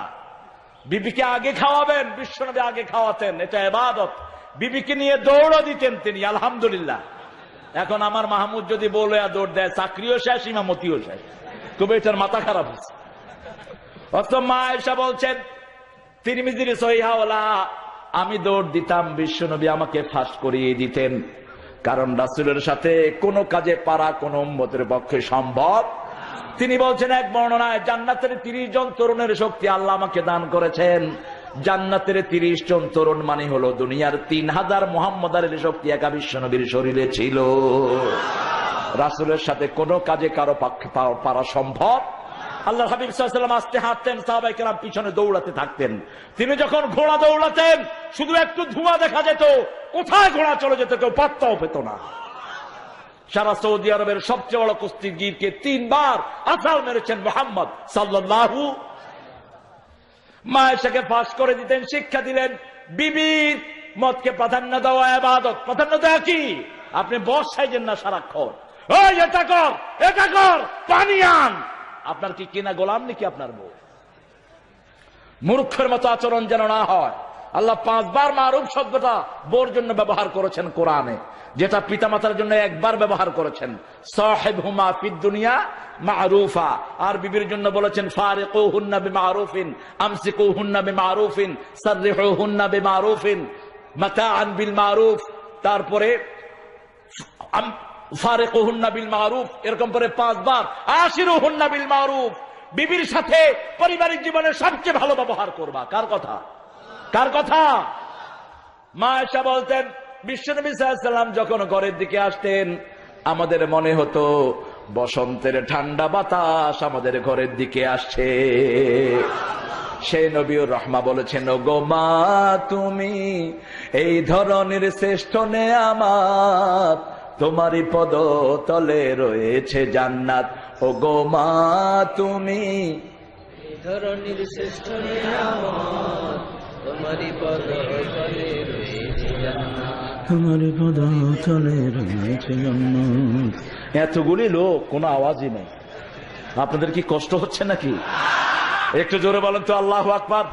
বিবিকে আগে খাওয়াবেন, বিশ্বনবী আগে খাওয়াতেন, এটা ইবাদত। বিবিকে নিয়ে দৌড় দিতেন তিনি, আলহামদুলিল্লাহ। এখন আমার মাহমুদ যদি বলে দৌড় দেয়, চাকরিও শেষ, ইমামতিও শেষ। তবে এটার মাথা খারাপ হচ্ছে। অথচ মা আয়েশা বলছেন, তিরমিজির সহিহাওয়ালা, আমি দৌড় দিতাম, বিশ্বনবী আমাকে ফাঁস করিয়ে দিতেন, কারণ রাসূলের সাথে কোনো কাজে পারা কোন উম্মতের পক্ষে সম্ভব। তিনি বলছেন এক বর্ণনায়, জান্নাতের 30 জন তরুণের শক্তি আল্লাহ আমাকে দান করেছেন। জান্নাতের 30 জন তরুণ মানে হলো দুনিয়ার 3000 মুহাম্মদের শক্তি একা বিশ্বনবীর শরীরে ছিল। রাসূলের সাথে কোনো কাজে কারো পক্ষে পারা সম্ভব। আল্লাহ হাবিব সাল্লাল্লাহু আলাইহি ওয়াসাল্লাম আস্তে হাঁটতেন, সাহাবায়ে কেরাম পিছনে দৌড়াতে থাকতেন। তিনি যখন ঘোড়া দৌড়াতেন, শুধু একটু ধোঁয়া দেখা যেত, কোথায় ঘোড়া চলে যেত কেউ পাত্তাও পেত না। সারা সৌদি আরবের সবচেয়ে বড় কুস্তিগীরকে 3 বার আছাল মেরেছেন মুহাম্মদ সাল্লাল্লাহু। মা আয়েশাকে ফাঁস করে দিতেন, শিক্ষা দিলেন, বিবির মতকে প্রাধান্য দেওয়া ইবাদত। প্রাধান্য দেওয়া কি? আপনি বস সাইজেন না সারাক্ষণ, ওই এটা কর, এটা কর, পানি আন। আপনার কি কিনা গোলাম নাকি আপনার বউ? মূর্খের মতো আচরণ যেন না হয়। আল্লাহ 5 বার মারুফ শব্দটা বউর জন্য ব্যবহার করেছেন কোরআনে, যেটা পিতামাতার জন্য একবার ব্যবহার করেছেন, সাহিবহুমা ফিদ দুনিয়া মারুফা। আর বিবির জন্য বলেছেন ফারিকুহুন্না বিমারুফিন, আমসিকুহুন্না বিমারুফিন, সাররিহুহুন্না বিমারুফিন, মাতাআন বিল মারুফ। তারপরে ফারিকুহুন্না বিল মারুফ, এরকম করে 5 বার আশিরুহুন্না বিল মারুফ। বিবির সাথে পারিবারিক জীবনে সবচেয়ে ভালো ব্যবহার করবা। কার কথা? কার কথা? মা আয়েশা বলতেন, বিশ্বনবী সাল্লাল্লাহু আলাইহি ওয়াসাল্লাম যখন ঘরের দিকে আসতেন, আমাদের মনে হতো বসন্তের ঠান্ডা বাতাস আমাদের ঘরের দিকে আসছে। সেই নবীর রহমা বলেছেন, ওগো মা তুমি এই ধরনের শ্রেষ্ঠ নেয়ামত তোমারই পদ তলে রয়েছে জান্নাত। ও গো মা তুমি ধরণীর শ্রেষ্ঠ নিয়ামত, তোমারই পদ তলে রয়েছে জান্নাত, তোমারই পদ তলে রয়েছে জান্নাত। এতগুলি লোক, কোনো আওয়াজই নেই। আপনাদের কি কষ্ট হচ্ছে নাকি? একটু জোরে বলেন তো আল্লাহু আকবার।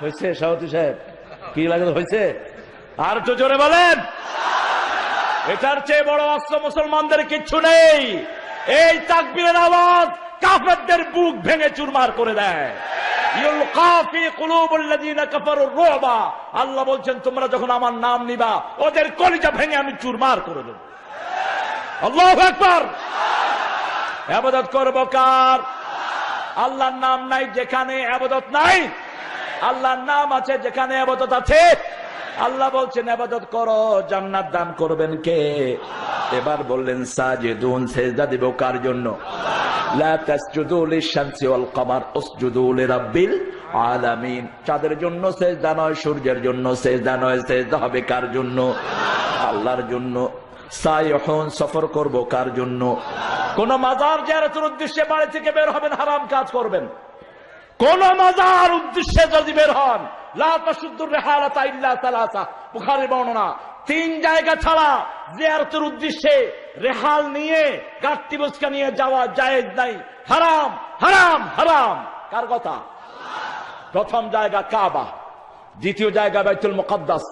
হয়েছে সভাপতি সাহেব? কি লাগে হয়েছে? আর একটু জোরে বলেন। এটার চেয়ে বড় অস্ত্র মুসলমানদের কিচ্ছু নেই। এই তাকবীরের আওয়াজ কাফেরদের বুক ভেঙে চুরমার করে দেয়। ইউলকা ফি কুলুবিল্লাযিনা কাফারুর রুবা। আল্লাহ বলছেন তোমরা যখন আমার নাম নিবা ওদের কলিজা ভেঙে আমি চুরমার করে দেব। আল্লাহু আকবার। ইবাদত করব কার? আল্লাহর নাম নাই যেখানে ইবাদত নাই, আল্লাহর নাম আছে যেখানে ইবাদত আছে। আল্লাহ বলছেন ইবাদত করো, জান্নাত দান করবেন কে? এবার বললেন সাজিদুন, সেজদা দিব কার জন্য? লা তাসজুদু লিশ-শামসি ওয়াল কমার উসজুদু লিরাব্বিল আলামিন। চাঁদের জন্য সেজদা নয়, সূর্যের জন্য সেজদা নয়, সেজদা হবে কার জন্য? আল্লাহর জন্য। সাইহুন, সফর করব কার জন্য? কোন মাজার জিয়ারতের উদ্দেশ্যে বাড়ি থেকে বের হবেন, হারাম কাজ করবেন। কোন মাজার উদ্দেশ্যে যদি বের হন, লা তাশুদ্দুর রিহালাতা ইল্লা সালাসা, বুখারী বর্ণনা, 3 জায়গা ছাড়া জিয়ারতের উদ্দেশ্যে রেহাল নিয়ে গাট্টি বসকা নিয়ে যাওয়া জায়েজ নাই। হারাম হারাম হারাম। কার কথা? প্রথম জায়গা কাবা, দ্বিতীয় জায়গা বাইতুল মুকাদ্দাস,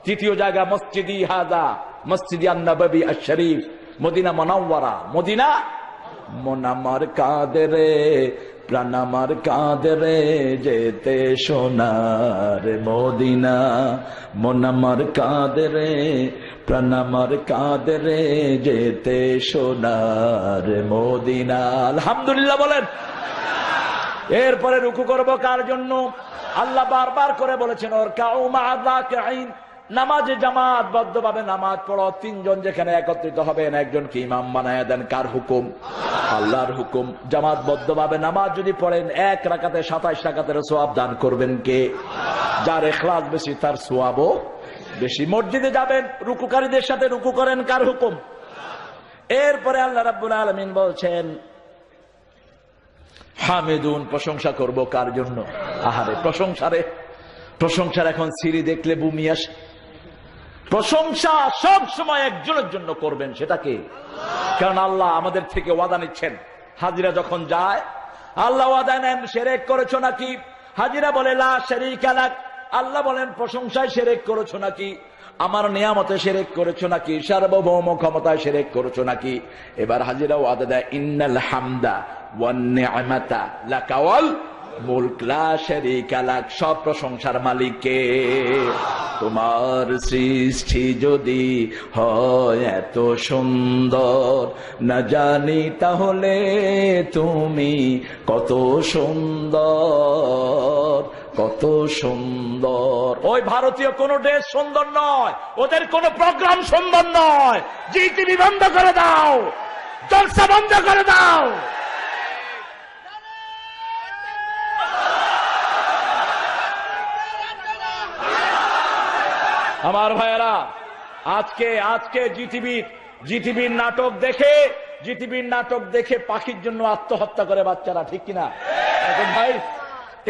তৃতীয় জায়গা মসজিদি হাযা, মসজিদি আন-নববী আশ-শরীফ, মদিনা মুনাওয়ারা। মদিনা মোনামার কাঁদরে প্রাণ আমার কাঁদরে যেতে সোনার মদিনা, মোনামার কাঁদরে প্রাণ আমার কাঁদরে যেতে সোনার মদিনা। আলহামদুলিল্লাহ বলেন। এরপরে রুকু করব কার জন্য? আল্লাহ বারবার করে বলেছেন ওর কাউ মা'আর রাকিঈন, নামাজে জামাতবদ্ধভাবে নামাজ পড়ো। 3 জন যেখানে একত্রিত হবেন একজনকে ইমাম বানায়া দেন। কার হুকুম? আল্লাহর হুকুম। জামাতবদ্ধভাবে নামাজ যদি পড়েন 1 রাকাতে 27 রাকাতের সওয়াব দান করবেন কে? যার ইখলাস বেশি তার সওয়াবও বেশি। মসজিদে যাবেন, রুকুকারীদের সাথে রুকু করেন, কার হুকুম? এরপরে আল্লাহ রাব্বুল আলামিন বলছেন হামিদুন, প্রশংসা করব কার জন্য? আহারে প্রশংসার এখন সিঁড়ি দেখলে বমি আসে। প্রশংসা সব সময় একজনের জন্য করবেন, সেটাকে। কারণ আল্লাহ আমাদের থেকে ওয়াদা নিচ্ছেন। হাজিরা যখন যায় আল্লাহ ওয়াদা নেন, শিরক করেছো নাকি? হাজিরা বলে লা শারীকা লাক। আল্লাহ বলেন প্রশংসায় শিরক করেছো নাকি? আমার নিয়ামতে শিরক করেছো নাকি? সার্বভৌম ক্ষমতায় শিরক করেছো নাকি? এবার হাজিরা ওয়াদা দেয় ইন্নাল হামদা ওয়ান নি'মাতা লাকা ওয়াল মুলক লা শারীকা লাক। সব প্রশংসার মালিক কে? তোমার সৃষ্টি যদি হয় এত সুন্দর, না জানি তাহলে তুমি কত সুন্দর, কত সুন্দর। ওই ভারতীয় কোন দেশ সুন্দর নয়, ওদের কোন প্রোগ্রাম সুন্দর নয়। জি টিভি বন্ধ করে দাও, জলসা বন্ধ করে দাও। আমার ভাইয়েরা, আজকে জিটিভির নাটক দেখে পাখির জন্য আত্মহত্যা করে বাচ্চারা, ঠিক কিনা? এখন ভাই,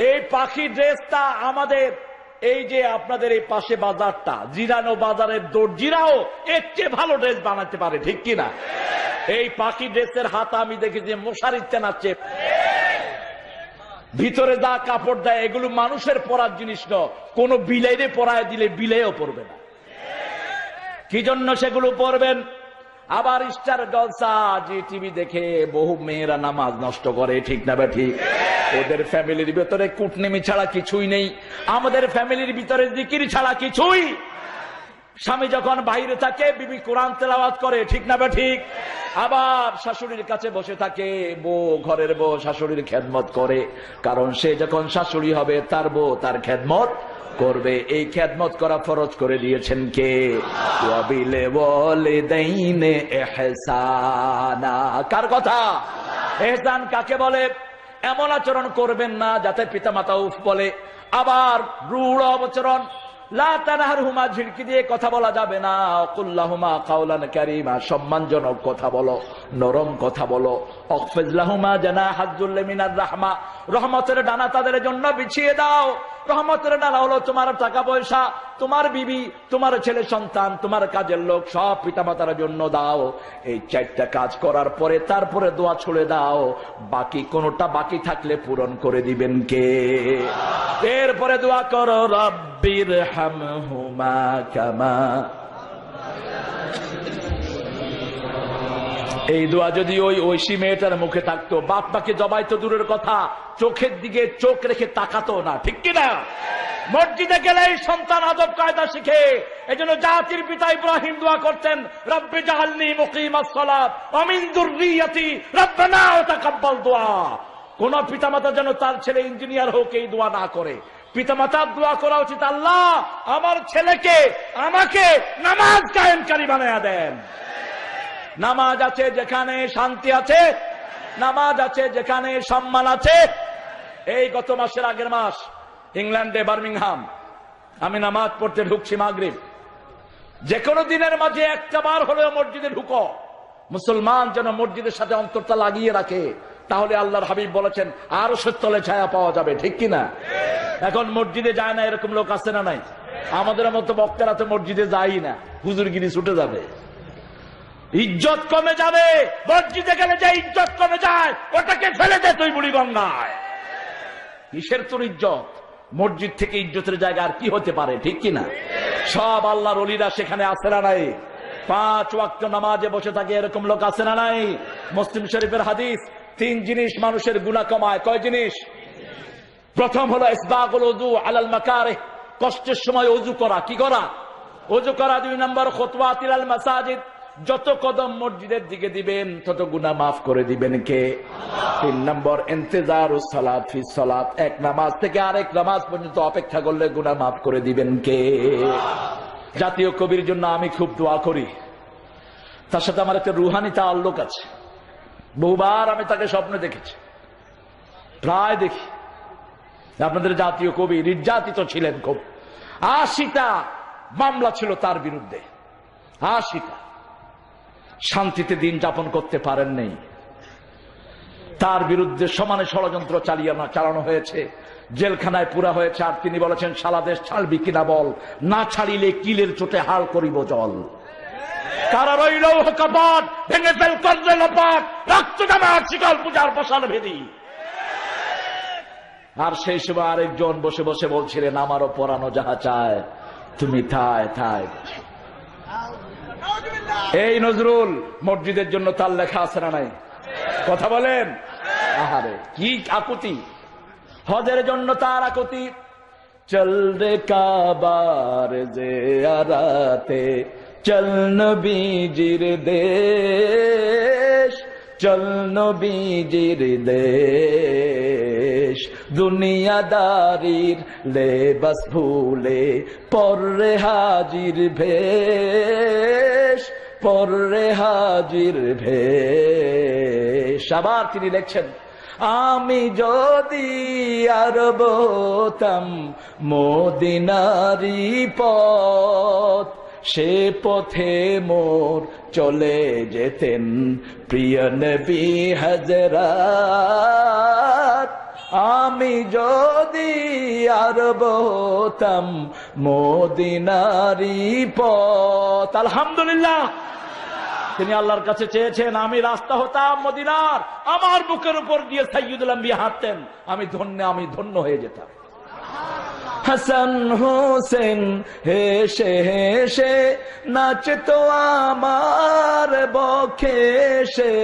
এই পাখি ড্রেসটা আমাদের এই যে আপনাদের এই পাশে বাজারটা, জিরানো বাজারের দর্জিরাও এর চেয়ে ভালো ড্রেস বানাতে পারে, ঠিক কিনা? এই পাখি ড্রেসের হাতা আমি দেখেছি মশারির টানাচ্ছে। ভিতরে যা কাপড় দেয় এগুলো মানুষের পরার জিনিস নয়, কোন বিলাইরে পরায় দিলে বিলাইও পরবে না। কি জন্য সেগুলো পরবেন? আবার স্টার জলসা জি টিভি দেখে বহু মেয়েরা নামাজ নষ্ট করে, ঠিক না বে ঠিক? ওদের ফ্যামিলির ভিতরে কুটনেমি ছাড়া কিছুই নেই, আমাদের ফ্যামিলির ভিতরে জিকির ছাড়া কিছুই। স্বামী যখন বাইরে থাকে বিবি কোরআন তেলাওয়াত করে, ঠিক না বে ঠিক? আবার শাশুড়ির কাছে বসে থাকে বউ, ঘরের বউ শাশুড়ির খেদমত করে, কারণ সে যখন শাশুড়ি হবে তার বউ তার খেদমত করবে। এই খেদমত করা ফরজ করে দিয়েছেন কে? ওয়াবিল ওয়ালিদাইনে ইহসানা। কার কথা? ইহসান কাকে বলে? এমন আচরণ করবেন না যাতে পিতামাতা উফ বলে। আবার রূঢ় আচরণ, লা তানহারহুমা, ঝিড়কি দিয়ে কথা বলা যাবে না। কুল লাহুমা কাওলান কারীমা, সম্মানজনক কথা বলো, নরম কথা বলো। অখফিজ লাহুমা জানাহাজ যুল্লি মিনার রাহমা, রহমতের ডানা তাদের জন্য বিছিয়ে দাও। রহমতের ডানা হলো তোমার টাকা পয়সা, তোমার বিবি, তোমার ছেলে সন্তান, তোমার কাজের লোক, সব পিতামাতার জন্য দাও। এই 4টা কাজ করার পরে তারপরে দোয়া ছুড়ে দাও। বাকি কোনটা বাকি থাকলে পূরণ করে দিবেন কে? এরপরে দোয়া করো, রব্বির হামহুমা কামা। এই দোয়া যদি ওই ঐশী মেয়েটার মুখে থাকতো, বাপ মাকে জবাই তো দূরের কথা, চোখের দিকে চোখ রেখে তাকাতো না, ঠিক কিনা? মসজিদে গেলে সন্তান আদব কায়দা শিখে। এজন্য জাতির পিতা ইব্রাহিম দোয়া করতেন, রব্বি জাআলনি মুকিমাস সালাত ওয়া মিন যুররিয়াতি রব্বানা ওয়া তাকাব্বাল দুআ। কোন পিতামাতা যেন তার ছেলে ইঞ্জিনিয়ার হোক এই দোয়া না করে। পিতামাতার দোয়া করা উচিত, আল্লাহ আমার ছেলেকে আমাকে নামাজ কায়েমকারী বানায়া দেন। নামাজ আছে যেখানে শান্তি আছে, নামাজ আছে যেখানে সম্মান আছে। এই গত মাসের আগের মাস ইংল্যান্ডে বার্মিংহাম আমি নামাজ পড়তে ঢুকছি মাগরিব। যে কোনো দিনের মাঝে একটা বার হলেও মসজিদে ঢুকো। মুসলমান যেন মসজিদের সাথে অন্তরটা লাগিয়ে রাখে, তাহলে আল্লাহর হাবিব বলেছেন আরশের তলে ছায়া পাওয়া যাবে, ঠিক কিনা? এখন মসজিদে যায় না এরকম লোক আছে না নাই? আমাদের মতো বক্তারা তো মসজিদে যাই না, হুজুরগিরি ছুটে যাবে, ইজ্জত কমে যাবে। মসজিদে গেলে যে ইজ্জত কমে যায় ওটাকে ফেলে দে তুই বুড়ি গঙ্গায়। কিসের তোর ইজ্জত? মসজিদ থেকে ইজ্জতের জায়গা আর কি হতে পারে, ঠিক কিনা? সব আল্লাহর ওলিরা সেখানে আছে না নাই? 5 ওয়াক্ত নামাজে বসে থাকে এরকম লোক আছে না নাই? মুসলিম শরীফের হাদিস, 3 জিনিস মানুষের গুনাহ কমায়। কয় জিনিস? প্রথম হলো ইসবাগুল উযু আলাল মাকারিহ, কষ্টের সময় ওযু করা। কি করা? ওযু করা। 2 নম্বর খুতওয়াতিল আল মাসাজিদ, যত কদম মসজিদের দিকে দিবেন তত গুনাহ মাফ করে দিবেন কে? 3 নম্বর ইন্তেজারুস সালাত ফিস সালাত, এক নামাজ থেকে আরেক নামাজ পর্যন্ত অপেক্ষা করলে গুনাহ মাফ করে দিবেন কে? জাতীয় কবির জন্য আমি খুব দোয়া করি। তার সাথে আমার একটা রুহানি তাআল্লুক আছে। বহুবার আমি তাকে স্বপ্নে দেখেছি, প্রায় দেখি। আপনাদের জাতীয় কবি নির্যাতিত ছিলেন খুব। 80টা মামলা ছিল তার বিরুদ্ধে, 80টা। শান্তিতে দিন যাপন করতে পারেন নেই। তার বিরুদ্ধে সমানে ষড়যন্ত্র চালানো হয়েছে, জেলখানায় পুরা হয়েছে। আর তিনি বলেছেন, সারা দেশ ছাড়বি কিনা বল, না ছাড়িলে কিলের চোটে হাল করিব জল। কারা রইল কপাট, ভেঙে ফেল করলে লপাট, রক্ত জামার শিকল পূজার বসাল ভেদি। আর সেই সময় আরেকজন বসে বসে বলছিলেন, আমারও পরানো যাহা চায় তুমি থায় থায়। এই নজরুল মসজিদের জন্য তার লেখা আছে না নাই? কথা বলেন। আহারে কি আকুতি! হজের জন্য তার আকুতি। চল রে কাবার জিয়ারাতে, চল নবীজির দেশ, চল নবীজির দেশ। দুনিয়াদারির লেবাস ভুলে পরে হাজির ভেশ, পরে হাজির ভেশ। আবার তিনি লিখছেন, আমি যদি আরব হতাম মদিনারি পথ, সে পথে মোর চলে যেতেন প্রিয় নবী হযরত। আমি যদি আরব হতাম মদিনারি পথ। আলহামদুলিল্লাহ, তিনি আল্লাহর কাছে চেয়েছেন আমি রাস্তা হতাম মদিনার, আমার বুকের উপর দিয়ে সাইয়্যিদুল আম্বিয়া হাঁটতেন, আমি ধন্য হয়ে যেতাম। হাসান হোসেন হেসে হেসে নাচতো আমার বক্ষে এসে,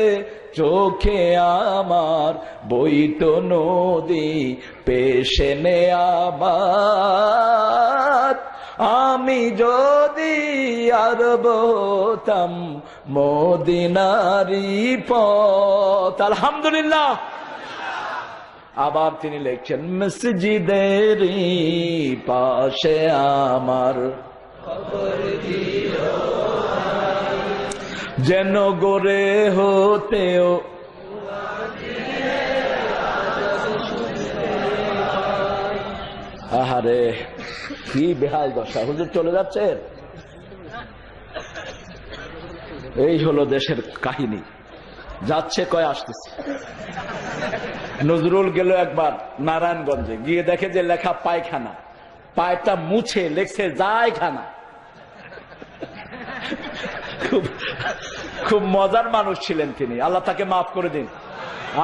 চোখে আমার বইতো নদী পেশনে আমার। আমি যদি আরব হতাম মদিনারি পথ। আলহামদুলিল্লাহ। আবার তিনি লিখছেন, মসজিদের পাশে আমার যেন গড়ে হতেও আহারে কি বেহাল দশা, হুজুর চলে যাচ্ছেন। এই হলো দেশের কাহিনী, যাচ্ছে কয় আসতেছে। নজরুল গেল একবার নারায়ণগঞ্জে, গিয়ে দেখে যে লেখা পায়খানা, পায়টা মুছে লেখছে যায়খানা। খুব খুব মজার মানুষ ছিলেন তিনি, আল্লাহ তাকে মাফ করে দিন।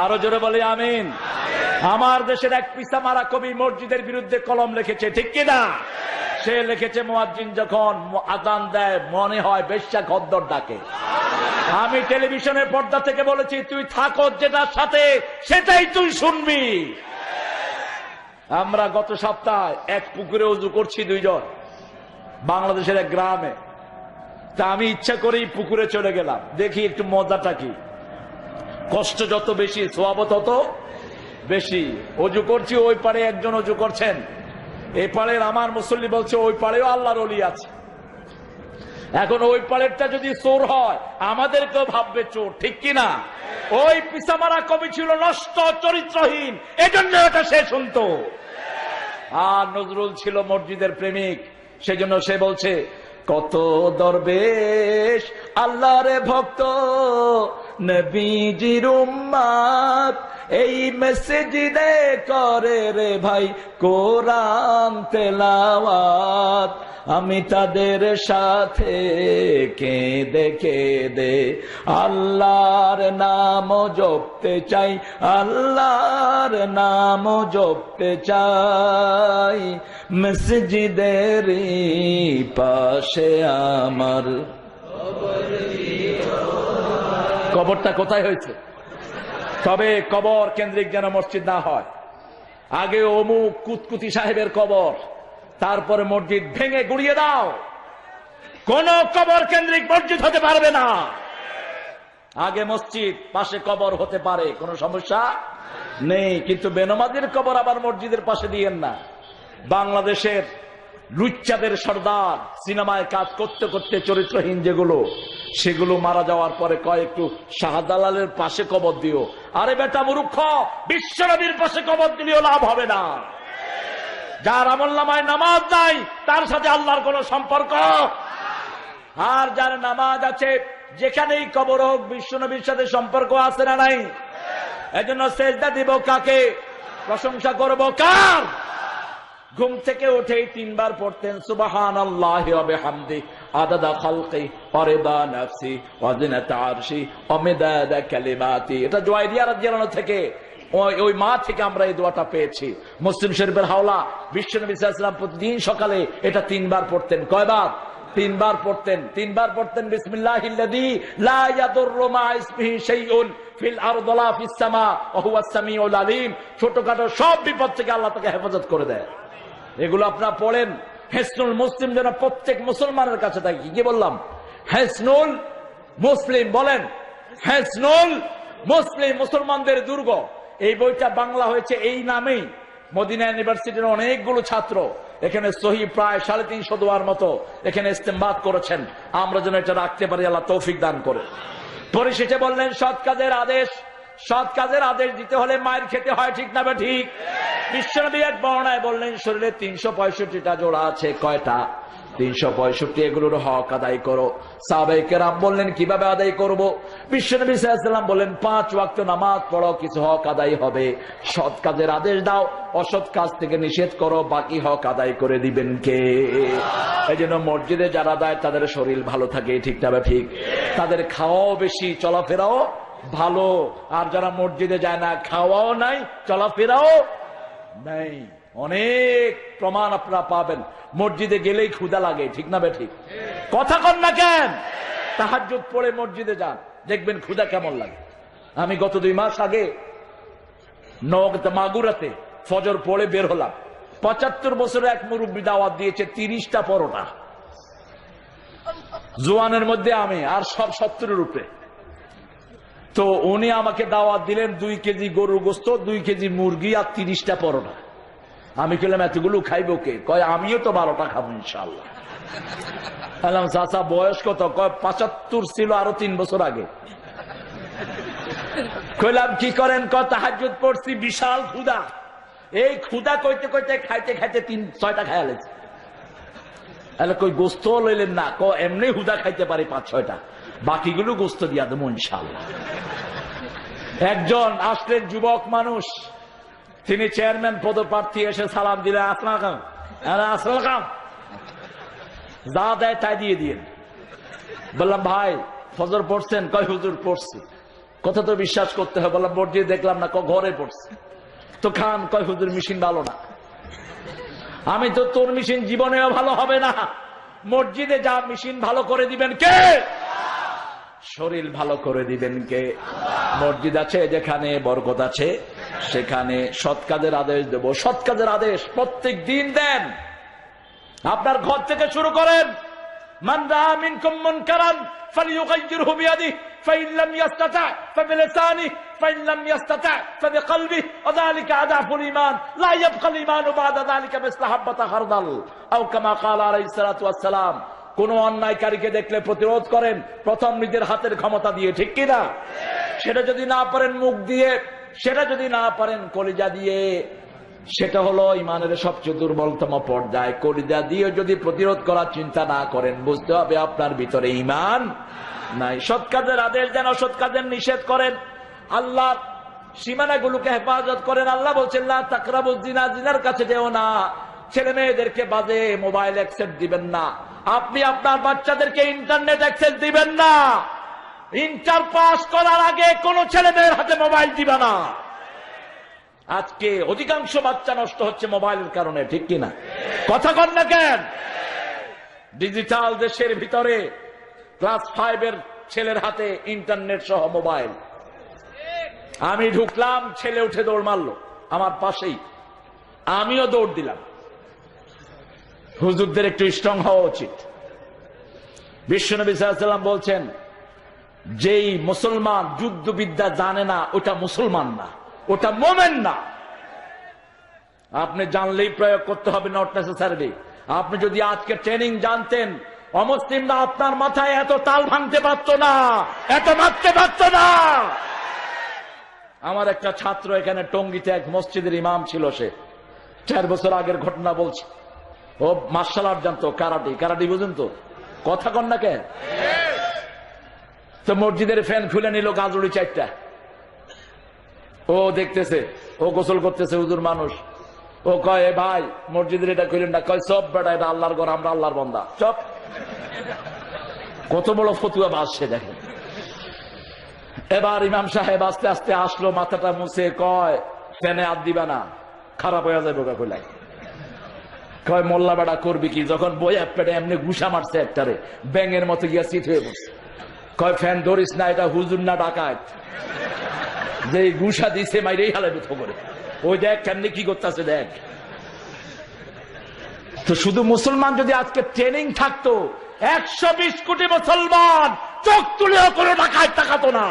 আরো জোরে বলে আমিন। আমার দেশের এক পিসা মারা কবি মসজিদের বিরুদ্ধে কলম লিখেছে, ঠিক কিনা? সে লিখেছে মুয়াজ্জিন যখন আযান দেয় মনে হয় বেশ্যা খদ্দর ডাকে। আমি টেলিভিশনের পর্দা থেকে বলেছি, তুই থাকো যেটার সাথে সেটাই তুই শুনবি। আমরা গত সপ্তাহে এক পুকুরে উযু করছি দুইজন, বাংলাদেশের এক গ্রামে। তা আমি ইচ্ছা করেই পুকুরে চলে গেলাম, দেখি একটু মজাটা কি। কষ্ট যত বেশি সওয়াব তত বেশি। অজু করছি, ওই পারে একজন অজু করছেন, এই পাড়ের আমার মুসল্লি বলছে ওই পাড়েও আল্লাহর ওলি আছে। এখন ওই পাড়েরটা যদি চোর হয় আমাদেরকেও ভাববে চোর, ঠিক কিনা? ওই পিসামারা কবি ছিল নষ্ট চরিত্রহীন, এজন্য এটা সে শুনতো। আর নজরুল ছিল মসজিদের প্রেমিক, সেজন্য সে বলছে, কত দরবেশ আল্লাহর ভক্ত নবীজির উম্মত এই মসজিদে করে রে ভাই কোরআন তেলাওয়াত। আমি তাদের সাথে কেঁদে কেঁদে আল্লাহর নাম জপতে চাই, আল্লাহর নাম জপতে চাই। মসজিদের পাশে আমার কবরটা কোথায় হয়েছে? তবে কবর কেন্দ্রিক যেন মসজিদ না হয়। আগে অমুক কুতকুতি সাহেবের কবর, তারপরে মসজিদ ভেঙে গুড়িয়ে দাও। কোন কবর কেন্দ্রিক মসজিদ হতে পারবে না। আগে মসজিদ, পাশে কবর হতে পারে, কোনো সমস্যা নেই, কিন্তু বেনমাজির কবর আবার মসজিদের পাশে দিয়েন না। বাংলাদেশের লুচ্চাদের সর্দার সিনেমায় কাজ করতে করতে চরিত্রহীন যেগুলো, সেগুলো মারা যাওয়ার পরে কয় একটু শাহজালালের পাশে কবর দিও। আরে বেটা মূর্খ, বিশ্বনবীর পাশে কবর দিলেও লাভ হবে না। যার আমলনামায় নামাজ নাই তার সাথে আল্লাহর কোন সম্পর্ক, আর যার নামাজ আছে যেখানেই কবর হোক বিশ্বনবীর সাথে সম্পর্ক আছে না নাই? এজন্য সেজদা দিব কাকে? প্রশংসা করব কার? ঘুম থেকে উঠেই তিনবার পড়তেন সুবহানাল্লাহি ওয়া বিহামদিহি আদাদা খালকি ওয়া রিদা নাফসি ওয়া জিনাতা আরশি ওয়া মিদাদা কালিমাতি। এটা জুয়াইরিয়া রাদিয়াল্লাহু আনহা থেকে, ওই মা থেকে আমরা এই দোয়াটা পেয়েছি। মুসলিম শরীফের হাওলা, বিশ্বনবী সাল্লাল্লাহু আলাইহি ওয়াসাল্লাম প্রতিদিন সকালে এটা তিনবার পড়তেন। কয়বার? তিনবার পড়তেন। তিনবার পড়তেন বিসমিল্লাহিল্লাযী লা ইয়াদুররু মা ইসমিহি শাইউন ফিল আরদি ওয়ালা ফিস সামা ওয়া হুয়াস সামিউল আলিম। ছোটখাটো সব বিপদ থেকে আল্লাহ তাকে হেফাজত করে দেয়। এগুলো আপনারা পড়েন। হিসনুল মুসলিম যেন প্রত্যেক মুসলমানের কাছে থাকে। কি বললাম? হিসনুল মুসলিম বলেন। হিসনুল মুসলিম, মুসলমানদের দুর্গ। এই বইটা বাংলা হয়েছে এই নামেই। মদিনা ইউনিভার্সিটির অনেকগুলো ছাত্র এখানে সহি প্রায় 350 দোয়ার মতো এখানে ইস্তেমবাদ করেছেন। আমরা যেন এটা রাখতে পারি, আল্লাহ তৌফিক দান করে। পরিশেষে বললেন সৎ কাজের আদেশ। সৎ কাজের আদেশ দিতে হলে মায়ের খেতে হয়, ঠিক না বা ঠিক? বিশ্বনবী এক বর্ণনায় বললেন শরীরে 365টা জোড়া আছে। কয়টা? 365। এগুলোর হক আদায় করো। সাহাবায়ে কেরাম বললেন কিভাবে আদায় করব? বিশ্বনবী সাল্লাল্লাহু আলাইহি ওয়াসাল্লাম বললেন 5 ওয়াক্ত নামাজ পড়ো, কিছু হক আদায় হবে। সৎ কাজের আদেশ দাও, অসৎ কাজ থেকে নিষেধ করো, বাকি হক আদায় করে দিবেন কে? এই জন্য মসজিদে যারা যায় তাদের শরীর ভালো থাকে, ঠিক না ঠিক? তাদের খাওয়াও বেশি, চলাফেরাও ভালো। আর যারা মসজিদে যায় না, খাওয়াও নাই, চলাফেরাও নাই। অনেক প্রমাণ আপনারা পাবেন। মসজিদে গেলেই ক্ষুধা লাগে, ঠিক না ঠিক? কথা কন না কেন? তাহাজ্জুদ পড়ে মসজিদে যান, দেখবেন ক্ষুধা কেমন লাগে। আমি গত 2 মাস আগে মাগুরাতে ফজর পড়ে বের হলাম। 75 বছরের এক মুরব্বী দাওয়াত দিয়েছে 30টা পরোটা। জোয়ানের মধ্যে আমি, আর সব 70-এর উপরে। তো উনি আমাকে দাওয়াত দিলেন 2 কেজি গরুর গোস্ত, 2 কেজি মুরগি আর 30টা পরোটা। আমি বললাম এতগুলো খাইবো কে? কয় আমিও তো 12টা খাবো ইনশাআল্লাহ। বললাম চাচা বয়স কত? কয় 75 ছিল আরো 3 বছর আগে। কইলাম কি করেন? কয় তাহাজ্জুদ পড়ছি, বিশাল ক্ষুধা। এই ক্ষুধা কইতে কইতে খাইতে খাইতে 6টা খাইয়া লেছে। তাহলে কই গোস্ত লইলেন না? এমনি হুদা খাইতে পারি 5-6টা, বাকিগুলো গোস্ত দিয়া দেবো ইনশাল্লাহ। একজন আসলেন যুবক মানুষ, তিনি চেয়ারম্যান পদপ্রার্থী, এসে সালাম দিলে আসসালাম আসসালাম, যা দেয় তাই দিয়ে দিন। বললাম ভাই ফজর পড়ছেন? কয় হুজুর পড়ছি। কথা তো বিশ্বাস করতে হয়। বললাম মসজিদে দেখলাম না। ঘরে পড়ছে। তো খান? কয় হুজুর মেশিন ভালো না। আমি তো তোর মেশিন জীবনেও ভালো হবে না। মসজিদে যা মেশিন ভালো করে দিবেন কে? শরীর ভালো করে দিবেন কে? মসজিদ আছে যেখানে বরকত আছে, সেখানে সৎ কাজের আদেশ দেব। সৎ কাজের আদেশ প্রত্যেক দিন দেন। আপনার ঘর থেকে শুরু করেন। মান রাআ মিনকুম মুনকারান ফালইয়ুগাইয়িরহু বিয়াদিহি ফাইন লাম ইসতাতা' ফাবিলিসানিহি ফাইন লাম ইসতাতা' ফাবিকলবিহি ওয়া যালিকা আদাফুল ঈমান লা ইয়াবকাল ঈমানু বা'দা যালিকা মিসলা হাববাতা খারদাল আও কামা ক্বালা আলাইহিস সালাতু ওয়াস সালাম। কোন অন্যায়কারীকে দেখলে প্রতিরোধ করেন প্রথম নিজের হাতের ক্ষমতা দিয়ে, ঠিক কিনা? সেটা যদি না পারেন মুখ দিয়ে, সেটা যদি না পারেন কলিজা দিয়ে, সেটা হলো ইমানের সবচেয়ে দুর্বলতম পর্যায়। কলিজা দিয়ে যদি প্রতিরোধ করার চিন্তা না করেন, বুঝতে হবে আপনার ভিতরে ঈমান নাই। সৎ কাজের আদেশ দেন, অসৎ কাজের নিষেধ করেন। আল্লাহ সীমানাগুলোকে হেফাজত করেন। আল্লাহ বলছেন লা তাকরাবুজ জিনা, জিনার কাছে যেও না। ছেলে মেয়েদেরকে বাজে মোবাইল অ্যাক্সেস দিবেন না। আপনি আপনার বাচ্চাদেরকে ইন্টারনেট অ্যাক্সেস দিবেন না। ইন্টার পাস করার আগে কোন ছেলে মেয়ের হাতে মোবাইল দিবে না। আজকে অধিকাংশ বাচ্চা নষ্ট হচ্ছে মোবাইলের কারণে, ঠিক কিনা? কথা কন না কেন? ডিজিটাল দেশের ভিতরে ক্লাস 5-এর ছেলের হাতে ইন্টারনেট সহ মোবাইল। আমি ঢুকলাম, ছেলে উঠে দৌড় মারলো আমার পাশেই, আমিও দৌড় দিলাম। হুজুরদের একটু স্ট্রং হওয়া উচিত। বিশ্বনবী সাল্লাল্লাহু আলাইহি ওয়াসাল্লাম বলছেন, যেই মুসলমান যুদ্ধবিদ্যা জানে না ওটা মুসলমান না, ওটা মোমেন না। আপনি জানলেই প্রয়োগ করতে হবে, নট নেসেসারি। আপনি যদি আজকে ট্রেনিং জানতেন, অমুসলিমরা আপনার মাথায় এত তাল ভাঙতে পারত না, এত মারতে পারত না। আমার একটা ছাত্র এখানে টঙ্গীতে এক মসজিদের ইমাম ছিল, সে 4 বছর আগের ঘটনা বলছে। ও মার্শাল আর্ট জানতো, কারাটি বুঝেন তো? কথা কন না কেন? তো মসজিদের ফ্যান খুলে নিল গাজুড়ি 4টা। ও দেখতেছে, ও গোসল করতেছে, হুজুর মানুষ। ও কয় ভাই মসজিদের এটা খুলেন না। কয় সব বেটা, এটা আল্লাহর ঘর, আমরা আল্লাহর বান্দা। সব কত বড় ফতুয়া বাসছে দেখেন। এবার ইমাম সাহেব আস্তে আস্তে আসলো, মাথাটা মুছে কয় ফ্যানে হাত দিবা না, খারাপ হয়ে যাবে বোকা খুলাই। কয় মোল্লা বেড়া করবি কি? যখন বই এক পেটে এমনি ঘুষা মারছে একটারে, ব্যাঙের মতো গিয়া চিত হয়ে বসছে। কয় ফ্যান ধরিস না, এটা হুজুর না ডাকাত, যে ঘুষা দিছে মাইরেই হালাবে তো করে। ওই দেখ কেমনি কি করতেছে দেখ। তো শুধু মুসলমান যদি আজকে ট্রেনিং থাকতো, 120 কোটি মুসলমান চোখ তুলেও কোনো ডাকাত তাকাতো না।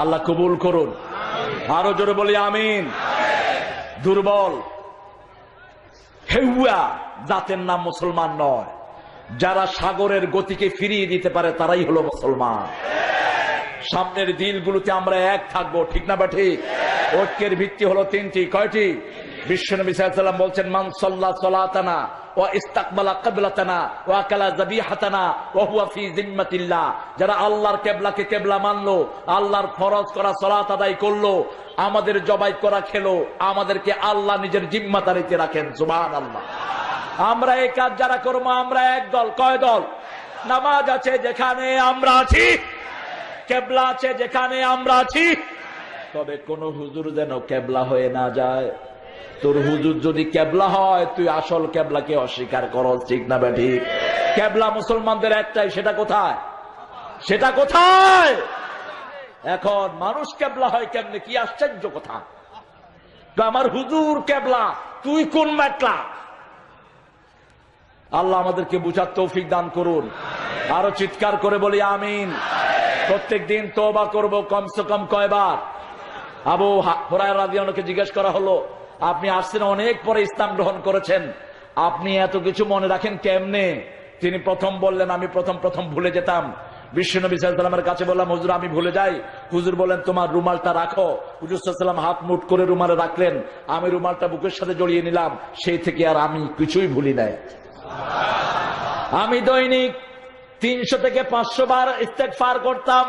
আল্লাহ কবুল করুন। আরো জোরে বলি আমিন। দুর্বল হেউয়া জাতের নাম মুসলমান নয়। যারা সাগরের গতিকে ফিরিয়ে দিতে পারে তারাই হলো মুসলমান। সামনের দিলগুলোতে আমরা এক থাকবো, ঠিক না বা ঠিক? ঐক্যের ভিত্তি হলো 3টি। কয়টি? বিশ্বনবী সাল্লাল্লাহু আলাইহি ওয়াসাল্লাম বলছেন, মান সাল্লা সালাতানা ওয়া ইস্তাকবালা কিবলাতানা ওয়া আকালা যাবিহাতানা ওয়া হুয়া ফি জিম্মাতিল্লাহ। যারা আল্লাহর কিবলাকে কিবলা মানলো, আল্লাহর ফরজ করা সালাত আদায় করলো, আমাদের জবাই করা খেলো, আমাদেরকে আল্লাহ নিজের জিম্মাদারিতে রাখেন। সুবহানাল্লাহ। আমরা এই কাজ যারা করবো, আমরা এক দল। কয় দল? নামাজ আছে যেখানে আমরা আছি, কেবলা আছে যেখানে আমরা আছি। তবে কোন হুজুর যেন কেবলা হয়ে না যায়। তোর হুজুর যদি কেবলা হয়, তুই আসল কেবলাকে অস্বীকার করো, ঠিক না বে ঠিক? কেবলা মুসলমানদের একটাই, সেটা কোথায়? সেটা কোথায়? এখন মানুষ কেবলা হয় কেমনে? কি আশ্চর্য কথা! আমার হুজুর কেবলা, তুই কোন মেটলা? আল্লাহ আমাদেরকে বুঝার তৌফিক দান করুন। আরো চিৎকার করে বলি আমিন। প্রত্যেক দিন তওবা করব কমসে কম কয়বার? আবু হুরায়রা রাদিয়াল্লাহু আনহুকে জিজ্ঞেস করা হলো, আপনি আসছেন অনেক পরে ইসলাম গ্রহণ করেছেন, আপনি এত কিছু মনে রাখেন কেমনে? তিনি প্রথম বললেন, আমি প্রথম ভুলে যেতাম, বিশ্বনবী সাল্লাল্লাহু আলাইহি ওয়াসাল্লামের কাছে বললাম, হুজুর আমি ভুলে যাই। হুজুর বলেন তোমার রুমালটা রাখো। হুজুর সাল্লাল্লাহু আলাইহি ওয়াসাল্লাম হাত মুঠ করে রুমালে রাখলেন, আমি রুমালটা বুকের সাথে জড়িয়ে নিলাম। সেই থেকে আর আমি কিছুই ভুলি নাই। আমি দৈনিক 300 থেকে 500 বার ইস্তেগফার করতাম।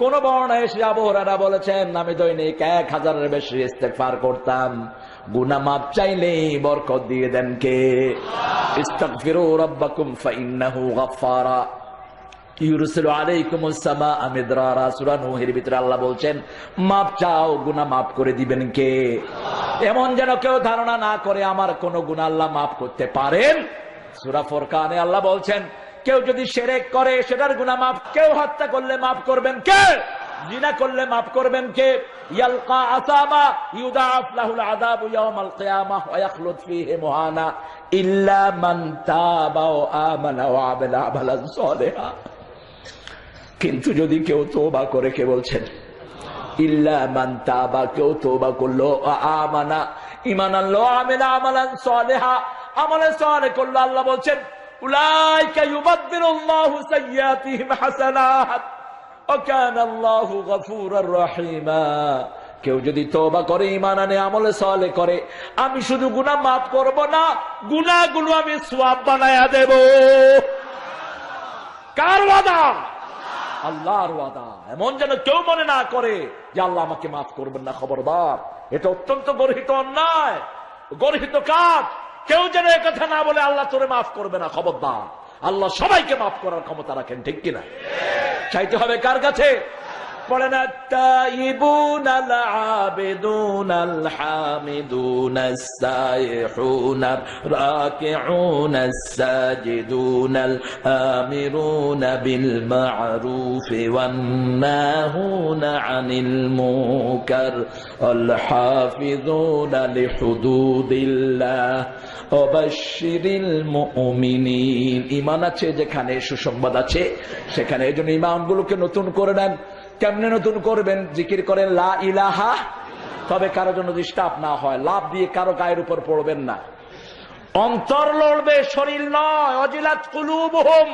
কোন বর্ণায় এসে আবু হুরায়রা বলেছেন আমি দৈনিক 1000-এর বেশি ইস্তেগফার করতাম। গুনাহ মাপ চাইলেই বরকত দিয়ে দেন কে? ইস্তাগফিরু রাব্বাকুম ফাইন্নাহু গাফফারা ইউরসিলু আলাইকুমুস সামাআ মিদরারা। সূরা নূহের ভিতরে আল্লাহ বলছেন মাপ চাও, গুনাহ মাফ করে দিবেন কে? এমন যেন কেউ ধারণা না করে আমার কোন গুনাহ আল্লাহ মাফ করতে পারেন। সূরা ফুরকানে আল্লাহ বলছেন কেউ যদি শিরক করে সেটার গুনাহ মাফ, কেউ হত্যা করলে মাফ করবেন কে? জিনা করলে মাফ করবেন কে? ইয়ালকা আসামা ইউদাফ লাহুল আযাবু ইয়াওমাল কিয়ামাহ ওয়া ইয়াখলুদ ফীহি মুহানা ইল্লা মান তাবা ওয়া আমানা ওয়া আমিলা আমালান সালিহা। কিন্তু যদি কেউ তওবা করে, কে বলছেন? ইল্লা মান তাবা, কেউ তওবা করলো, আমানা ঈমান আনলো, আমিলা আমালান সালিহা, আমলে সালেহ করলো, আল্লাহ বলছেন উলাইকা ইউবাদদিলুল্লাহু সাইয়্যাতিহিম হাসানাত ওয়া কানা আল্লাহু গফুরার রহিমা। কেউ যদি তওবা করে, ঈমান আনে, আমলে সালেহ করে, আমি শুধু গুনাহ মাফ করব না, গুনাহগুলো আমি সওয়াব বানায়া দেব। কার ওয়াদা? আল্লাহর ওয়াদা। এমন যেন কেউ মনে না করে যে আল্লাহ আমাকে মাফ করবেন না। খবরদার, এটা অত্যন্ত গর্হিত অন্যায়, গর্হিত কাজ। কেউ যেন একথা না বলে আল্লাহ তোরে মাফ করবে না। খবরদার, আল্লাহ সবাইকে মাফ করার ক্ষমতা রাখেন, ঠিক কিনা? চাইতে হবে কার কাছে? পড়েন আত-তাইবুন আল-আবিদুন আল-হামিদুন আস-সাইহুন আর-রাকিউন আস-সাজিদুন আল-আমিরুন বিল মা'রুফ ওয়ান-নাহুন আনিল মুনকার ওয়াল-হাফিযুন লিহুদুদিল্লাহ ওয়াবাশশিরিল মুমিনিন। ঈমান আছে যেখানে, সুসংবাদ আছে সেখানে। এজন্য ঈমানগুলোকে নতুন করে নেন। কেমনে নতুন করবেন? জিকির করেন লা ইলাহা, তবে কারো জন্য ডিস্টার্ব না হয়। লাভ দিয়ে কারো গায়ের উপর পড়বেন না। অন্তর লড়বে, শরীর নয়। ওয়াজিলাত কুলুবুহুম,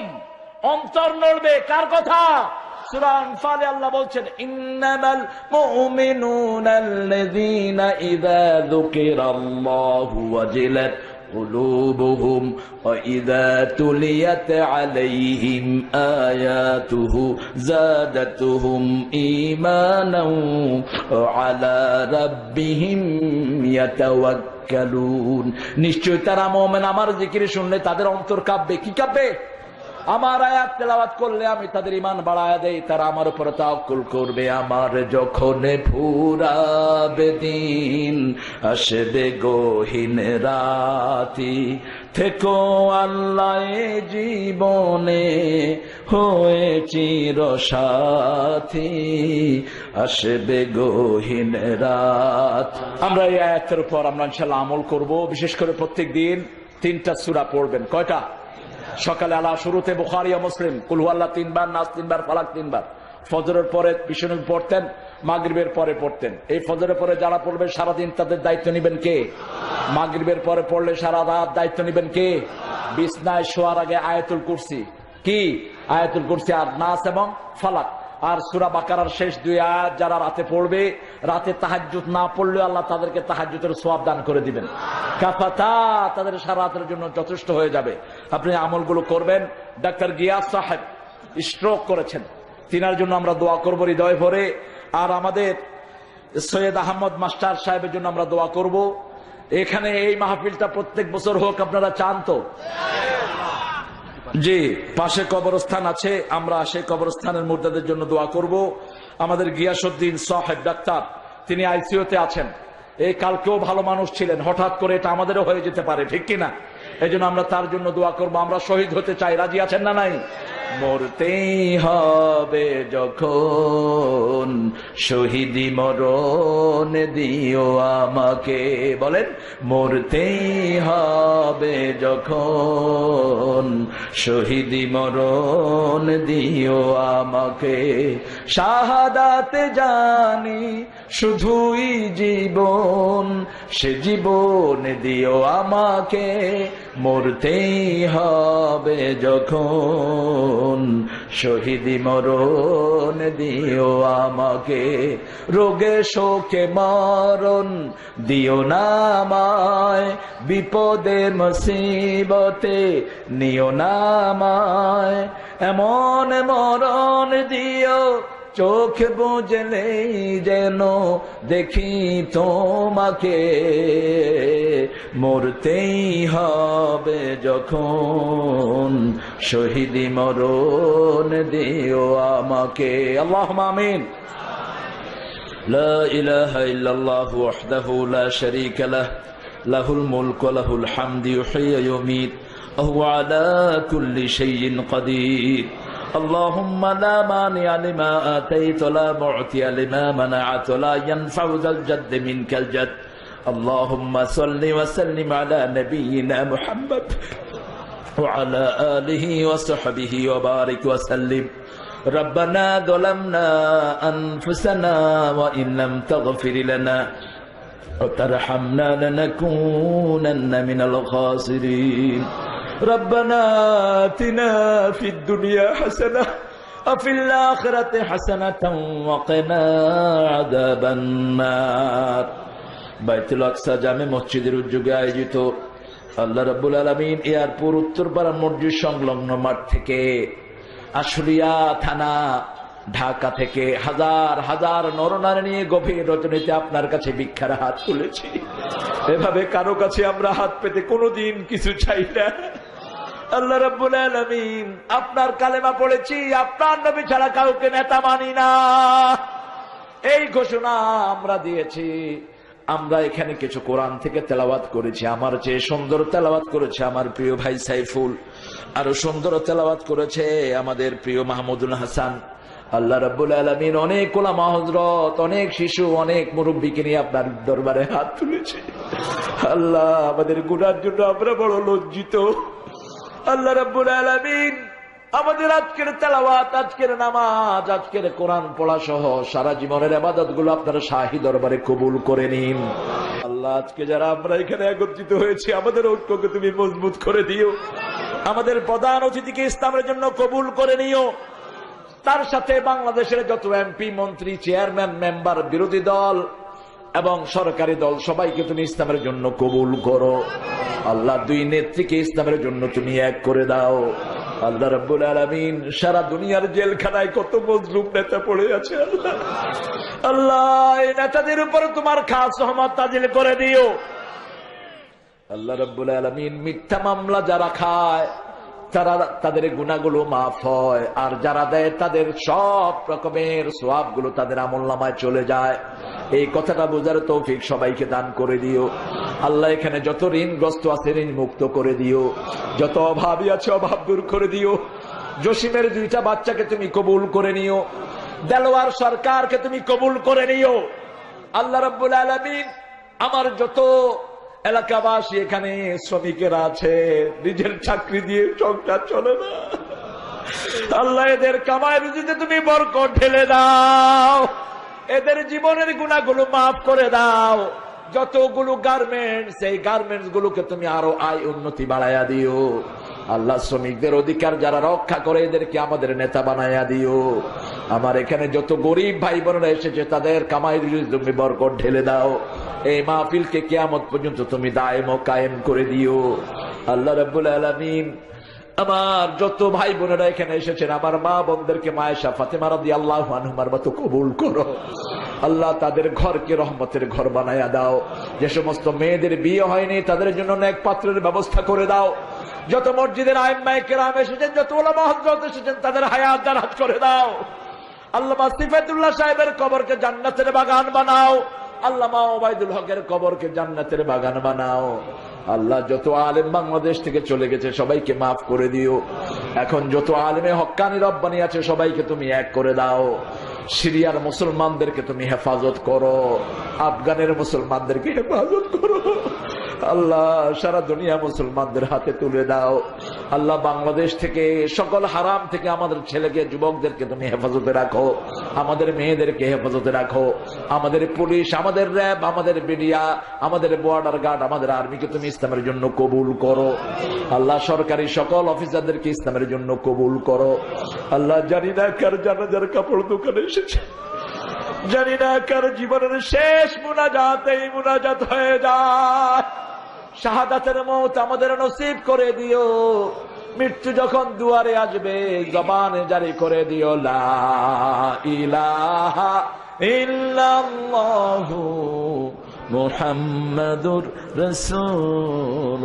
অন্তর লড়বে। কার কথা? সূরা আনফালে আল্লাহ বলছেন ইন্নামাল মুমিনুনা আল্লাযীনা ইযা যুকিরাল্লাহু ওয়াজিলাত قلوبهم وإذا تليت عليهم آياته زادتهم إيمانا وعلى ربهم يتوكلون। নিশ্চয় তারা মুমিন, আমার জিকির শুনলে তাদের অন্তর কাঁপবে। কি কাঁপবে? আমার আয়াত তেলাওয়াত করলে আমি তাদের ঈমান বাড়ায়া দেই, তারা আমার উপর তাওয়াক্কুল করবে। আমার যখন ফুরাবে দিন, আসবে গহীন রাতি, থেকো আল্লাহ জীবনে হয়ে চিরসাথী, আসবে গহীন রাত। আমরা এই আয়াতের উপর আমরা ইনশাআল্লাহ আমল করব। বিশেষ করে প্রত্যেক দিন 3টা সূরা পড়বেন। কয়টা? সকালে আলা শুরুতে বুখারী ও মুসলিম, কুল হুয়াল্লাহ 3 বার, নাস 3 বার, ফালাক 3 বার। ফজরের পরে বিষ্ণু পড়তেন, মাগরিবের পরে পড়তেন। এই ফজরের পরে যারা পড়বে সারাদিন তাদের দায়িত্ব নেবেন কে? মাগরিবের পরে পড়লে সারা রাত দায়িত্ব নেবেন কে? বিছনায় শোয়ার আগে আয়াতুল কুরসি, কি আয়াতুল কুরসি আর নাস এবং ফালাক আর সূরা বাকারার শেষ 2 আয়াত যারা রাতে পড়বে, রাতে তাহাজ্জুদ না পড়লে আল্লাহ তাদেরকে তাহাজ্জুদের সওয়াব দান করে দিবেন। কাফাতা, তাদের সারা রাতের জন্য যথেষ্ট হয়ে যাবে। আপনি আমলগুলো করবেন। ডাক্তার গিয়াস সাহেব স্ট্রোক করেছেন, তিনার জন্য আমরা দোয়া করব হৃদয় ভরে। আর আমাদের সৈয়দ আহমদ মাস্টার সাহেবের জন্য আমরা দোয়া করব। এখানে এই মাহফিলটা প্রত্যেক বছর হোক, আপনারা চান তো? জি, পাশে কবরস্থান আছে, আমরা সেই কবরস্থানের মুর্দাদের জন্য দোয়া করব। আমাদের গিয়াসউদ্দিন সাহেব ডাক্তার, তিনি আইসিইউতে আছেন। এই কালকেও ভালো মানুষ ছিলেন, হঠাৎ করে এটা আমাদেরও হয়ে যেতে পারে, ঠিক কিনা? এই জন্য আমরা তার জন্য দোয়া করবো। আমরা শহীদ হতে চাই, রাজি আছেন না নাই? মরতেই হবে যখন শহীদি মরণ দিও আমাকে। বলেন, মরতেই হবে যখন শহীদি মরণ দিও আমাকে। শাহাদাতে জানি শুধুই জীবন, সে জীবন দিও আমাকে। মরতেই হবে যখন শহীদি মরণ দিও আমাকে, রোগে শোকে মরণ দিও না আমায়, বিপদে মুসিবতে নিও না আমায়, এমন মরণ দিও চোখ বুঝলেই যেন দেখি তোমাকে, মরতেই হবে যখন শহীদি মরণ দিও আমাকে। আল্লাহুম্মা আমিন। লা ইলাহা ইল্লাল্লাহু ওয়াহদাহু লা শারীকা লাহু, লাহুল মুলকু ওয়া লাহুল হামদু ইউহয়ী ওয়া ইউমীত ওয়া হুয়া আলা কুল্লি শাইইন কাদির। اللهم لا مانع لما آتيت ولا معطي لما منعت ولا ينفع ذا الجد منك الجد. اللهم صل وسلم على نبينا محمد وعلى آله وصحبه وبارك وسلم. ربنا ظلمنا أنفسنا وإن لم تغفر لنا وترحمنا لنكونن من الخاسرين. ربنا آتنا في الدنيا حسنة وفي الآخرة حسنة وقنا عذاب النار. বাইতুল আকসা জামে মসজিদের উদ্যোগে আয়োজিত আল্লাহ রাব্বুল আলামিন এয়ারপোর্ট উত্তরপাড়া মসজিদ সংলগ্ন মাঠ থেকে আশুলিয়া থানা ঢাকা থেকে হাজার হাজার নরনারী নিয়ে গভীর রজনীতে আপনার কাছে ভিক্ষার হাত তুলেছি। এভাবে কারো কাছে আমরা হাত পেতে কোনোদিন কিছু চাই না। আল্লাহ রাব্বুল আলামিন আপনার কালেমা পড়েছি, আপনার নবী ছাড়া কাউকে নেতা মানি না, এই ঘোষণা আমরা দিয়েছি। আমরা এখানে কিছু কোরআন থেকে তেলাওয়াত করেছি, আমার চেয়ে সুন্দর তেলাওয়াত করেছে আমার প্রিয় ভাই সাইফুল, আরো সুন্দর তেলাওয়াত করেছে আমাদের প্রিয় মাহমুদুল হাসান। আল্লাহ রাব্বুল আলামিন অনেক ওলামা হযরত, অনেক শিশু, অনেক মুরব্বীকে নিয়ে আপনার দরবারে হাত তুলেছে। আল্লাহ আমাদের গুনার জন্য আমরা বড় লজ্জিত। আল্লাহ রাব্বুল আলামিন আমাদের আজকের তেলাওয়াত, আজকের নামাজ, আজকের কোরআন পড়া সহ সারা জীবনের ইবাদত গুলো আপনারা শাহী দরবারে কবুল করে নিন। আল্লাহ আজকে যারা আমরা এখানে একত্রিত হয়েছি আমাদের ঐক্যকে তুমি মজবুত করে দিও। আমাদের প্রধান অতিথিকে ইসলামের জন্য কবুল করে নিও। তার সাথে বাংলাদেশের যত এমপি, মন্ত্রী, চেয়ারম্যান, মেম্বার, বিরোধী দল এবং সরকারি দল সবাইকে তুমি ইসলামের জন্য কবুল করো। আল্লাহ দুই নেত্রীকে ইসলামের জন্য তুমি এক করে দাও। আল্লাহ রাব্বুল আলামিন সারা দুনিয়ার জেলখানায় কত মজলুম নেতা পড়ে আছে, আল্লাহ আল্লাহ এই নেতাদের উপর তোমার খাস রহমত নাযিল করে দিও। আল্লাহ রাব্বুল আলামিন মিথ্যা মামলা যারা খায় তারা তাদের গুনাহগুলো মাফ হয়, আর যারা দেয় তাদের সব রকমের সওয়াবগুলো তাদের আমলনামায় চলে যায়। এই কথাটা বোঝার তৌফিক সবাইকে দান করে দিও। আল্লাহ এখানে যত ঋণগ্রস্ত আছে ঋণ মুক্ত করে দিও, যত অভাবী আছে অভাব দূর করে দিও। জসিমের দুইটা বাচ্চাকে তুমি কবুল করে নিও, দেলোয়ার সরকারকে তুমি কবুল করে নিও। আল্লাহ রাব্বুল আলামিন আমার যত এলাকাবাসী এখানে শ্রমিকেরা আছে, নিজের চাকরি দিয়ে সংসার চলে না, আল্লাহ এদের কামাই রুজিতে তুমি বরকত ঢেলে দাও, এদের জীবনের গুনাহগুলো মাফ করে দাও। যতগুলো গার্মেন্টস, এই গার্মেন্টস গুলোকে তুমি আরো আয় উন্নতি বাড়াইয়া দিও। আল্লাহ শ্রমিকদের অধিকার যারা রক্ষা করে এদেরকে আমাদের নেতা বানাইয়া দিও। আমার এখানে যত গরিব ভাই বোনেরা এসেছে তাদের কামাই রুজি তুমি বরকত ঢেলে দাও। এই মাহফিলকে কিয়ামত পর্যন্ত তুমি দায়েম ও কায়েম করে দিও। আল্লাহ রাব্বুল আলামিন আমার যত ভাই বোনেরা এখানে এসেছেন আমার মা বোনদেরকে মায়েশা ফাতেমা রাদিয়াল্লাহু আনহুমার মতো কবুল করো। আল্লাহ তাদের ঘরকে রহমতের ঘর বানায়া দাও। যে সমস্ত মেয়েদের বিয়ে হয়নি তাদের জন্য নেক পাত্রের ব্যবস্থা করে দাও। যত মসজিদের আইম্মায়ে কেরাম এসেছেন, যত উলামা হযরত এসেছেন তাদের হায়াত দারাজ করে দাও। আল্লামা সিফাতুল্লাহ সাহেবের কবরকে জান্নাতের বাগান বানাও। আল্লামা ওবায়দুল হকের কবরকে জান্নাতের বাগান বানাও। আল্লাহ যত আলেম বাংলাদেশ থেকে চলে গেছে সবাইকে মাফ করে দিও। এখন যত আলেমে হক্কানি রব্বানি আছে সবাইকে তুমি এক করে দাও। সিরিয়ার মুসলমানদেরকে তুমি হেফাজত করো, আফগানের মুসলমানদেরকে হেফাজত করো। আল্লাহ সারা দুনিয়া মুসলমানদের হাতে তুলে দাও। আল্লাহ বাংলাদেশ থেকে সকল হারাম থেকে আমাদের ছেলেকে যুবকদেরকে তুমি হেফাজতে রাখো, আমাদের মেয়েদেরকে হেফাজতে রাখো, আমাদের পুলিশ, আমাদের র্যাব, আমাদের মিডিয়া, আমাদের বর্ডার গার্ড, আমাদের আর্মিকে তুমি ইসলামের জন্য কবুল করো। আল্লাহ সরকারি সকল অফিসারদেরকে ইসলামের জন্য কবুল করো। আল্লাহ জানি না কার জানাজার কাপড় দোকানে এসেছে, জানি না কার জীবনের শেষ মুনাজাত এই মুনাজাত হয়ে যায়। শাহাদাতের মওত আমাদের নসিব করে দিও। মৃত্যু যখন দুয়ারে আসবে জবানে জারি করে দিও লা ইলাহা ইল্লাল্লাহু মুহাম্মাদুর রাসূলুল্লাহ।